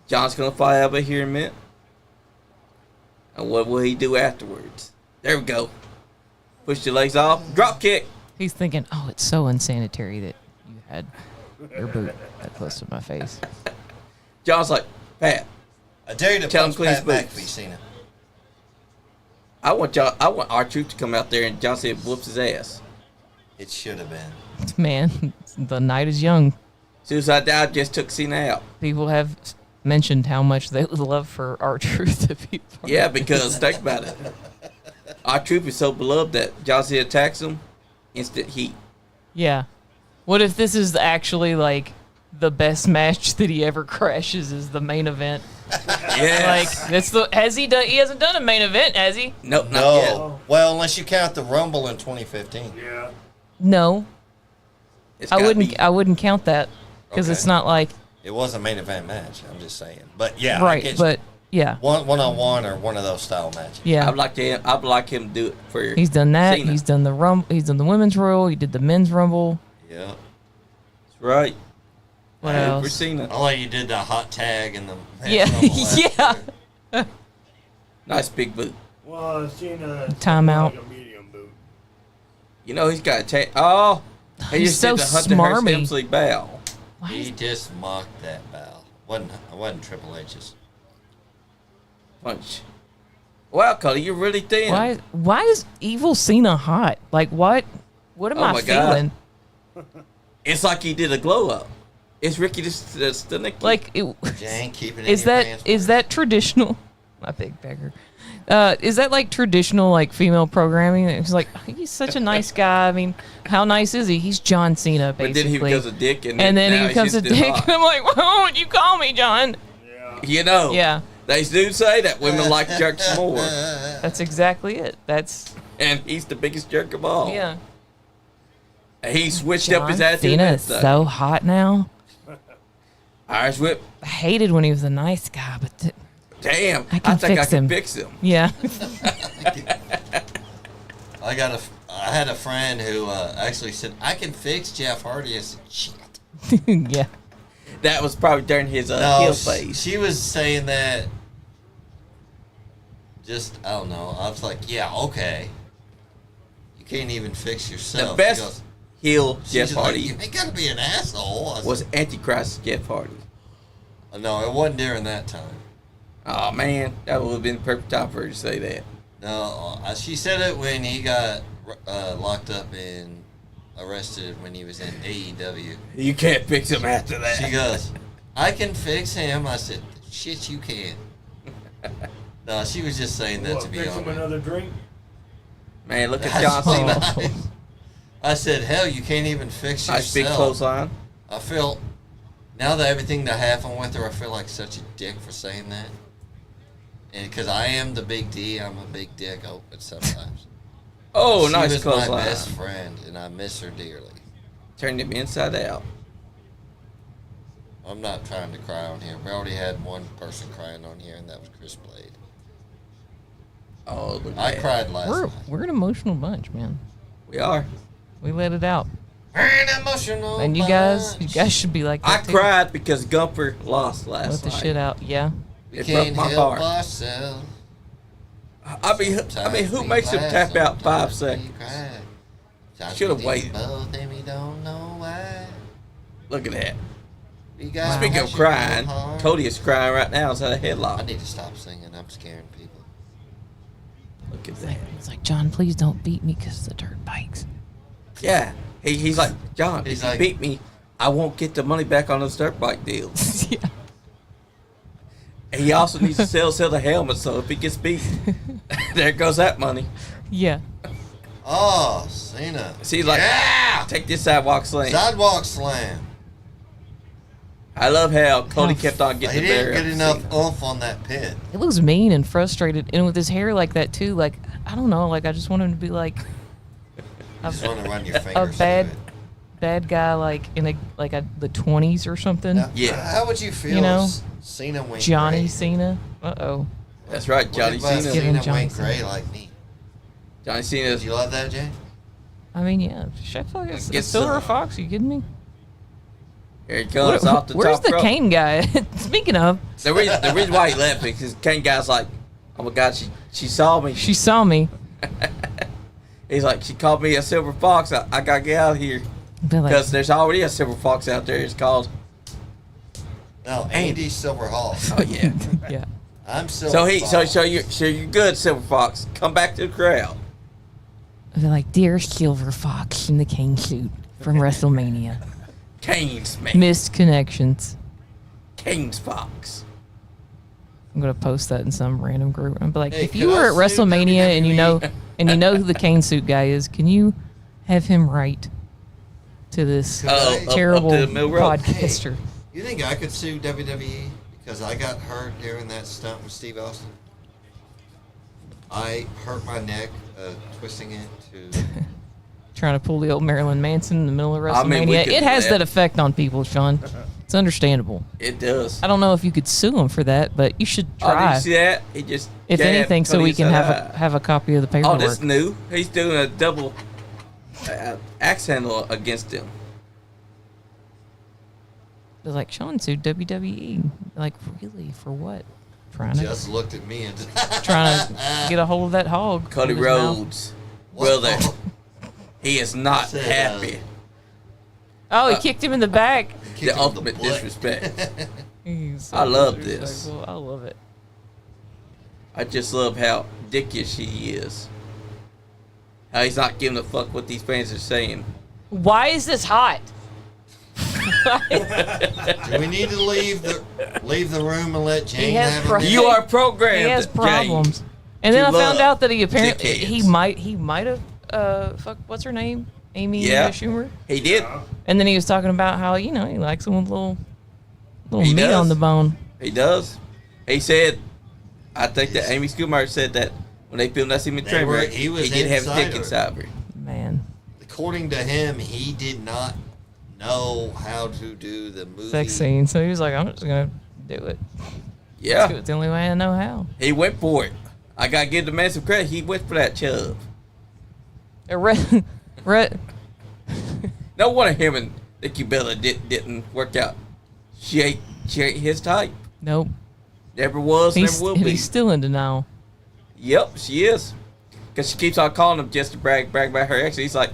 John's going to fly out of here in a minute. And what will he do afterwards? There we go. Push your legs off. Drop kick. He's thinking, oh, it's so unsanitary that you had your boot that close to my face. John's like, Pat, I dare you to Tell him punch clean Pat his boots. McAfee, Cena. I want our troop to come out there and John Cena whoops his ass. It should have been. Man, the night is young. Suicide Dive just took Cena out. People have mentioned how much they would love for our truth to be part Yeah, of it. because think about it. Our troop is so beloved that John Cena attacks him, instant heat. Yeah. What if this is actually like the best match that he ever crashes is the main event? Yes. Like that's the has he done? He hasn't done a main event, has he? Nope, not yet. No. Well, unless you count the Rumble in 2015. Yeah. No, It's I gotta wouldn't. be- I wouldn't count that because Okay. it's not like It was a main event match. I'm just saying. But yeah, I right. get you. But yeah, one-on-one or one of those style matches. yeah. I'd like him to do it for He's done that. Cena. He's done the He's done the women's Royal. He did the men's Rumble. Yeah. That's right. What Hey, else? for Cena. I like you did the hot tag and the Yeah, yeah. Nice big boot. Well, Cena. Timeout. Like a medium boot. You know he's got a tag. Oh, he He's just so did the Hunter Hearst smarmy. Helmsley bow. Why He is, just mocked that bow. Wasn't Triple H's. Punch. Wow, Cody, you're really thin. why is evil Cena hot? Like what? What am Oh I my God. feeling? It's like he did a glow up. It's Ricky the Nicky. Like Jane, keep it in is your that pants, is that traditional? My big beggar. Is that like traditional like female programming? It's like he's such a nice guy. I mean, how nice is he? He's John Cena but basically. then he becomes a dick, and and then now he he's becomes a just dick, hot. and I'm like, why would you call me John? You know. Yeah, They do say that women like jerks more, that's exactly it. That's and he's the biggest jerk of all. yeah. He switched John up his attitude. Cena and is stuff. so hot now. Irish whip. I hated when he was a nice guy, but Damn, I can think fix I can him. fix him. yeah. I had a friend who actually said, I can fix Jeff Hardy. I said, shit. Yeah. That was probably during his No, heel phase. she was saying that just, I don't know. I was like, yeah, okay. You can't even fix yourself. The best She goes, heel she's Jeff just like, Hardy you ain't got to be an asshole. I said, was Antichrist Jeff Hardy. no, it wasn't during that time. Oh man, that would have been the perfect time for her to say that. No, she said it when he got locked up and arrested when he was in AEW. You can't fix him after that. She goes, I can fix him. I said, shit, you can't. No, she was just saying that What, to be fix him honest. another drink? Man, look at John Cena. Nice. I said, hell, you can't even fix Nice big yourself. clothesline. I feel, now that everything that happened with her, I feel like such a dick for saying that. And because I am the big D, I'm a big dick open sometimes. Oh, She nice was my clothesline. best friend, and I miss her dearly. Turned him inside out. I'm not trying to cry on here. We already had one person crying on here, and that was Chris Blade. Oh, look at I that. cried last night. We're an emotional bunch, man. We are. We let it out. An emotional And you guys bunch. should be like I that too. cried because Gumper lost Let last the night. shit out. Yeah. We It can't broke my help heart. ourselves. I mean, who makes him tap out 5 seconds? Should've waited. Both and we don't know why. Look at that. We got Speaking of crying, Cody is crying right now inside a I headlock. need to stop singing. I'm scaring people. Look at that. It's like, John, please don't beat me because the dirt bikes. Yeah. He's like, John, He's if you like- beat me, I won't get the money back on those dirt bike deals. Yeah. And he also needs to sell the helmet, so if he gets beat, there goes that money. Yeah. Oh, Cena. See, he's like, yeah! take this sidewalk slam. Sidewalk slam. I love how Cody Oh, kept on He getting the didn't bear. get enough oomph on that pin. It looks mean and frustrated. And with his hair like that, too. Like, I don't know. Like, I just want him to be like You just want to run your fingers bad through it. bad guy, like in the 20s or something. Now, Yeah. How would you feel You know, if Cena went Johnny gray? Cena. Uh-oh. That's right, Johnny What if Cena. Give him Cena Johnny went Cena. gray like me? Johnny Did Cena's you love that, Jay? I mean, yeah. Chef like it's Get Silver some. Fox. You kidding me? here he comes off the Where's top the rope. Kane guy? Speaking of, The reason why he left because Kane guy's like, oh my God, she saw me. she saw me. He's like, she called me a silver fox. I gotta get out of here Be like, because there's already a silver fox out there. It's called. No, Andy Silverhawk. Oh yeah. yeah. I'm Silver So you're good, silver fox. Come back to the crowd. They're like, dear Silver Fox in the Kane suit from WrestleMania. Kane's man. Missed connections. Kane's fox. I'm gonna post that in some random group. I'm be like, Hey, if you could were I at sue WrestleMania and you know WWE? who the Kane suit guy is, can you have him write to this Could I- up terrible to the middle rope. podcaster? You think I could sue WWE because I got hurt during that stunt with Steve Austin? I hurt my neck twisting it to. Trying to pull the old Marilyn Manson in the middle of WrestleMania. I mean, we could It do has that. that effect on people, Sean. It's understandable. It does. I don't know if you could sue him for that, but you should Oh, did try. you see that? He just. If jabbed anything, so Cody we can inside the eye. have a copy of the Oh, paperwork. this new. He's doing a double axe handle against him. They're like, Sean sued WWE. Like, really? For what? Trying to looked at me and get a hold of that hog. Cody in his mouth. Rhodes. Brother. He is not happy. Oh, he kicked him in the back. The ultimate disrespect. He's so I love this. disrespectful. I love it. I just love how dickish he is. How he's not giving a fuck what these fans are saying. Why is this hot? Do we need to leave the room and let Jane has have pro- a minute? You are programmed. He has Jane, problems. And then I to found love out that he apparently dickheads. he might have what's her name? Amy Yeah. Schumer. He did. And then he was talking about how, he likes them with little He meat does. on the bone. He does. He said, I think that Amy Schumer said that when they filmed that scene with Trevor, he did have a dick inside of her. Man. According to him, he did not know how to do the movie. Sex scene. So he was like, I'm just going to do it. Yeah. It's the only way I know how. He went for it. I got to give the man some credit. He went for that chub. No wonder him and Nikki Bella didn't work out. She ain't his type. Nope. Never was, never will be. He's still in denial. Yep, she is. Because she keeps on calling him just to brag about her ex. He's like,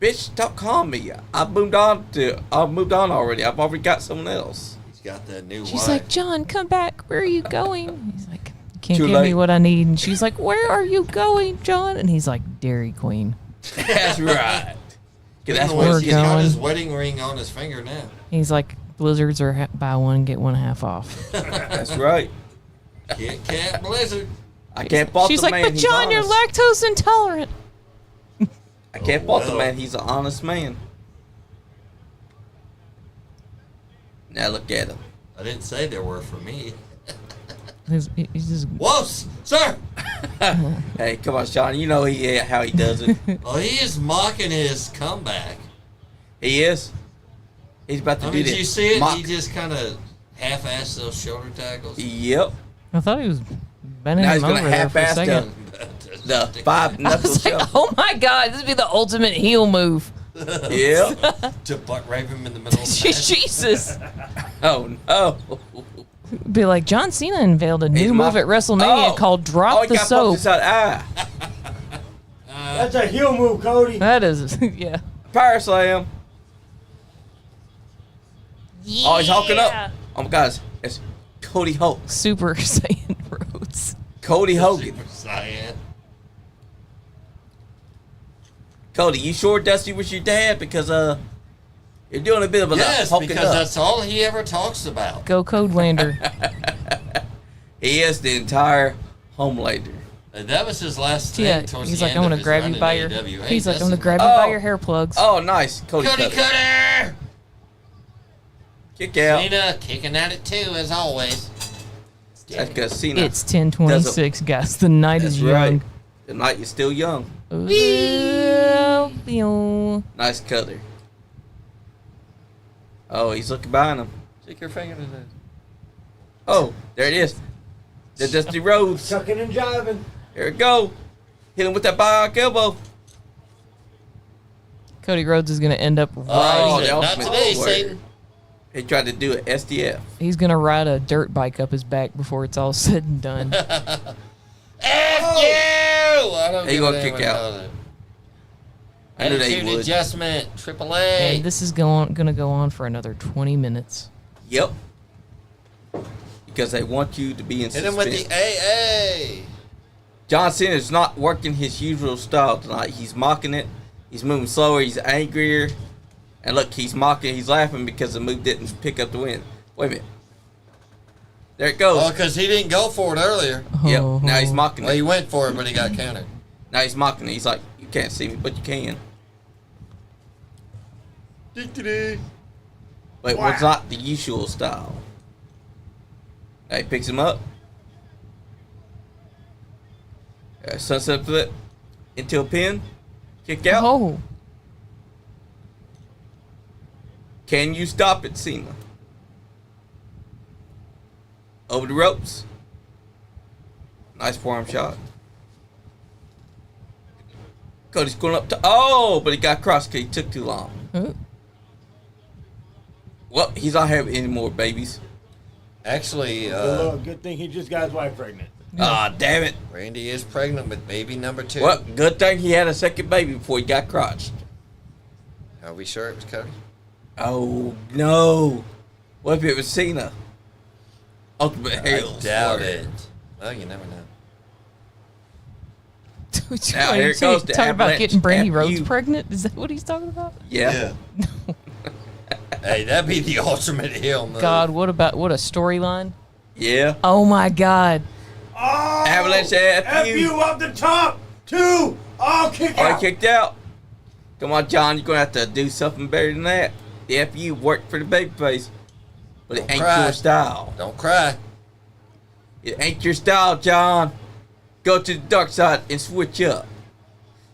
bitch, stop calling me. I moved on already. I've already got someone else. He's got that new She's wife. like, John, come back. Where are you going? He's like, you can't Too give me late. what I need. And she's like, where are you going, John? And he's like, Dairy Queen. That's right. 'Cause that's where where He's she's got going. his wedding ring on his finger now. He's like, Blizzards are buy one, get one half off. That's right. Kit Kat Blizzard. I can't fault She's the like, man. but He's John, you're honest. lactose intolerant. I can't fault the well. man. He's an honest man. Now look at him. I didn't say there were for me. He's just Whoa, sir! Hey, come on, Sean. You know how he does it. Oh, he is mocking his comeback. He is. He's about to I do mean, this. did you see it? mock- He just kind of half-assed those shoulder tackles. Yep. I thought he was bending Now him he's gonna over there for a half-ass second. the five I knuckle was like, shove. oh my god, this would be the ultimate heel move. Yep. To butt rape him in the middle of the match. Jesus. Oh no. Be like, John Cena unveiled a He's new move at WrestleMania called Drop he the got Soap. poked inside the eye. That's a heel move, Cody. That is, yeah. Power slam. Oh, he's hulking up. Oh my God, it's Cody Hulk. Super Saiyan Rhodes. Cody Hogan. Super Saiyan. Cody, you sure Dusty was your dad? Because you're doing a bit of a Yes, hulking because up. that's all he ever talks about. Go Codelander. He is the entire Homelander. And that was his last thing Yeah, towards he's the like, end I'm of gonna his grab run you in by your. AEW. He's like, I'm gonna That's grab you by your hair plugs. Oh, nice. Cody Cody Cutter. Cutter! Kick out. Cena kicking at it too, as always. That's because Cena. It's 10:26, guys. The night That's is right. young. The night is still young. Ooh. Nice cutter. Oh, he's looking behind him. Stick your finger in it. Oh, there it is. The Dusty Rhodes. Chucking and jiving. Here we go. Hit him with that bionic elbow. Cody Rhodes is gonna end up Oh, riding. the not ultimate today, warrior. Satan. He tried to do it SDF. He's gonna ride a dirt bike up his back before it's all said and done. F you! I don't He give gonna a kick damn out. about it. I knew they Attitude would. adjustment, AAA. And this is gonna go on for another 20 minutes. Yep. Because they want you to be in Hit him suspense. with the AA. John Cena's not working his usual style tonight. He's mocking it. He's moving slower. He's angrier. And look, he's mocking. He's laughing because the move didn't pick up the win. Wait a minute. There it goes. Oh, because he didn't go for it earlier. Yep. Oh. Now he's mocking Well, he it. went for it, but he got countered. Now he's mocking it. He's like, you can't see me, but you can. But it's not the usual style. Now he picks him up. Sunset flip into a pin. Kick out. Oh, Can you stop it, Cena? Over the ropes. Nice forearm shot. Cody's going up to... Oh, but he got crossed because he took too long. Huh? Well, he's not having any more babies. Actually, good thing he just got his wife pregnant. Ah, damn it. Randy is pregnant with baby number 2. Well, good thing he had a second baby before he got crotched. Are we sure it was Cody? Oh, no. What if it was Cena? Ultimate Hell. I doubt it. Well, you never know. Now, here it goes. Talking about getting Brandy F Rhodes you. pregnant? Is that what he's talking about? Yeah. Hey, that'd be the ultimate heel move. God, what a storyline? Yeah. Oh my God. Oh, Avalanche F you up the top. 2. Oh, kick Oh, out. he kicked out. Come on, John. You're going to have to do something better than that. The FU worked for the babyface, but it ain't cry. your style. Don't cry. It ain't your style, John. Go to the dark side and switch up.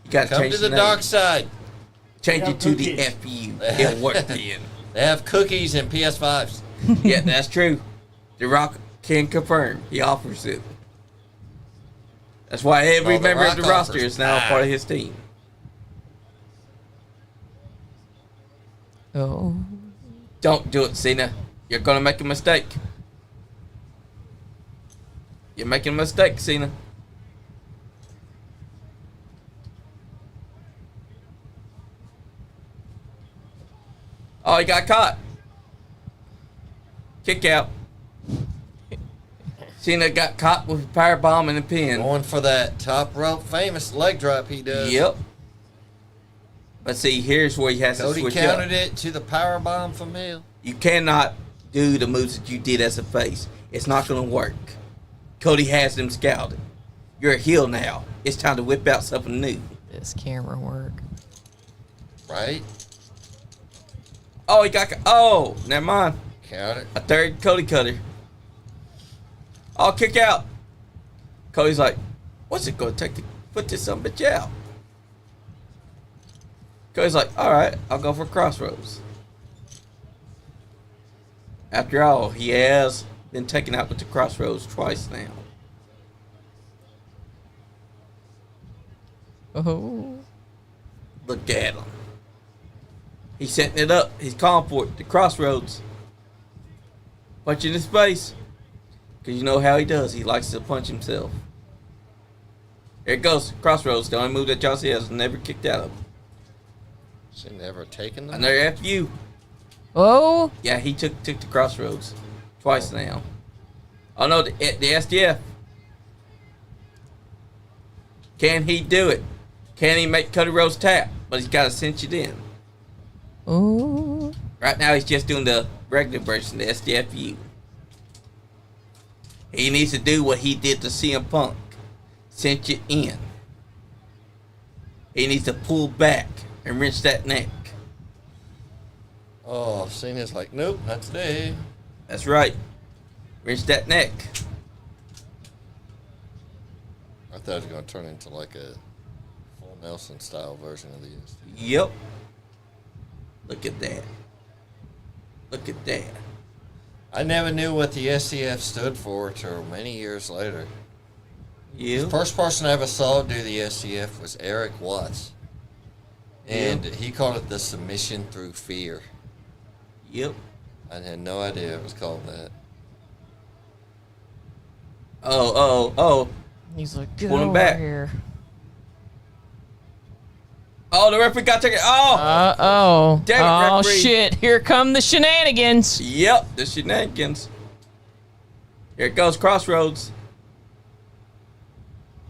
You got to Come change to the name. dark side. Change They it to have the cookies. FU. It'll work then. They have cookies and PS5s. Yeah, that's true. The Rock can confirm. He offers it. That's why every The member Rock of the roster offers is now a pie. part of his team. Oh. Don't do it, Cena. You're going to make a mistake. You're making a mistake, Cena. Oh, he got caught. Kick out. Cena got caught with a power bomb and a pin. Going for that top rope famous leg drop he does. Yep. But see, here's where he has to Cody switch countered up. it to the power bomb for Mill. You cannot do the moves that you did as a face. It's not going to work. Cody has them scouted. You're a heel now. It's time to whip out something new. This camera work. Right? Oh, he got... Oh, never mind. Counter. A third Cody cutter. Oh, kick out. Cody's like, what's it going to take to put this son of a bitch out? Cody's like, all right, I'll go for Crossroads. After all, he has been taken out with the Crossroads twice now. Oh. Look at him. He's setting it up. He's calling for it. The Crossroads. Punch in his face. Because you know how he does. He likes to punch himself. There it goes. Crossroads. The only move that John Cena has never kicked out of. She never taken them. Another FU. Oh. Yeah, he took the Crossroads. Twice now. Oh no, the SDF. Can he do it? Can he make Cody Rhodes tap? But he's got to cinch it in. Oh. Right now he's just doing the regular version, the SDFU. He needs to do what he did to CM Punk. Cinch it in. He needs to pull back and wrench that neck. Oh, Cena's like, nope, not today. That's right. Wrench that neck. I thought it was going to turn into like a full Nelson style version of these. Yep. Look at that. Look at that. I never knew what the SCF stood for till many years later. Yeah. The first person I ever saw do the SCF was Eric Watts. And he called it the submission through fear. Yep. I had no idea it was called that. Oh. He's like, get Pull him over back. here. Oh, the referee got taken. Oh. Uh-oh. Damn it, Oh, referee. shit. Here come the shenanigans. Yep, the shenanigans. Here it goes, Crossroads.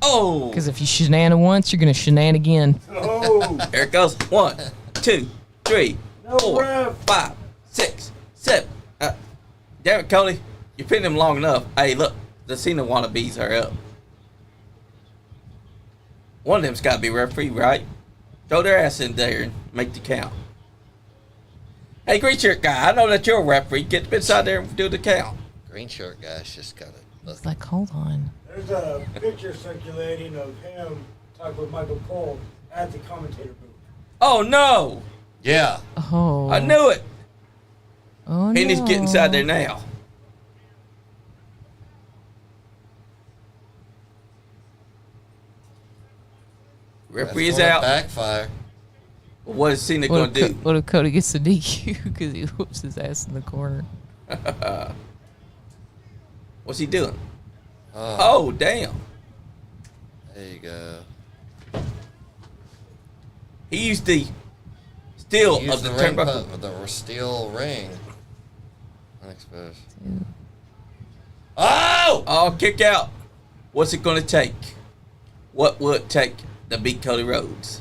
Oh. Because if you shenan once, you're going to shenan again. Oh, Here it goes. 1, 2, 3, no 4, ref. 5, 6, 7. Damn it, Cody. You pinned him long enough. Hey, look. The Cena wannabes are up. One of them's got to be referee, right? Throw their ass in there and make the count. Hey, green shirt guy, I know that you're a referee. Get inside there and do the count. Green shirt guy's just got it. It's like, hold on. There's a picture circulating of him talking with Michael Cole at the commentator booth. Oh, no. Yeah. Oh. I knew it. Oh, He needs to get no. inside there now. Referee is That's gonna out. Backfire. What is Cena going to do? What if Cody gets the DQ because he whoops his ass in the corner? What's he doing? Oh, damn. There you go. He used the steel He used of the ring turnbuckle. with the steel ring. Unexposed. Oh! Oh, kick out. What's it going to take? What will it take to beat Cody Rhodes?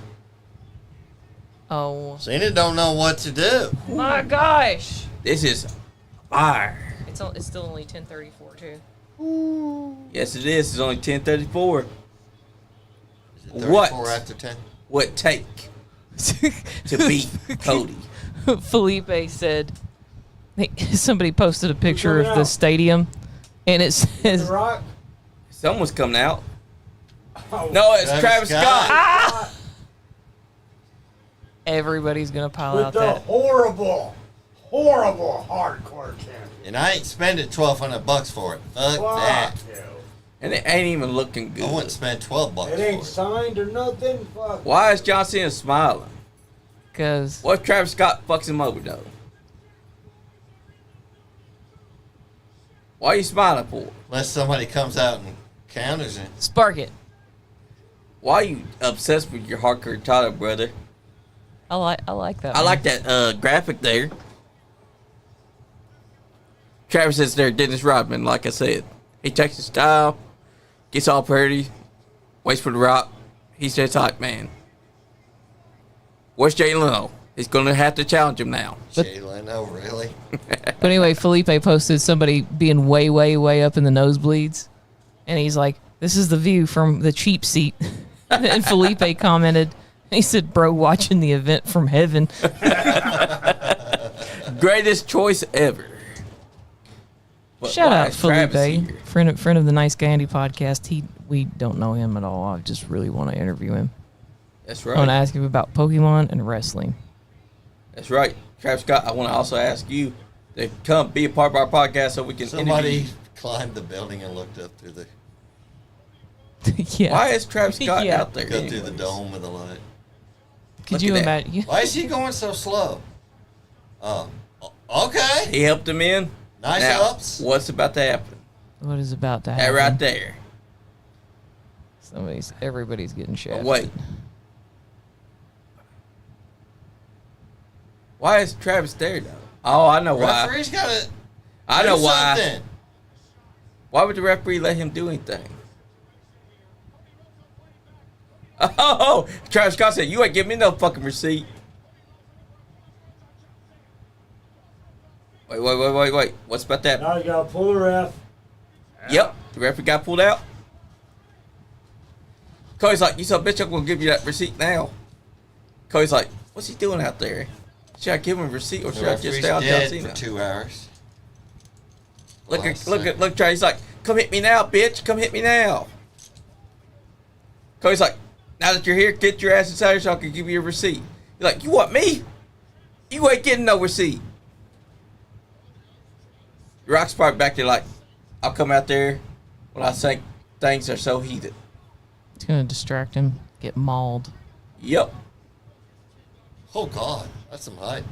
Oh Cena don't know what to do. my gosh! This is fire. It's still only 10:34 too. Yes, it is. It's only 10:34. Is it 34 What? after 10? What take to beat Cody? Felipe said somebody posted a picture of the stadium, and it The says Rock. Someone's coming out. Oh, No, it's Travis Travis Scott. Scott. everybody's gonna pile with out the that. horrible hardcore champion. And I ain't spending $1,200 for it. Fuck that. Fuck you. And it ain't even looking I wouldn't good. spend $12 It ain't for it. signed or nothing. Fuck. Why is John Cena smiling? Cause What if Travis Scott fucks him over, though? Why are you smiling for? Unless somebody comes out and counters it. spark it. Why are you obsessed with your hardcore title, brother? I like that. I one. like that graphic there. Travis is there, Dennis Rodman, like I said. He takes his style, gets all pretty, waits for the rock. He's just hype man. Where's Jay Leno? He's going to have to challenge him now. Jay Leno, really? But anyway, Felipe posted somebody being way, way, way up in the nosebleeds, and he's like, "This is the view from the cheap seat." And Felipe commented, he said, "Bro, watching the event from heaven." Greatest choice ever. But Shout why out is Travis Felipe, here? friend of the Nice Guy Andy podcast. We don't know him at all. I just really want to interview him. That's I want to right. ask him about Pokemon and wrestling. That's right. Travis Scott, I want to also ask you to come be a part of our podcast so we can Somebody interview climbed the building and looked up through the Yeah. Why is Travis Scott Yeah. out there? go through the anyways? dome with the light. Could Look you at that. imagine? Why is he going so slow? Oh, okay. He helped him in. Nice Now, ups. what's about to happen? What is about to That happen? right there. Everybody's getting Oh, shafted. wait. Why is Travis there, though? Oh, I know why. Referee's got to I know why. something. Why would the referee let him do anything? Oh, Travis Scott said, "You ain't giving me no fucking receipt." Wait. What's about that? Now you gotta pull the ref. Yep, the referee got pulled out. Cody's like, "You son of a bitch, I'm gonna give you that receipt now." Cody's like, "What's he doing out there? Should I give him a receipt or The should I just referee's stay on John dead Cena?" for 2 hours. Look, Travis like, "Come hit me now, bitch! Come hit me now." Cody's like, "Now that you're here, get your ass inside here so I can give you a receipt." He's like, "You want me? You ain't getting no receipt." Rock's probably back there like, "I'll come out there when I think things are so heated." It's gonna distract him. Get mauled. Yep. Oh God, that's some hype.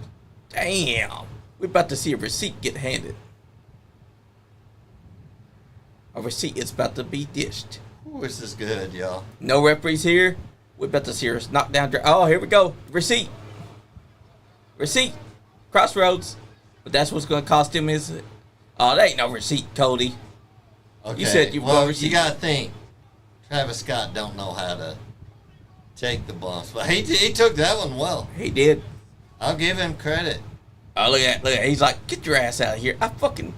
Damn. We're about to see a receipt get handed. A receipt is about to be dished. Ooh, this is good, y'all. No referees here. We're about to see us knock down. Oh, here we go. Receipt. Receipt. Crossroads. But that's what's going to cost him is... Oh, there ain't no receipt, Cody. Okay. You said you well, were you gotta think. Travis Scott don't know how to take the bumps, but he took that one well. He did. I'll give him credit. Oh, look at that. He's like, "Get your ass out of here. I fucking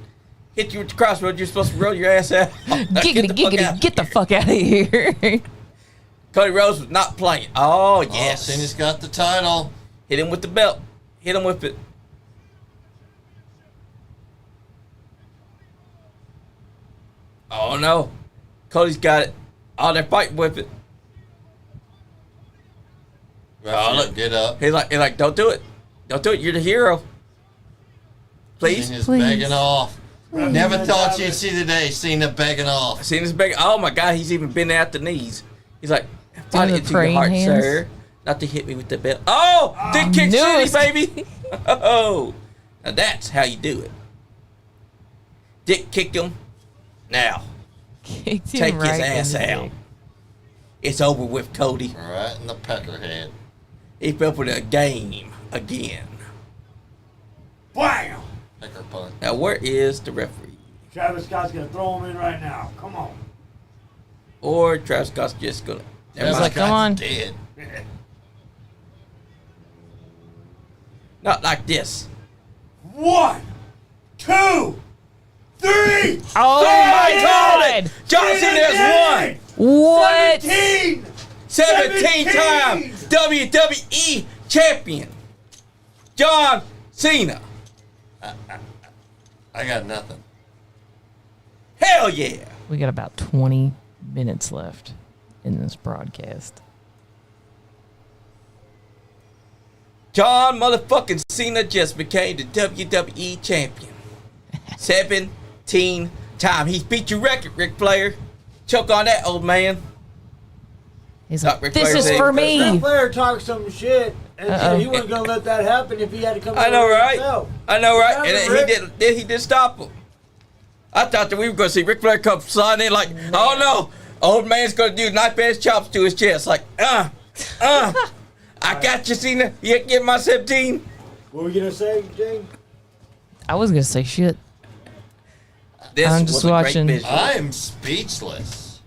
hit you with the crossroads. You're supposed to roll your ass out." Get the fuck out of here. Cody Rhodes was not playing. Oh, yes. Oh, Cena's got the title. Hit him with the belt. Hit him with it. Oh, no. Cody's got it. Oh, they're fighting with it. Referee, look. get up. He's like, "Don't do it. Don't do it. You're the hero. Please." Cena's Please. begging off. Never thought you'd see the day Cena begging off. Cena's big. Oh, my God. He's even been at the knees. He's like, "Fight Doing it the to your praying heart, hands? sir. Not to hit me with the belt. Oh! Dick kick knew city, it. baby! Oh! Now that's how you do it. Dick kicked him. Now, Kicked him take right his in ass the out. dick. It's over with, Cody. Right in the peckerhead. He fell for the game again. Bam! Pecker punch. Now, where is the referee? Travis Scott's gonna throw him in right now. Come on. Or Travis Scott's just gonna. Never He's mind. like, come on. Dead. Not like this. 1, 2, 3. Oh my called it! God! John Cena has won! What? 17. 17-time WWE champion. John Cena. I got nothing. Hell yeah. We got about 20 minutes left in this broadcast. John motherfucking Cena just became the WWE champion. 17 times. He's beat your record, Ric Flair. Choke on that, old man. He's Not like, Ric this Flair is said- for Ric me. Flair talked some shit and Uh-oh. said he wasn't gonna let that happen if he had to come. I know, over right? himself. I know, right? Yeah, And Rick. he did stop him. I thought that we were going to see Ric Flair come sliding in like, oh no, old man's going to do knife edge chops to his chest. Like, I got you, Cena. You get my 17. What were you gonna say, Jane? I was gonna say shit. This I'm was just a great watching. visual. I am speechless.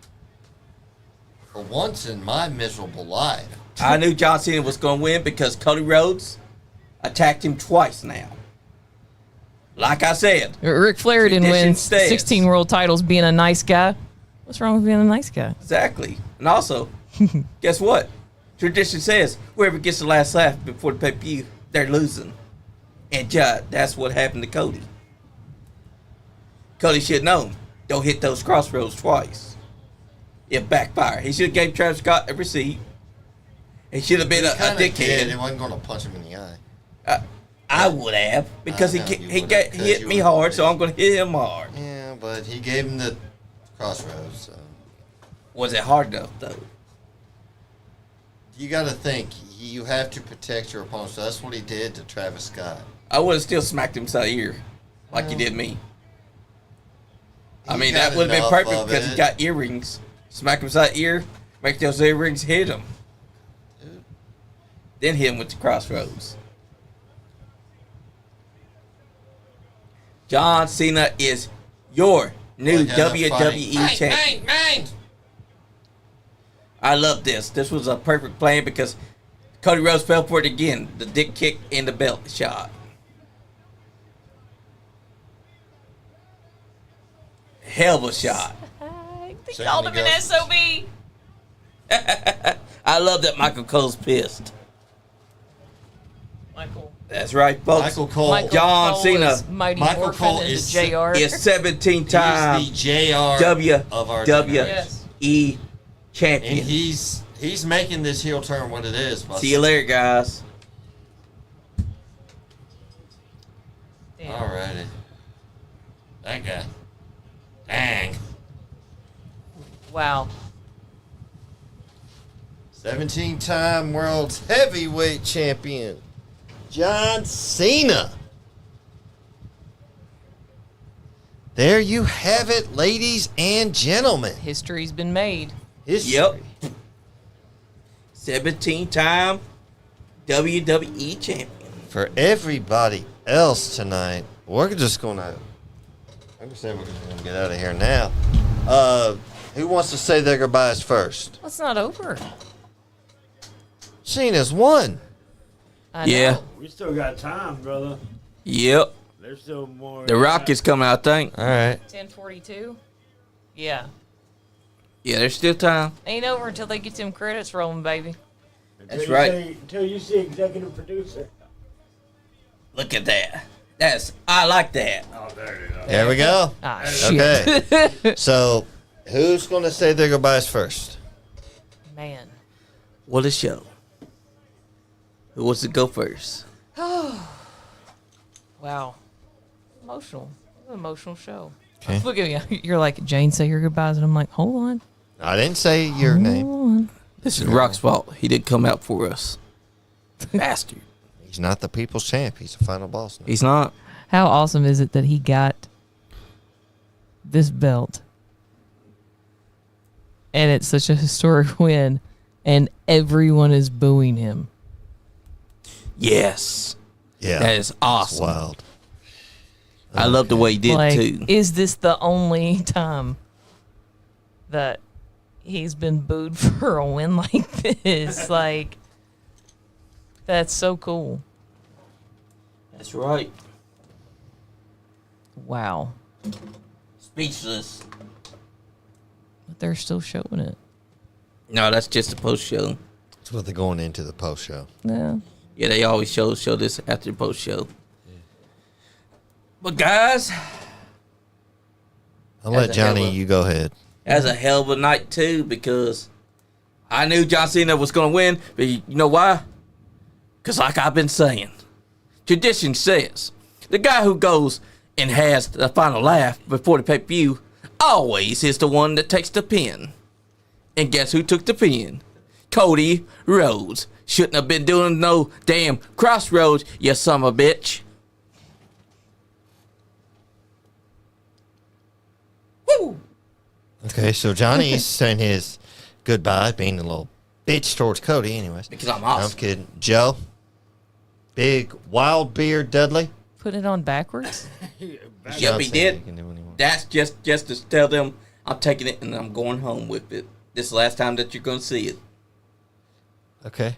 For once in my miserable life. I knew John Cena was going to win because Cody Rhodes attacked him twice now. Like I said, Ric Flair didn't win Tradition stands. 16 world titles being a nice guy. What's wrong with being a nice guy? exactly. And also, guess what? Tradition says whoever gets the last laugh before the pay-per-view, they're losing. And that's what happened to Cody. Cody should have known. Don't hit those crossroads twice. It backfired. He should have gave Travis Scott a receipt. He should have been a Kinda did. He dickhead. wasn't going to punch him in the eye. I would have because I know he you he would've, got 'cause hit you me would've hard, been- so I'm going to hit him hard. Yeah, but he gave him the crossroads. So. Was it hard enough though? You got to think. You have to protect your opponent. So that's what he did to Travis Scott. I would have still smacked him side ear like he did me. I He mean, got that would have been enough perfect of because he it. got earrings. Smack him side ear, make those earrings hit him. Dude. Then hit him with the crossroads. John Cena is your new Like that WWE fight. champion. I love this. This was a perfect plan because Cody Rhodes fell for it again. The dick kick and the belt shot. Hell of a shot. They Second called him an ago. SOB. I love that Michael Cole's pissed. Michael. That's right, folks. Michael Cole. Michael John Cole Cena. is Mighty Michael Morphin Cole into is- JR. is 17-time He's the JR WWE of our Yes. champion. And he's making this heel turn what it is. See you later, guys. Damn. Alrighty. That guy. Dang. Wow. 17-time world heavyweight champion, John Cena. There you have it, ladies and gentlemen. History's been made. History. Yep. 17-time WWE champion. For everybody else tonight, we're just gonna. I'm gonna say we're gonna get out of here now. Who wants to say their goodbyes first? Well, it's not over. Cena's won. I Yeah. know. We still got time, brother. Yep. There's still more. The Rock is coming, I think. All right. 10:42. Yeah. Yeah, there's still time. Ain't over until they get them credits rolling, baby. That's right. Until you see executive producer. Look at that. I like that. Oh, there you go. There we go. Ah, shit. Okay. So, who's gonna say their goodbyes first? Man. What a show. Who wants to go first? Wow. Emotional. What an emotional show. Okay. Look at me. You're like, Jane, say your goodbyes. And I'm like, hold on. I didn't say your name. Hold on. This is Rock's fault. He didn't come out for us. Bastard. He's not the people's champ. He's the final boss now. He's not. How awesome is it that he got this belt? And it's such a historic win, and everyone is booing him. Yes. Yeah. That is awesome. That's wild. I love the way he did, Like, too. is this the only time that he's been booed for a win like this? Like, that's so cool. That's right. Wow. Speechless. But they're still showing it. No, that's just a post show. That's what they're going into the post show. Yeah. Yeah, they always show this after the post show. Yeah. But guys, I'll let Johnny, you go ahead. That was a hell of a night too, because I knew John Cena was going to win, but you know why? Because like I've been saying, tradition says the guy who goes and has the final laugh before the pay-per-view always is the one that takes the pin. And guess who took the pin? Cody Rhodes. Shouldn't have been doing no damn crossroads, you son of a bitch. Woo! Okay, so Johnny's saying his goodbye, being a little bitch towards Cody anyways. Because I'm awesome. I'm kidding. Joe, big wild beard Dudley. Put it on backwards? Yep, he did. That's just to tell them I'm taking it and I'm going home with it. This is the last time that you're going to see it. Okay.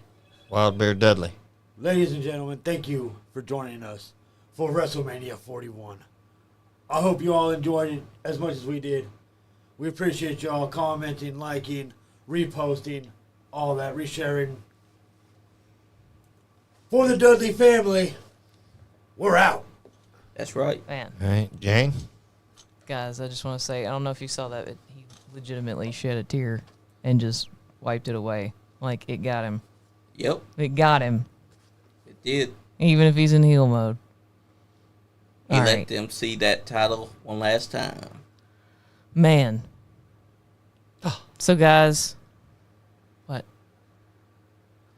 Wild beard Dudley. Ladies and gentlemen, thank you for joining us for WrestleMania 41. I hope you all enjoyed it as much as we did. We appreciate you all commenting, liking, reposting, all that, resharing. For the Dudley family, we're out. That's right. Man. All right, Jane. Guys, I just want to say, I don't know if you saw that, but he legitimately shed a tear and just wiped it away. Like, it got him. Yep. It got him. It did. Even if he's in heel mode. He All let right. them see that title one last time. Man. So, guys, what?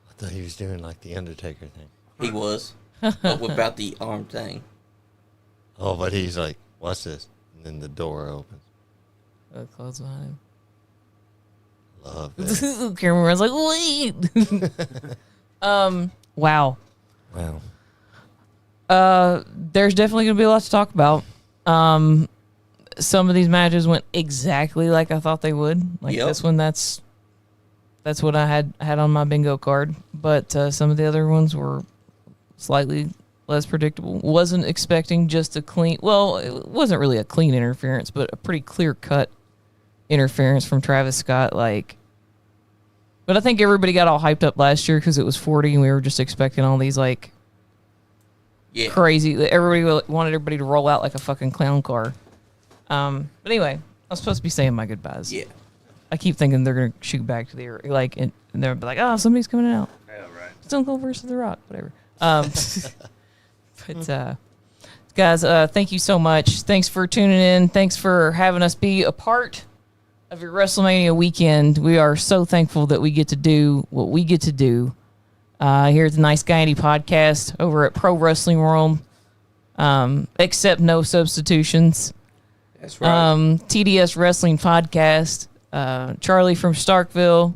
I thought he was doing like the Undertaker thing. He was. But without the arm thing. Oh, but he's like, watch this. And then the door opens. Close behind him. Love it. Cameron's like, wait. Wow. Wow. There's definitely gonna be a lot to talk about. Some of these matches went exactly like I thought they would. Like Yep. this one, that's what I had on my bingo card. But some of the other ones were slightly less predictable. Wasn't expecting just a clean. Well, it wasn't really a clean interference, but a pretty clear cut interference from Travis Scott. Like, but I think everybody got all hyped up last year because it was 40, and we were just expecting all these like crazy. Everybody wanted everybody to roll out like a fucking clown car. But anyway, I was supposed to be saying my goodbyes. Yeah. I keep thinking they're gonna shoot back to the like, and they're like, oh, somebody's coming out. Yeah, right. Stone Cold versus The Rock, whatever. But guys, thank you so much. Thanks for tuning in. Thanks for having us be a part of your WrestleMania weekend. We are so thankful that we get to do what we get to do here at the Nice Guy Andy podcast over at Pro Wrestling World. Except no substitutions. That's right. TDS Wrestling Podcast. Charlie from Starkville.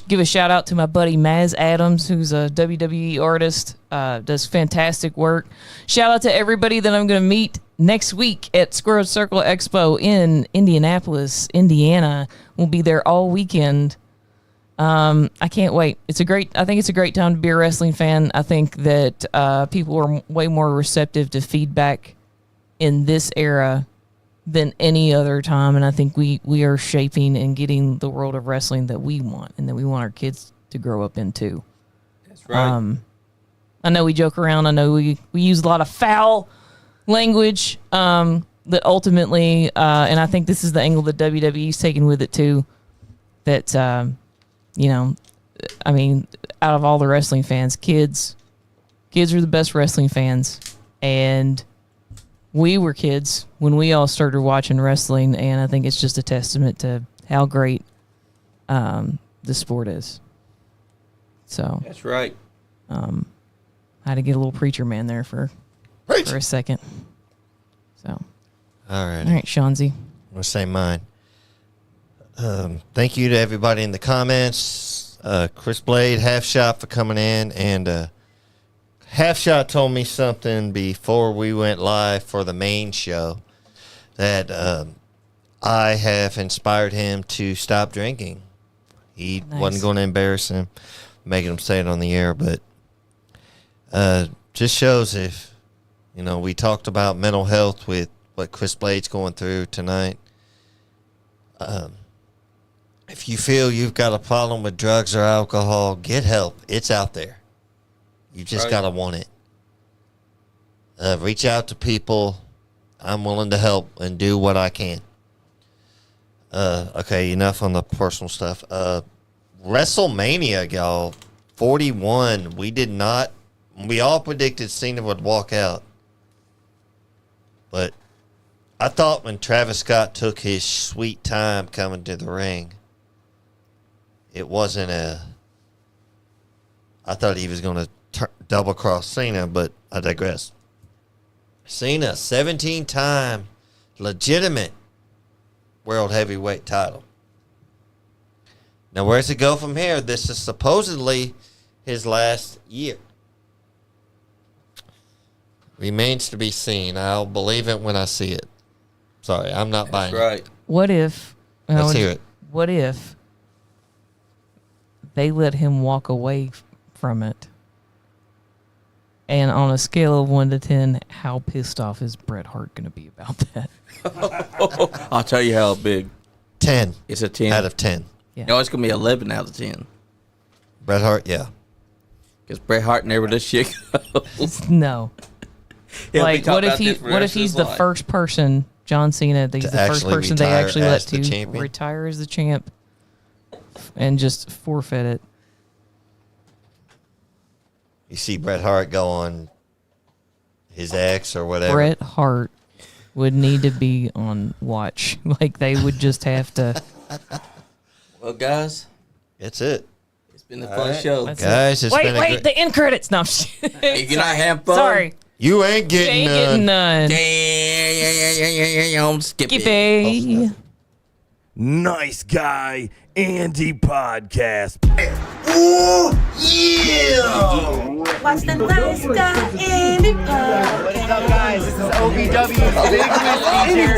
Give a shout out to my buddy Maz Adams, who's a WWE artist. Does fantastic work. Shout out to everybody that I'm going to meet next week at Square Circle Expo in Indianapolis, Indiana. We'll be there all weekend. I can't wait. I think it's a great time to be a wrestling fan. I think that people are way more receptive to feedback in this era than any other time, and I think we are shaping and getting the world of wrestling that we want and that we want our kids to grow up into. That's right. I know we joke around. I know we use a lot of foul language that ultimately, and I think this is the angle that WWE's taken with it too, that, I mean, out of all the wrestling fans, kids are the best wrestling fans, and we were kids when we all started watching wrestling, and I think it's just a testament to how great the the sport is. So That's right. I had to get a little preacher man there for a second. So All right. all right, Shanzi. I'm going to say mine. Thank you to everybody in the comments. Chris Blade, Half Shot for coming in. And Half Shot told me something before we went live for the main show that I have inspired him to stop drinking. He wasn't going to embarrass him, making him say it on the air, but just shows if, we talked about mental health with what Chris Blade's going through tonight. If you feel you've got a problem with drugs or alcohol, get help. It's out there. You just got to want it. Reach out to people. I'm willing to help and do what I can. Okay, enough on the personal stuff. WrestleMania, y'all, 41. We all predicted Cena would walk out. But I thought when Travis Scott took his sweet time coming to the ring, it wasn't I thought he was going to double cross Cena, but I digress. Cena, 17-time legitimate world heavyweight title. Now, where's it go from here? This is supposedly his last year. Remains to be seen. I'll believe it when I see it. Sorry, I'm not buying it. Right. What if? Let's hear it. What if they let him walk away from it? And on a scale of 1 to 10, how pissed off is Bret Hart going to be about that? I'll tell you how big. 10. It's a 10. Out of 10. Yeah. No, it's going to be 11 out of 10. Bret Hart, yeah. Because Bret Hart never does shit goes. No. He'll be Like, talking what if about this for the what if rest of he's his the life. first person, John Cena, that he's To the first actually person they retire actually let as the to champion? retire as the champ and just forfeit it? You see Bret Hart go on his ex or whatever. Bret Hart would need to be on watch. Like, they would just have to. Well, guys, That's it. it's been a fun show. That's Guys, it's Wait, been a wait, great... the end credits. No, I'm just- If you're not having fun, sorry. You ain't You getting ain't none. getting none. Skip Skip it. it. Nice Guy Andy Podcast. Watch the nice guy in the What is up, guys? This is OVW. Big Whiskey here.